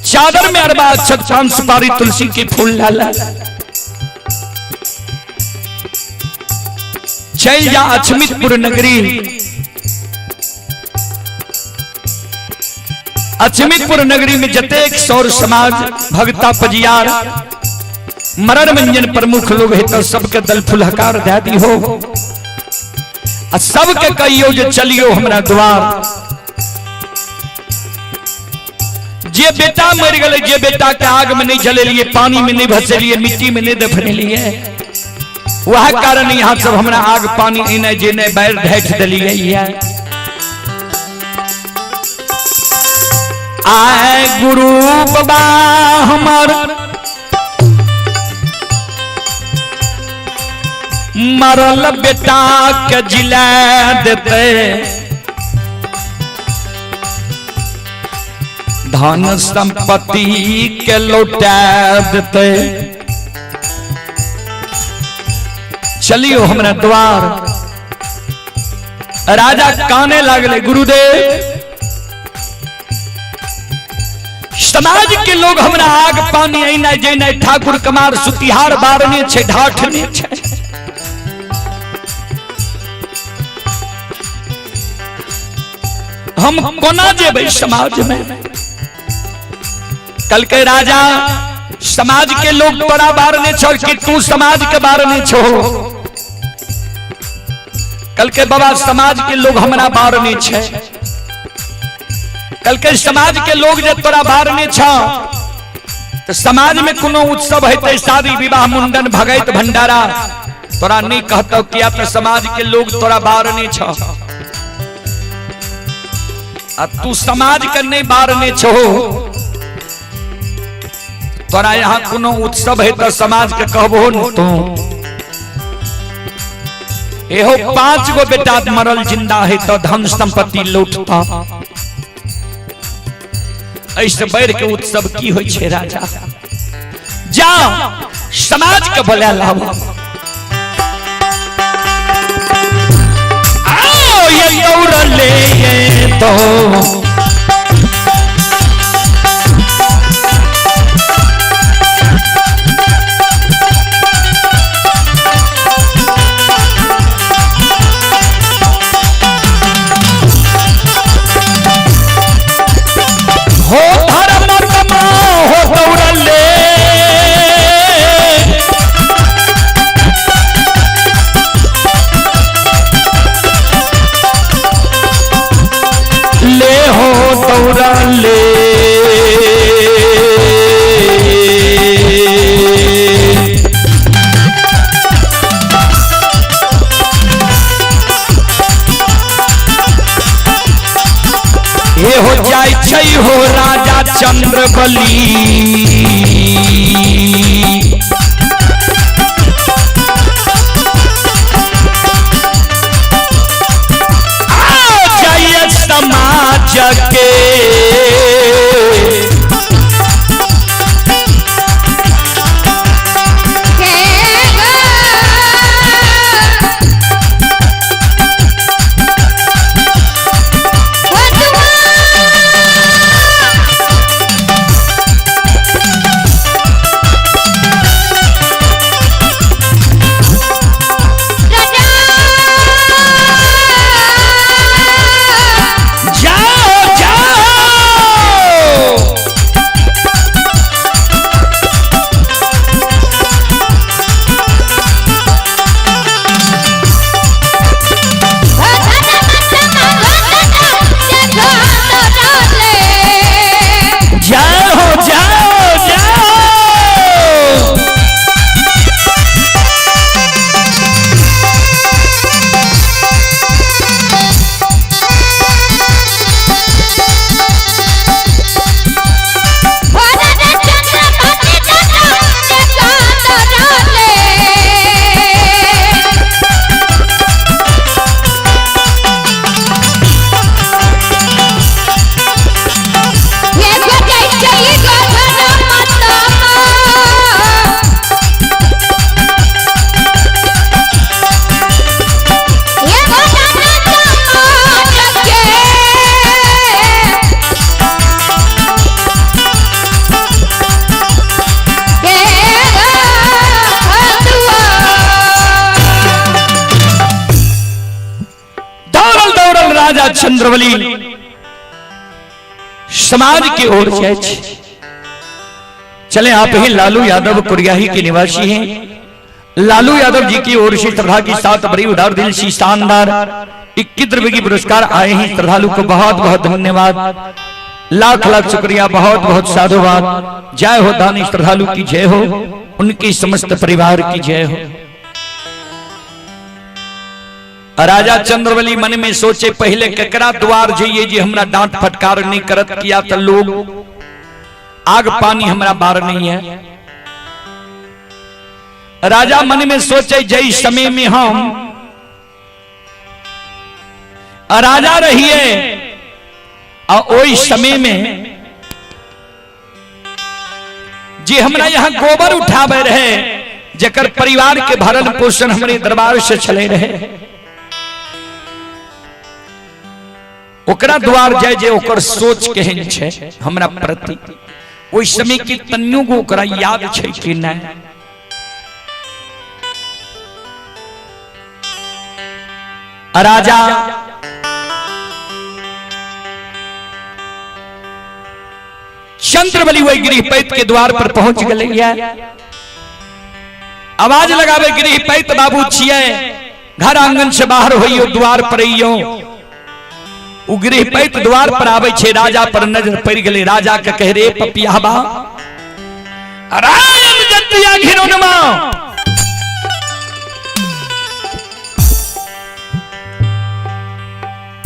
चादर में अरबा छान सुपारी तुलसी के फूल डाला चल जा अचमितपुर नगरी। अचमितपुर नगरी में जतेक सौर समाज भगता पजियार मरण मंजन प्रमुख लोग है तो सबके दल फुलहकार दे दी हो आ सबके कहियो जे चलियो हमरा द्वार। जे बेटा मर गए जे बेटा के आग में नहीं जले लिए पानी में नहीं भसेलिए मिट्टी में नहीं दफने लिए वह कारण यहाँ सब हमरा आग पानी इने जेने बैर ढैठ दिलिए। आए गुरु बाबा हमार मरल बेटा के जिला देते धन संपत्ति के लौटा देते चलियो हमरा द्वार। राजा काने लागले गुरुदेव समाज के लोग हमरा आग पानी ऐना जेना ठाकुर कमार सुतिहार बारने छे ढाठने छे हम कोना जेबै समाज में। कल के राजा समाज के लोग तोरा बारने छो कि तू समाज के बारने छो। कल के बाबा समाज के लोग हमरा बारने छे। कल के समाज के लोग जे तोरा बारने छो तो समाज में कोनो उत्सव है तो शादी विवाह मुंडन भगैत भंडारा तोरा नहीं कहतो किया तो समाज के लोग तोरा बारने छो। अब तू समाज के नहीं बारने छो तोरा यहाँ कोनो उत्सव है तो समाज के कहबो न तू। एहो 5 गो बेटा मरल जिंदा है तो धन संपत्ति लौटता ऐसे बैर के उत्सव की होय छे राजा। जा समाज के बोला लावा आओ ये दौड़ ले ये तो चंद्रबली जय समाज के राजा चंद्रबली समाज की ओर चले। आप ही लालू यादव कुरियाही के निवासी हैं। लालू यादव जी की ओर से श्रद्धा की 7 बड़ी उदार दिल सी शानदार 21 रुपए की पुरस्कार आए हैं। श्रद्धालु को बहुत बहुत धन्यवाद, लाख लाख शुक्रिया, बहुत बहुत साधुवाद। जय हो दानी श्रद्धालु की जय हो, उनके समस्त परिवार की जय हो। राजा चंद्रबली मन में सोचे पहले ककरा द्वार जाइए जी हमरा डांट फटकार नहीं करत किया तो लोग आग पानी हमरा बार नहीं है। राजा मन में सोचे जय समय में हम राजा रहिए और ओई समय में जी हमरा यहाँ गोबर उठावे रहे, जकर परिवार के भरण पोषण हमारे दरबार से चले रहे, ओकरा द्वार जाय जे ओकर सोच केहन छे हमरा प्रति, ओइ समय की तनियो को ओकरा याद छे कि नहीं। राजा चंद्रबली वही गृहपैत के द्वार पर पहुंच गए। आवाज लगावे गृहपैत बाबू छिए, घर आंगन से बाहर होइयो, द्वार पर आइयो। उ गृहपैत द्वार पर आवे छे, राजा पर नजर पड़ गले। राजा के कह रे पपियाबा राम जतिया घिनोनमा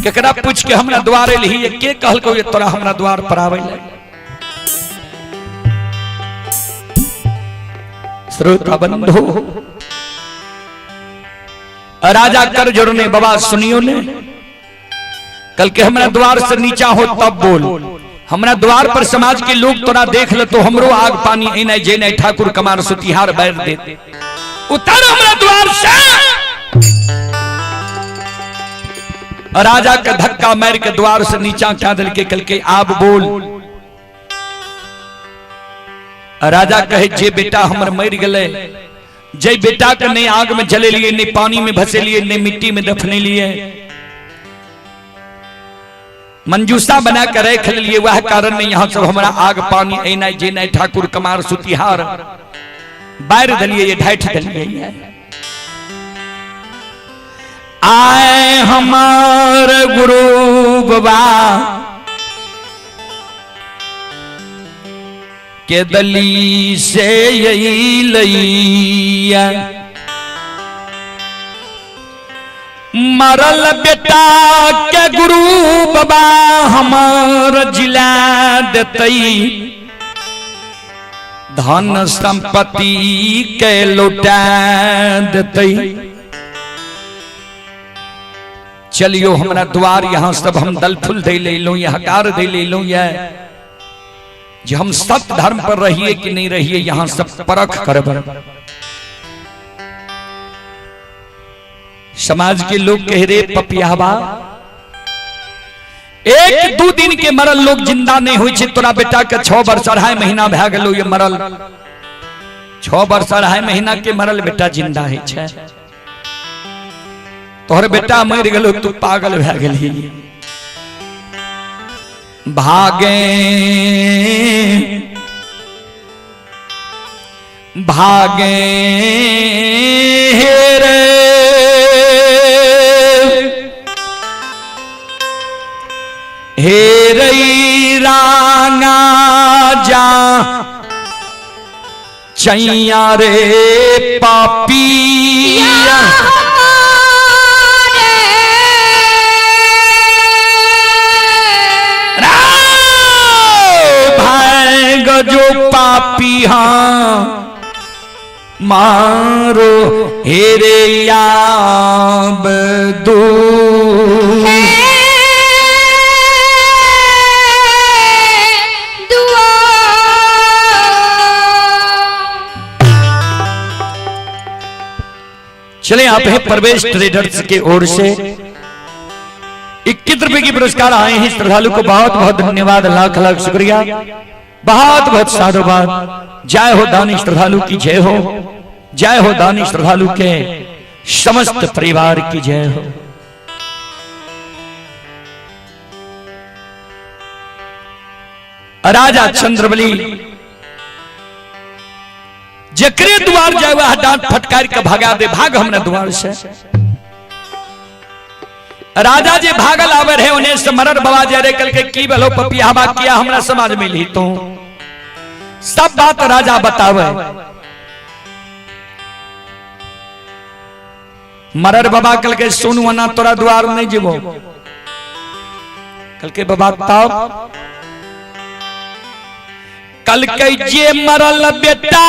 केकरा पूछ के हमरा द्वार एलही, के कहल को ये तोरा हमरा द्वार पर आवे ले। श्रोता बंधु, राजा कर जोड़ने बाबा सुनियो ने, कल के हमरा द्वार से नीचा हो तब बोल। हमरा द्वार पर समाज के लोग तोरा देख ले तो हमरो आग पानी एने जेने ठाकुर कमार सुतिहार बैर दे। उतर हमरा द्वार से। राजा का धक्का मार के द्वार से नीचा क्या दल के कल के आप बोल। राजा कहे जे बेटा हमर मर गले, जे बेटा के नहीं आग में जले लिए, नहीं पानी में भसे लिए, नहीं मिट्टी में दफने लिए, मंजूसा बना कर रख लिए, वह कारण नहीं यहाँ सब हमारा आग पानी एना जेना ठाकुर कमार सुतिहार बैर दलिए, ये ढाठ दलिए। आए हमार गुरु बाबा के दली से यही लैया, मरल बेटा के गुरु बाबा हमार जिला देतई धन संपत्ति के लौटा देतई। चलियो हमरा द्वार यहाँ सब हम दल फूल दे ले लो या हकार दे ले लो या जो हम सत्य धर्म पर रहिए कि नहीं रहिए यहाँ सब परख करब। समाज के लोग कह रहे पपियाबा एक दू दिन के मरल लोग जिंदा नहीं हुई छे, तोरा बेटा के 6 वर्ष 2.5 महीना भै गेलो ये मरल 6 वर्ष 2.5 महीना के मरल बेटा जिंदा है छे। तोहर बेटा मर गेलो तू पागल भै गेली। भागे भागे रे हे रई रांगा जा चैया रे पापिया जो पापी हाँ मारो हेरे याब दो चले आप है प्रवेश ट्रेडर्स के ओर से 21 रुपए की पुरस्कार आए हैं श्रद्धालु को बहुत बहुत धन्यवाद, लाख लाख शुक्रिया, बहुत बहुत साधुवाद। जय हो दानी श्रद्धालु की जय हो, जय हो दानी श्रद्धालु के समस्त परिवार की जय हो। राजा चंद्रबली जकरे द्वार जाए वह डांट फटकार के भगा दे, भाग हमने द्वार से। राजा जी भागल आवे रहे उन्हें से मरर बाबा जरे कल के की बलो पपियाबा किया हमरा समाज में ली तो सब बात राजा बतावे। मरर बाबा कल के सुनु ना तोरा द्वार नहीं जीवो, कल के बाबा तब कल के जे मरल बेटा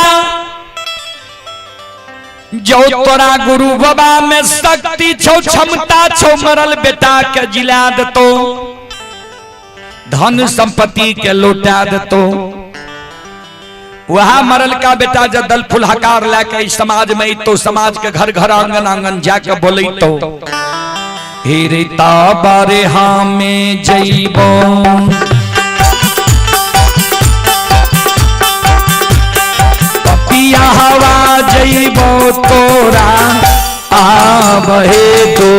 जो तोरा गुरु बाबा में शक्ति छो क्षमता छो मरल बेटा के जिला दतो धन संपत्ति के लौटा दतो। वह मरल का बेटा जब दल फुल हकार लाके समाज में तो समाज के घर घर आंगन आंगन जाके बोले तो हे रे ताबारे हाँ में जइबो पिया हवा जइबो तोरा आबहे तो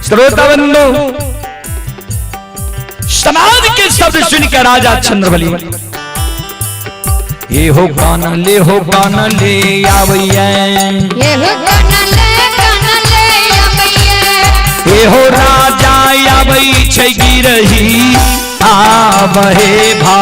श्रोताबंधु समाज के शब्द सुन के राजा चंद्रबली ये हो गाना ले आवैया, ये हो गाना ले आवैया, ये हो राजा आवै छै गिरही आबहे भा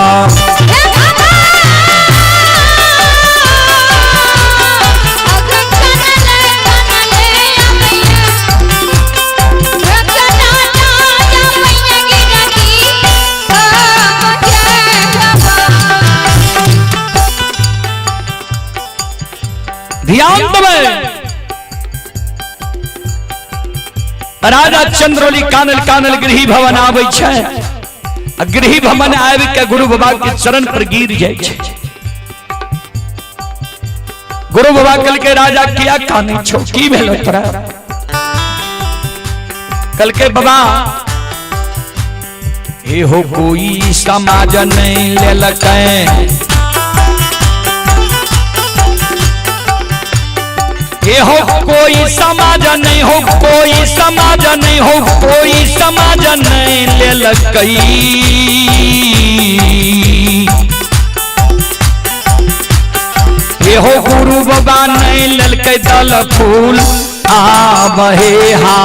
ध्यान देवे। राजा चंद्रोली कानल कानल गृह भवन आवे छे। गृह भवन आवे के गुरु बाबा के चरण पर गिर जाए छे। गुरु बाबा कल के राजा किया कानी छो की भेलो तोरा? कल के बाबा हे हो कोई समाज नहीं ले लकै, हे हो कोई समाज नहीं हो, कोई समाज नहीं हो, कोई समाज नहीं ले लकई। हे हो गुरु बाबा नहीं ललकै दल फूल आबहे हा।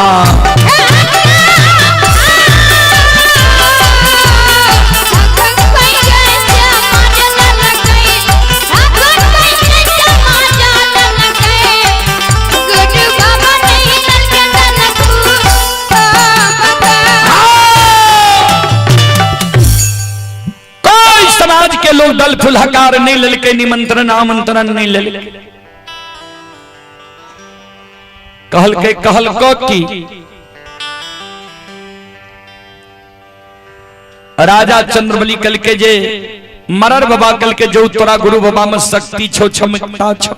के लोग दल फूल हकार नहीं ललके, निमंत्रण आमंत्रण नहीं ललके। कहल को की राजा चंद्रबली कल के जे मरर बाबा कल के जो तोरा गुरु बाबा में शक्ति छो, क्षमता छो।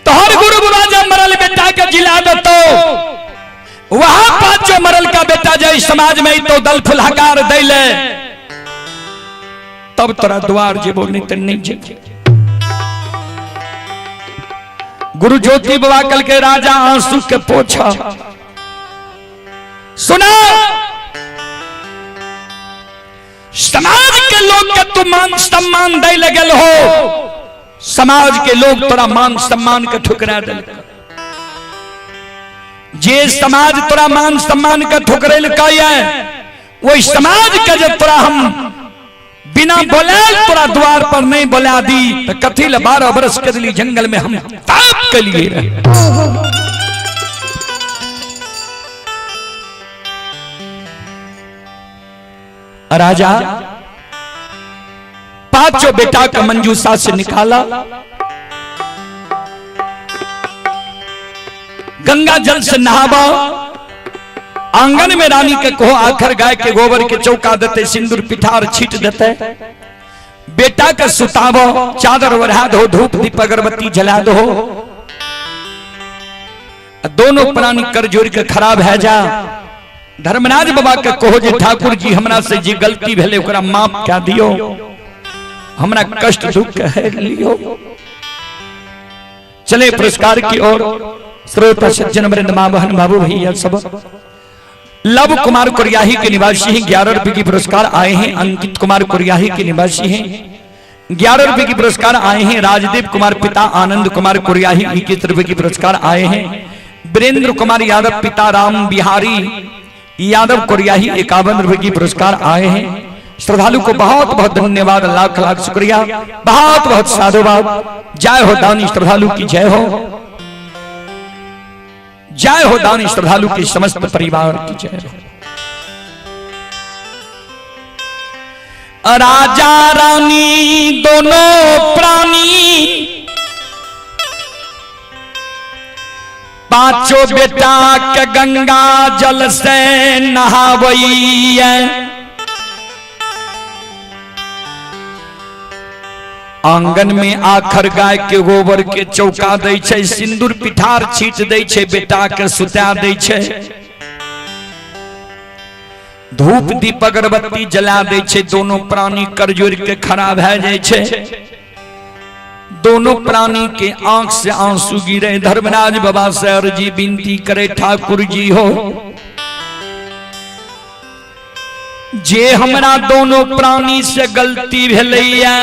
तोहर गुरु बाबा जब मरल बेटा के जिला दतो, वहां पांचों मरल का बेटा जय समाज में तो दल फूल हकार दैले, तब तोरा द्वार जेबो नहीं तो नहीं जे। गुरु ज्योति बाबा कल के राजा आंसू के पोछा सुना, समाज के लोग के तू मान सम्मान दे लगल हो, समाज के लोग तोरा मान सम्मान के ठुकरा दिल। जे समाज तोरा मान सम्मान के ठुकरेल है, वही समाज के जब तोरा हम बिना बोले तोरा द्वार पर नहीं बोला दी तो कथी ल 12 बरस के दिली जंगल में हम ताप के लिए रहे। राजा पांचों बेटा का मंजूसा से निकाला, गंगा जल से नहावा, आंगन में रानी के कहो आखिर गाय के गोबर के चौका देते, सिंदूर पिठार छीट देते, बेटा के सुतावो, चादर ओढ़ा दो, धूप दीप अगरबत्ती जला दो। दोनों प्राणी कर जोड़ के खराब है जा। धर्मराज बाबा के कहो जे ठाकुर जी हमरा से जी गलती भेले ओकरा माफ क्या दियो, हमरा कष्ट दुख है लियो। चले पुरस्कार की ओर। श्रोता सज्जन वृंद मां बहन बाबू भैया सब, लव कुमार कुरियाही के निवासी हैं, 11 रुपए की पुरस्कार आए हैं। अंकित कुमार कुरियाही के निवासी हैं, 11 रुपए की पुरस्कार आए हैं। राजदेव कुमार पिता आनंद कुमार कुरियाही 21 रुपए की पुरस्कार आए हैं। वीरेंद्र कुमार यादव पिता राम बिहारी यादव कुरियाही 51 रुपए की पुरस्कार आए हैं। श्रद्धालु को बहुत बहुत धन्यवाद, लाख लाख शुक्रिया, बहुत बहुत साधुवाद। जय हो दानी श्रद्धालु की जय हो, जय हो दानी श्रद्धालु के समस्त परिवार की जय हो। राजा रानी दोनों प्राणी, पांचों बेटा के गंगा जल से नहावैया। आंगन में आखर गाय के गोबर के चौका दै छै, सिंदूर पिठार छीट दै छै, बेटा के सुता दै छै, धूप दीप अगरबत्ती जला दै छै। दोनों प्राणी कर जोड़ के खड़ा भए जाय छै। दोनों प्राणी के आंख से आंसू गिरे। धर्मराज बाबा से अर्जी विनती करे, ठाकुर जी हो जे हमरा दोनों प्राणी से गलती भेलैया,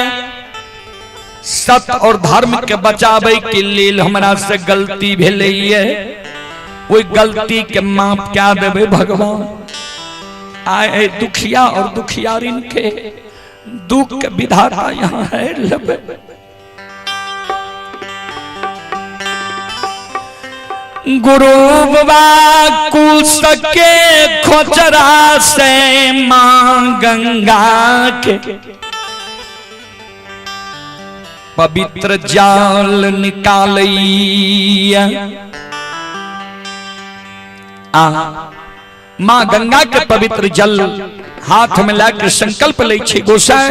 सत्य और धर्म के बचावे के लिए हमरा से गलती भेलैया, वही गलती के माफ क्या देवे भगवान। आए दुखिया और दुखियारिन के दुख के विधाता यहाँ है लबे। गुरु बाबा कुश के खोचरा से मां गंगा के पवित्र जाल निकालैया। मां गंगा के पवित्र जल हाथ में लाकर संकल्प ले छे गोसाई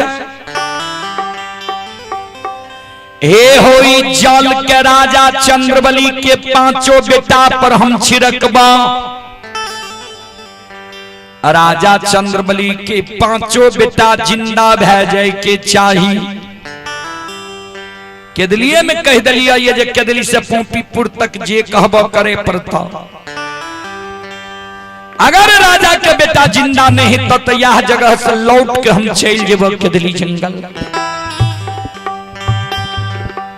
हे होई जल के राजा चंद्रबली के पांचों बेटा पर हम छिड़कबा। राजा चंद्रबली के पांचों बेटा जिंदा भै जाए के चाही। केदलिए में कह दिलिया ये जे केदली से पोपीपुर तक जे कहबो करे पड़ता। अगर राजा के बेटा जिंदा नहीं तो यह जगह से लौट के हम चल जेब केदली जंगल।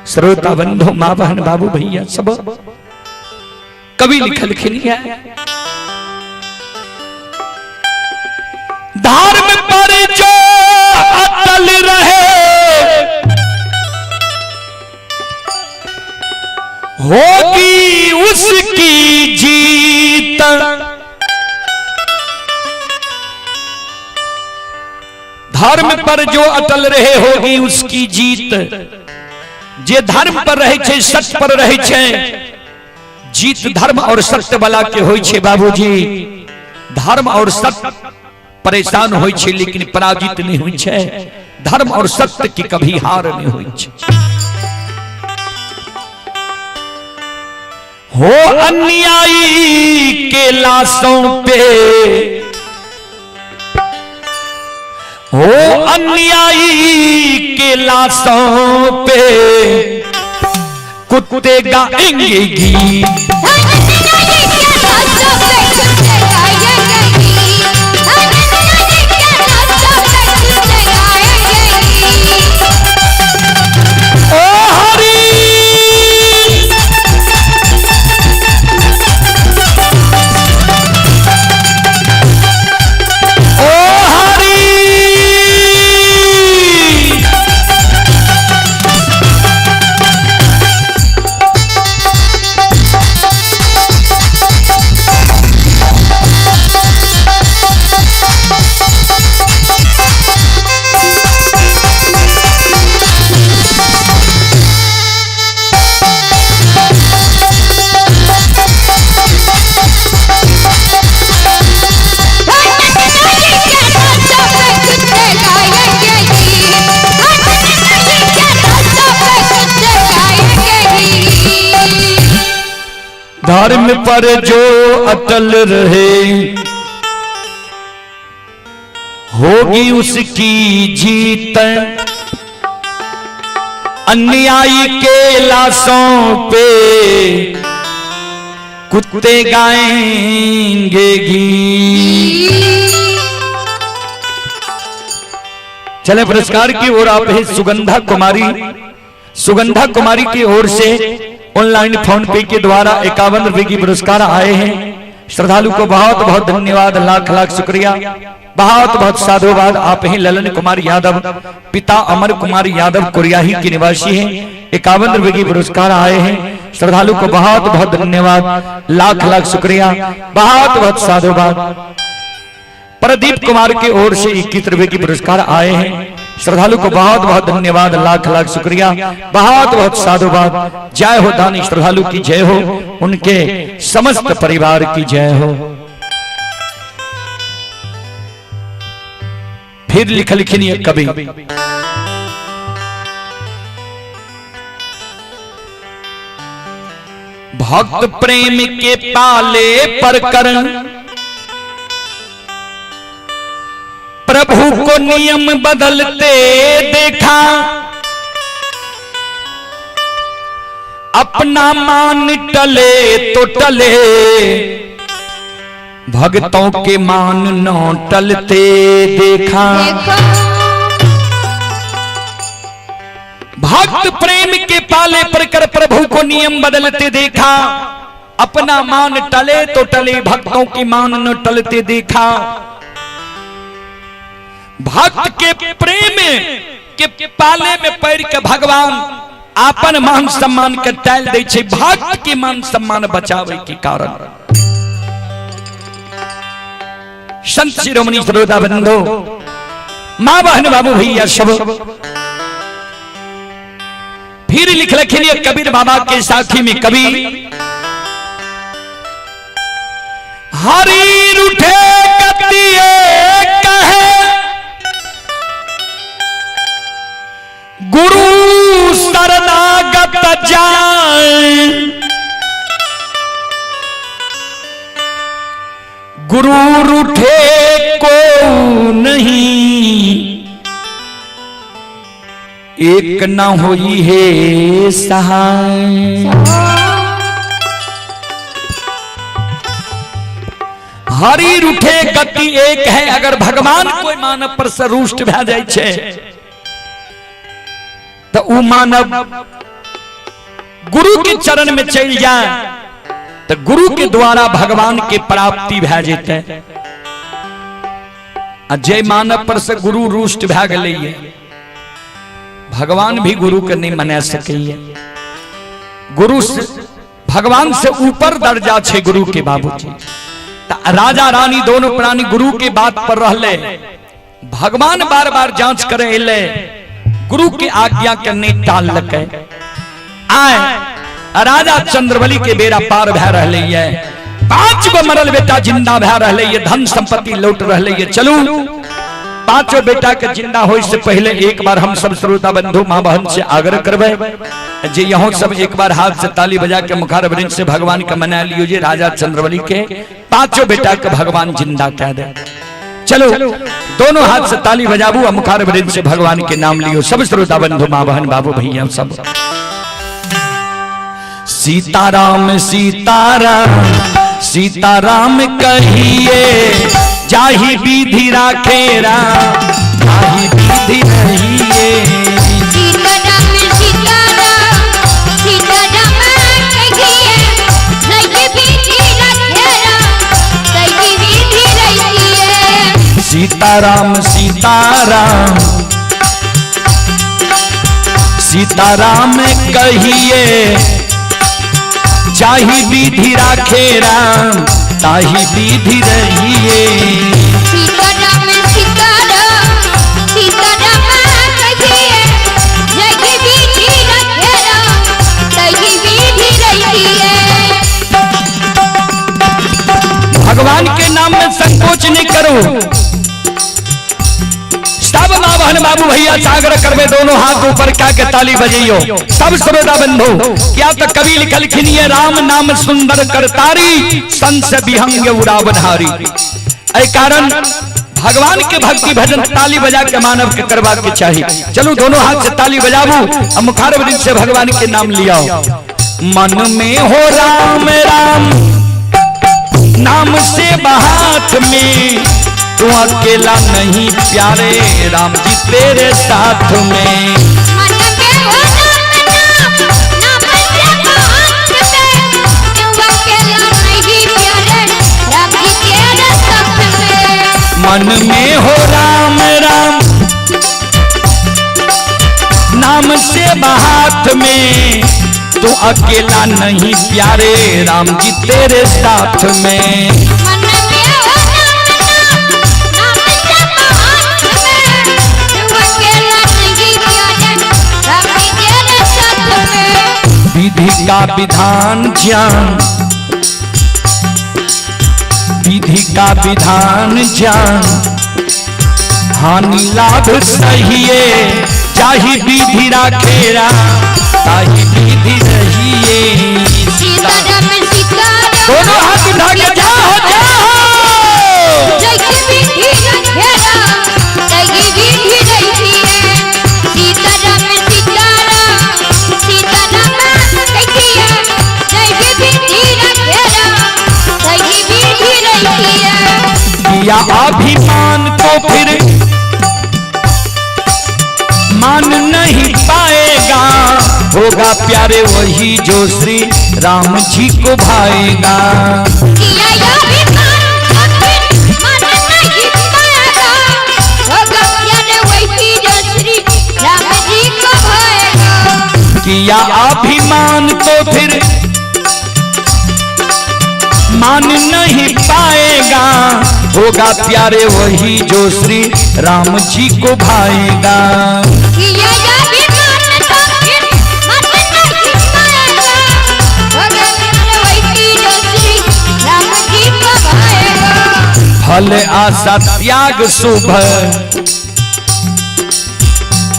श्रोता बंधु मां बहन बाबू भैया सब कवि लिखल खिलिया धर्म पर जो अटल रहे होगी उसकी जीत। धर्म पर जो अटल रहे होगी उसकी जीत। जे धर्म पर रहे छे सत्य पर रहे छे जीत धर्म और सत्य वाला के होई छे बाबूजी। धर्म और सत्य परेशान होई छे लेकिन पराजित नहीं हुई छे। धर्म और सत्य की कभी हार नहीं हुई छे। हो अन्यायी के लाशों पे हो अन्यायी के लाशों पे कुत्ते गाएंगे गीत। धर्म पर जो अटल रहे होगी उसकी जीत। अन्यायी के लाशों पे कुत्ते गाएंगे गीत। चले पुरस्कार की ओर आप है सुगंधा कुमारी। सुगंधा कुमारी की ओर से ऑनलाइन फोन पे के द्वारा 51 रुपए की पुरस्कार आए हैं। श्रद्धालु को बहुत बहुत धन्यवाद, लाख लाख शुक्रिया, बहुत बहुत साधुवाद। आप हैं ललन कुमार यादव, पिता अमर कुमार यादव कुरियाही के निवासी हैं। 51 रुपए की पुरस्कार आए हैं। श्रद्धालु को बहुत बहुत धन्यवाद, लाख लाख शुक्रिया, बहुत बहुत साधुवाद। प्रदीप कुमार की ओर से 21 रुपए की पुरस्कार आए हैं। श्रद्धालु को बहुत बहुत धन्यवाद, लाख लाख शुक्रिया, बहुत बहुत साधुवाद। जय हो दानी श्रद्धालु की जय हो, उनके समस्त परिवार की जय हो। फिर लिखनी कवि भक्त प्रेम के पाले पर करण प्रभु को नियम बदलते देखा। अपना मान टले तो टले भक्तों के मान न टलते देखा। भक्त प्रेम के पाले पर कर प्रभु को नियम बदलते देखा। अपना मान टले तो टले भक्तों की मान न टलते देखा। भक्त के प्रेम के पाले में पैर के भगवान आपन मान सम्मान के टाल दे छे। भक्त के मान सम्मान बचावे के कारण संत शिरोमणि श्रोता बंधु मां बहन बाबू भैया सब फिर लिख लिखिए कबीर बाबा के साथी में कवि हरि रूठे कतिए कहे गुरु शरणागत जाए। गुरु रूठे को नहीं एक न होई है सहाय। हरि रूठे गति एक है। अगर भगवान कोई मानव पर से रुष्ट भै जाय छे तो उ मानव गुरु के चरण में चल जाए तो गुरु के द्वारा भगवान के प्राप्ति भै जेते। जय मानव पर से गुरु रुष्ट भै गेलै भगवान भी गुरु के नहीं मना सकैए। गुरु से भगवान से ऊपर दर्जा छे गुरु के बाबूजी। राजा रानी दोनों प्राणी गुरु के बात पर रहले। भगवान बार बार जांच करे ले गुरु के आज्ञा के नहीं टाल लके। आए राजा चंद्रबली के बेरा पार भै रहले ये। 5 गो मरल बेटा जिंदा भै रहले ये। धन संपत्ति लौट रहले ये। चलू 5 बेटा के जिंदा होय से पहले एक बार हम सब श्रोता बंधु मां बहन से आग्रह करबे जे यहाँ सब एक बार हाथ से ताली बजा के मुखार वृंद से भगवान का मना लियो जे राजा चंद्रबली के 5 बेटा के भगवान जिंदा कह दे। चलो दोनों हाथ से ताली बजाबू और मुखार वृंद से भगवान के नाम लियो सब श्रोता बंधु मां बहन बाबू भैया सब। सीताराम सीताराम सीताराम कहिए जाहि विधि राखे राम जाहि विधि रहिए। सीताराम सीताराम सीताराम कहिए जाहि विधि राखे राम जाहि विधि रहिए। सीताराम सीताराम सीताराम कहिए जाहि विधि राखे राम ताहि विधि रहिए। सीताराम सीताराम सीताराम कहिए जाहि विधि राखे राम ताहि विधि रहिए। भगवान के नाम में संकोच नहीं करो। सब मां बहन बाबू भैया जागर करवे दोनों हाथ ऊपर क्या के ताली बजाइयो सब श्रोता बंधु। क्या तो कवि लिखलखिन ये राम नाम सुंदर करतारी संत से विहंग उड़ावनहारी। ऐ कारण भगवान के भक्ति भजन ताली बजा के मानव के करवा के चाहिए। चलो दोनों हाथ से ताली बजाबू और मुखार वृंद से भगवान के नाम लिया। मन में हो राम राम नाम से हाथ में तू अकेला नहीं प्यारे राम जी तेरे साथ में। मन में हो राम नाम से हाथ में तू अकेला नहीं प्यारे राम जी तेरे साथ में। मन में हो राम राम नाम से हाथ में तू अकेला नहीं प्यारे राम जी तेरे साथ में। मन में हो राम नाम से हाथ में तू अकेला नहीं प्यारे राम जी तेरे साथ में। विधि का विधान ज्ञान विधि का विधान ज्ञान हानि लाभ सहिए चाहे विधि राखे राम ताहि विधि रहिए। सीताराम सीताराम दोनों हाथ उठा के जाओ जाओ जाहि विधि राखे राम ताहि विधि रहिए। सीताराम सीताराम सीताराम कहिए जाहि विधि राखे राम ताहि विधि रहिए। या अभिमान को फिर मान नहीं पाएगा होगा प्यारे वही जो श्री राम जी को भाएगा। किया या विमान फिर मन नहीं पाएगा होगा प्यारे वही जो श्री राम जी को भाएगा। किया अभिमान तो फिर मान नहीं पाएगा होगा प्यारे वही जो श्री राम जी को भाएगा। किया या विमान फिर मन नहीं पाएगा होगा प्यारे वही जो श्री राम जी को भाएगा। फल आशा त्याग शुभ,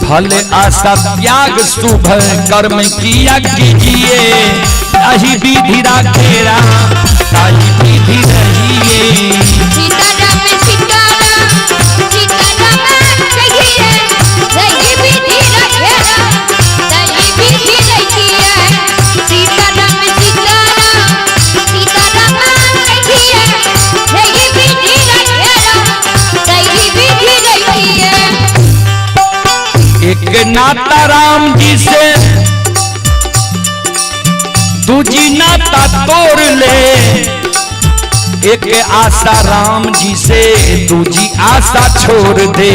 फल आशा त्याग शुभ कर्म किया कीजिए, ताही विधि राखे राम, ताही विधि रहिए। सीताराम सीताराम सीताराम कहिए, ताही विधि राखे राम, ताही विधि रहिए। सीताराम सीताराम सीताराम कहिए, ताही विधि राखे राम, ताही विधि रहिए। एक नाता राम जी से दूजी नाता तोड़ ले, एक आशा राम जी से दूजी आशा छोड़ दे।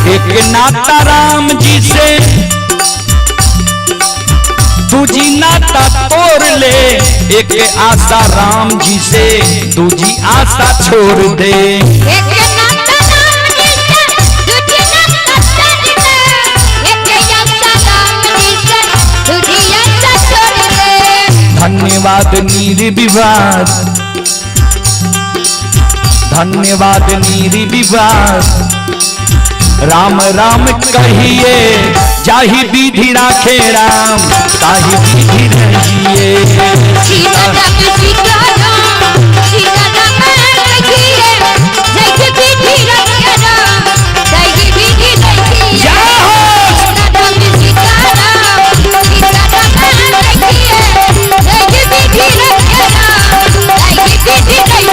एक नाता राम जी से दूजी नाता तोड़ ले, एक आशा राम जी से दूजी आशा छोड़ दे। धन्यवाद निर्विवाद, धन्यवाद निर्विवाद, राम राम कहिए, जाहि विधि राखे राम, ताहि विधि रहिए। सीताराम सीताराम सीताराम कहिए, ताहि विधि राखे राम, ताहि विधि रहिए। सीताराम सीताराम सीताराम कहिए, ताहि विधि राखे राम, ताहि विधि रहिए।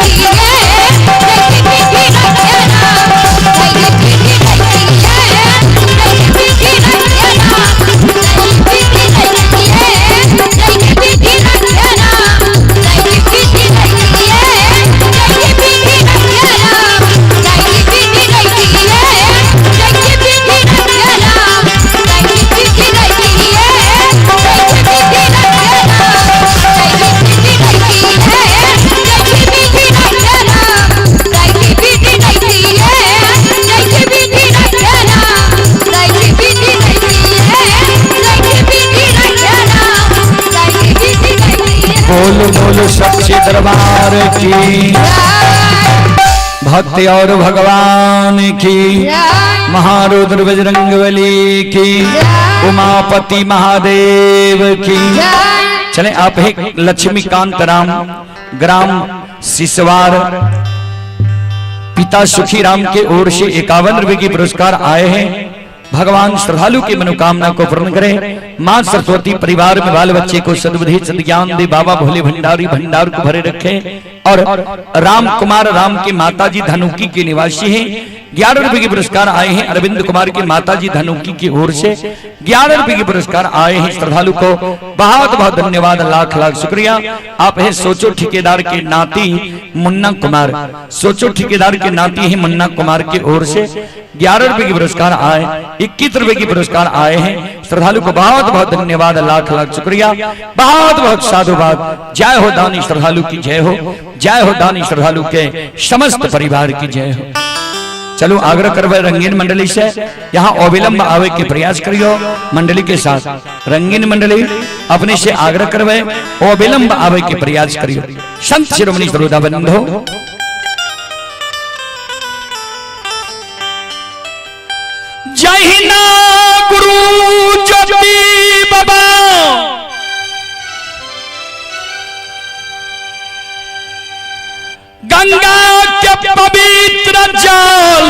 ताहि विधि राखे राम, ताहि विधि रहिए। ताहि विधि राखे राम, ताहि विधि रहिए। ताहि विधि राखे राम, ताहि विधि रहिए। ताहि विधि राखे राम, ताहि विधि रहिए। ताहि विधि राखे राम, ताहि विधि रहिए। ताहि विधि राखे राम, ताहि विधि रहिए। ताहि विधि राखे राम, ताहि विधि रहिए। ताहि विधि राखे राम, ताहि विधि रहिए। ताहि विधि राखे राम, ताहि विधि रहिए। बोल बोल सच्चे दरबार की, भक्ति और भगवान की, महारुद्र बजरंगबली की, उमापति महादेव की। चले आप है लक्ष्मीकांत राम, ग्राम सिसवार, पिता सुखी राम के ओर से 51 रुपए की पुरस्कार आए हैं। भगवान श्रद्धालु की मनोकामना को पूर्ण करे। मां सरस्वती परिवार में बाल बच्चे को सद्बुद्धि सद्ज्ञान दे। बाबा भोले भंडारी भंडार को भरे रखे। और राम कुमार राम की माताजी धनुकी के निवासी हैं। 11 रुपए के पुरस्कार आए हैं। अरविंद कुमार की माताजी धनुकी की ओर से 11 रुपए के पुरस्कार आए हैं। श्रद्धालु को बहुत बहुत धन्यवाद, लाख लाख शुक्रिया। आप है सोचो ठेकेदार के नाती मुन्ना कुमार, सोचो ठेकेदार के नाती है मुन्ना कुमार की ओर से 11 रुपए के पुरस्कार आए। 21 रुपए के पुरस्कार आए हैं। श्रद्धालु को बहुत बहुत धन्यवाद, लाख लाख शुक्रिया, बहुत बहुत साधुवाद। जय हो दानी श्रद्धालु की जय हो, जय हो दानी श्रद्धालु के समस्त परिवार की जय हो। चलो आग्रह करवे रंगीन मंडली से यहाँ अविलंब आवे के प्रयास करियो। मंडली के साथ रंगीन मंडली अपने से आग्रह करवे अविलंब आवे के प्रयास करियो। संत शिरोमणि श्रोता बंधो, जय हिना गुरु ज्योति बाबा, गंगा के पवित्र जल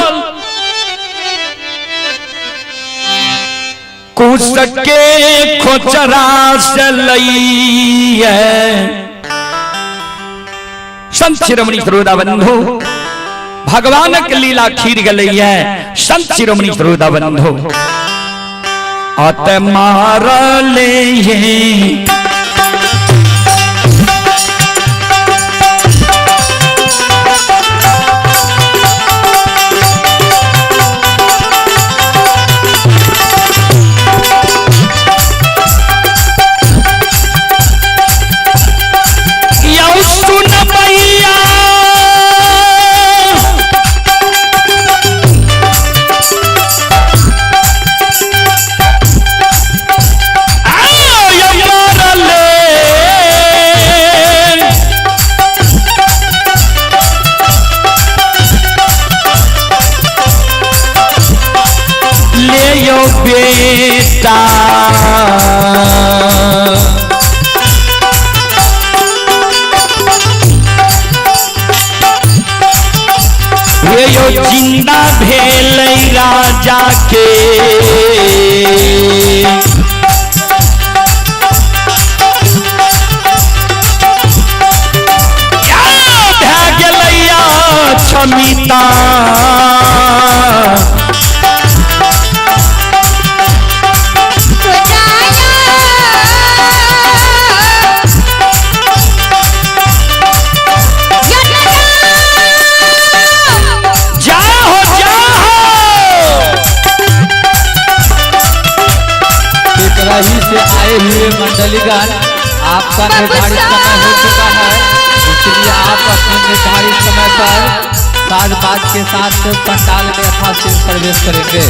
कुश के खोचरा से लई है। संत शिरोमणि श्रोता बंधु, भगवान के लीला खीर गलई है। संत शिरोमणि श्रोता बंधु, अत मार ले यो बेटा ये यो जिंदा भेल राजा के क्षमिता ही से आए हुए मंडलीगण आपका निर्धारित समय हो चुका है, इसलिए आप अपने निर्धारित समय पर साज बाज के साथ पंडाल में यथाशीघ्र प्रवेश करेंगे।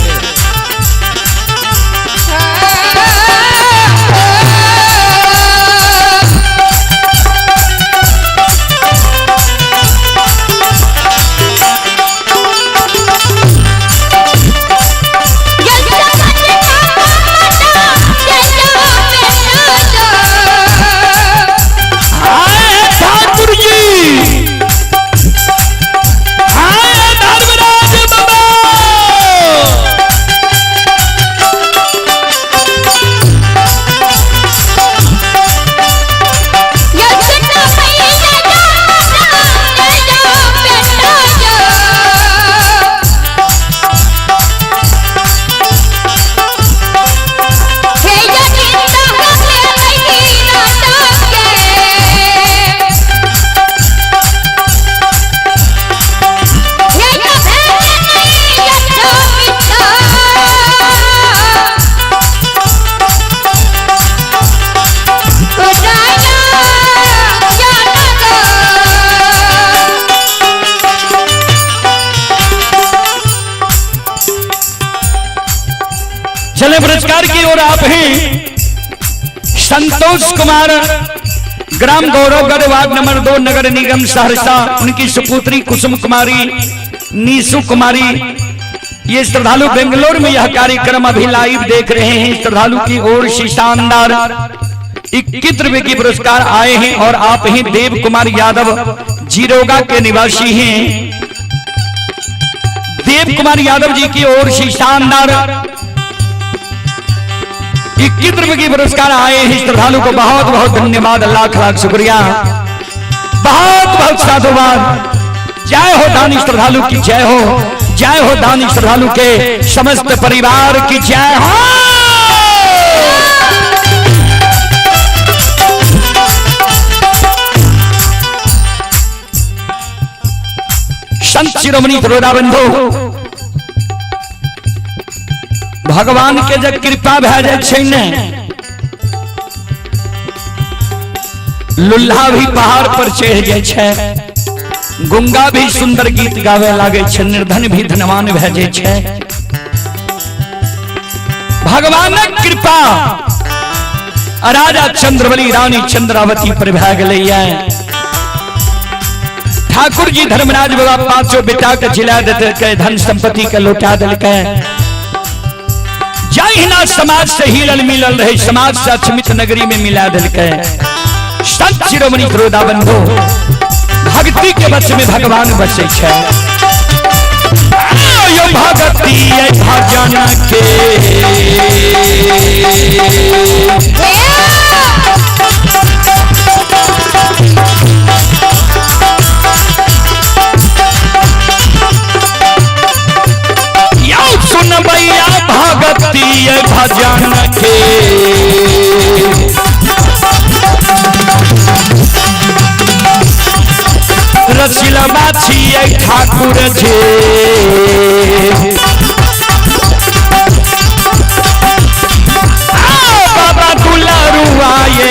चले पुरस्कार की ओर आप हैं संतोष कुमार, ग्राम गौरवगढ़, वार्ड नंबर 2, नगर निगम सहरसा। उनकी सुपुत्री कुसुम कुमारी, नीसू कुमारी। ये श्रद्धालु बेंगलोर में यह कार्यक्रम अभी लाइव देख रहे हैं। श्रद्धालु की ओर से शानदार 21 रुपए की पुरस्कार आए हैं और आप हैं देव कुमार यादव, जीरोगा के निवासी हैं। देव कुमार यादव जी की ओर से शानदार 21 रुपए की पुरस्कार आए हैं। श्रद्धालु को बहुत बहुत धन्यवाद, लाख लाख शुक्रिया, बहुत बहुत साधुवाद। जय हो दानी श्रद्धालु की जय हो, जय हो दानी श्रद्धालु के समस्त परिवार की जय हो। संत शिरोमणि दरोदा बंधु भगवान के जब कृपा भए जाए छै ने, लुल्हा भी पहाड़ पर चढ़ जाए छै, गुंगा भी सुंदर गीत गावे लागे छै, निर्धन भी धनवान भए जाए छै। भगवानक कृपा राजा चंद्रवली रानी चंद्रावती पर भए गेलै। ठाकुर जी धर्मराज बाबा पांचों बेटा के जिला देलकै, धन संपत्ति के लौटा देलकै। जहिना समाज से हिलल मिलल रहे, समाज से अक्षमित नगरी में मिला दिलकै। संत शिरोमणि दरोदा बंधु भक्ति के वश में भगवान बसे छै। यो भक्ति भजन के सुन भैया भक्ति भजन के रसिला बाछी ठाकुर जे बाबा दुलारू आए।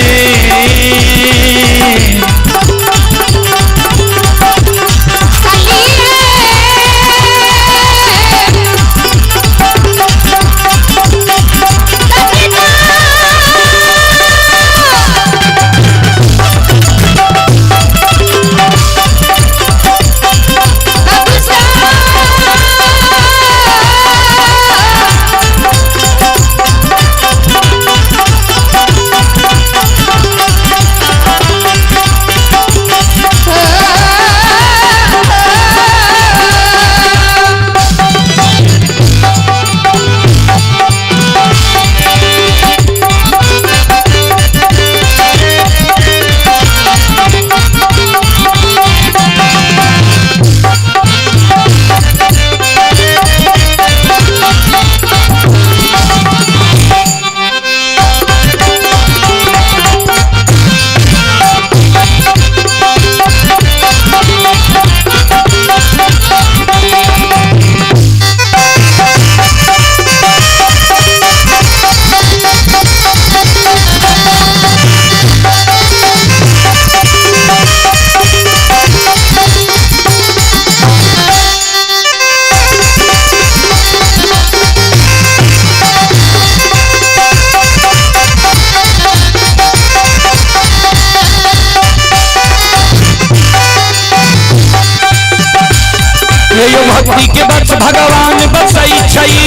यो भक्ति के बस भगवान बसई छई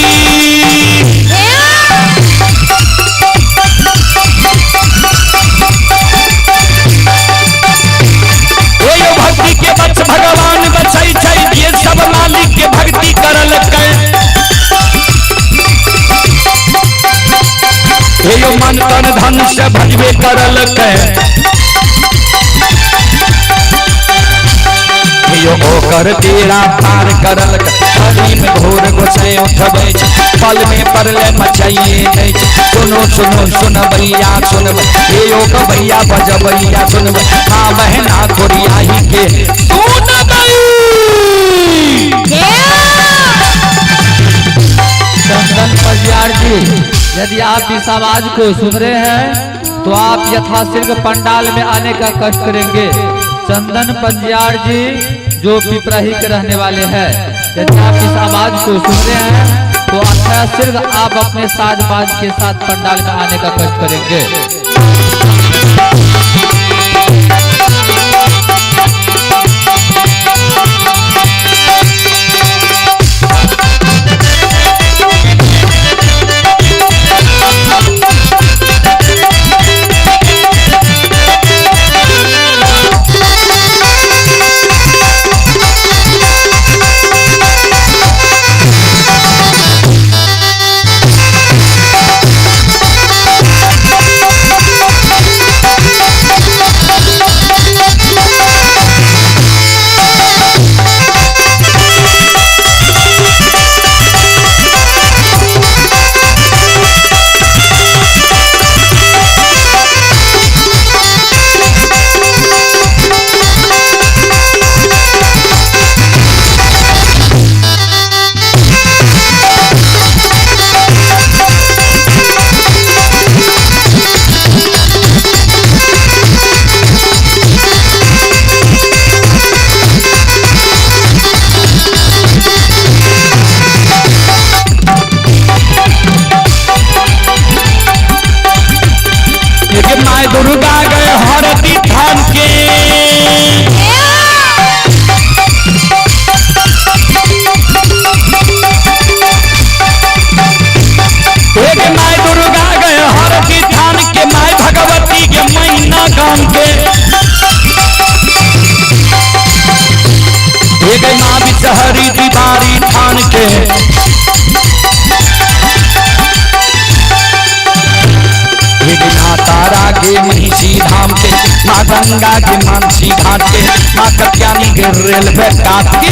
यो भक्ति के बस भगवान बसई छई ये सब मालिक के भक्ति करल के यो मन तन धन से भजबे करल के यो ओकर तेरा पार करल हरी में घोर घुसे उठबै पल में परले मचाइए नै सुनो सुनो सुन भैया सुन हे यो भैया बजबैया सुन हां बहना कोरियाही के सुन चंदन पजियार जी, यदि आप इस आवाज को सुन रहे हैं तो आप यथाशीघ्र पंडाल में आने का कष्ट करेंगे। चंदन पजियार जी जो पिपराही के रहने वाले हैं, यदि आप इस आवाज को सुन रहे हैं तो यथाशीघ्र आप अपने साज बाज के साथ पंडाल में आने का कष्ट करेंगे। दुर्गा गए हरती थान के एक माय दुर्गा गए हरती थान के माय भगवती के महीना गान के एक माँ बिचहरी दीवारी थान के तारा के महिषी धाम के माँ गंगा के मानसी घाट के माँ कत्यानी के रेलवे काट के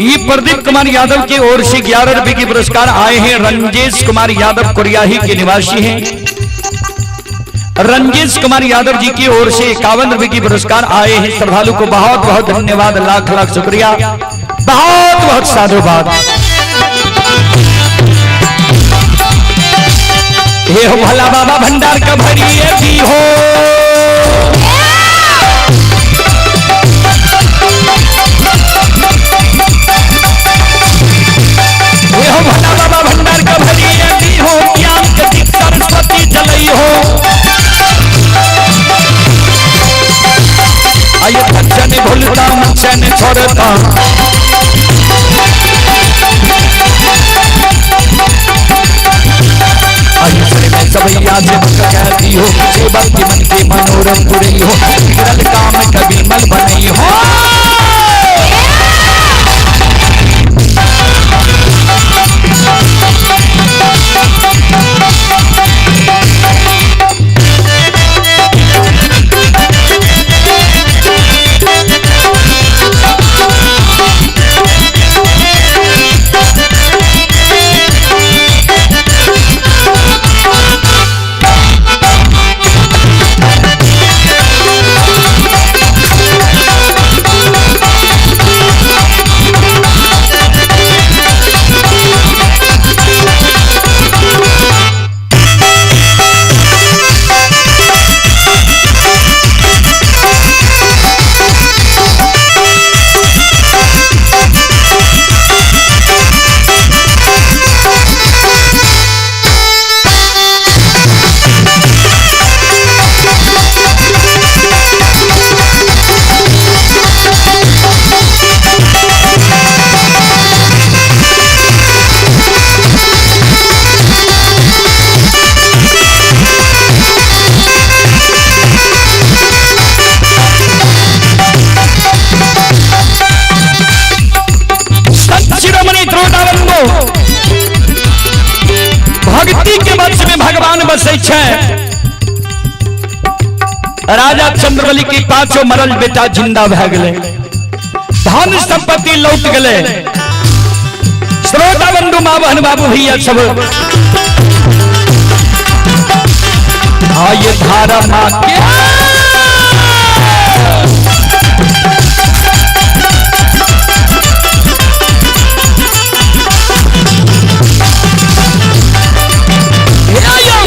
ये प्रदीप कुमार यादव की ओर से 11 रुपए की पुरस्कार आए हैं। रंजेश कुमार यादव कोरियाही के निवासी हैं। रंजेश कुमार यादव जी की ओर से 51 रुपए की पुरस्कार आए हैं। श्रद्धालु को बहुत बहुत धन्यवाद, लाख लाख शुक्रिया, बहुत बहुत साधुवाद। हे हो भला बाबा भंडार का भरिए भी हो, छोड़ता सबैया से कहती हो सेवा के मन के मनोरम पूरी हो बिगड़ल काम कभी मल बनी हो भक्ति के वंश में भगवान बसे छे। राजा चंद्रबली की पांचों मरल बेटा जिंदा भे गए, धन संपत्ति लौट गए। श्रोता बंधु माँ बहन बाबू भैया सब ये धारा माँ के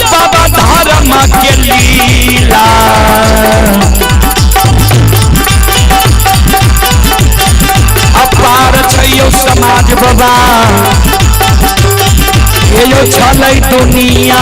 बाबा धारा माँ के लीला अपार छो समाज बाबा ये छलै दुनिया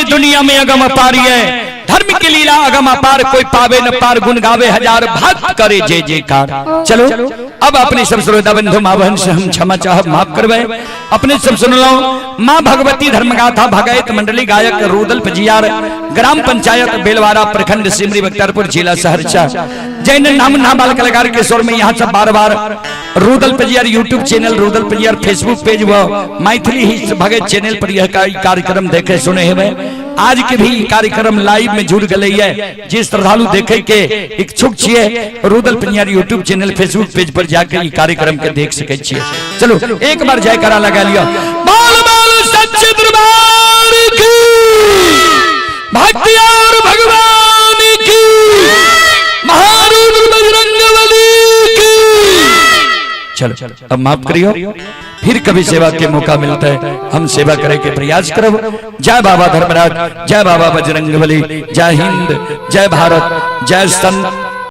दुनिया में अगम अपार है। धर्म की लीला अगम अपार, कोई पावे न पार, गुण गावे हजार, भक्त करे जय जयकार। चलो अब अपने सब श्रोता बंधु माँ बहन से हम क्षमा चाह माफ करवे। अपने सब सुन लो। माँ भगवती धर्मगाथा भगायत मंडली गायक रुदल पजियार, ग्राम पंचायत बेलवारा, प्रखंड सिमरी, बख्तियारपुर, जिला सहरसा। जैन नाम नाम बाल कलाकार के स्वर में यहाँ सब बार बार Rudal Pajiyar YouTube channel, Rudal Pajiyar Facebook page व मैथिली ही भगत चैनल पर यह कार्यक्रम देखे सुने हुए। आज के भी कार्यक्रम लाइव में जुड़ गए है। जिस श्रद्धालु देखे के इच्छुक छे Rudal Pajiyar YouTube channel Facebook page पर जाकर कार्यक्रम के देख सके छे। चलो एक बार जयकारा लगा लिया। बोल बोल सच्चे दरबार की, भक्ति और भगवान की, महारुद्र बजरंगबली की। चलो अब माफ करियो, फिर कभी सेवा के मौका मिलता है हम सेवा करे के प्रयास करब। जय बाबा धर्मराज, जय बाबा बजरंगबली, जय हिंद, जय भारत, जय संत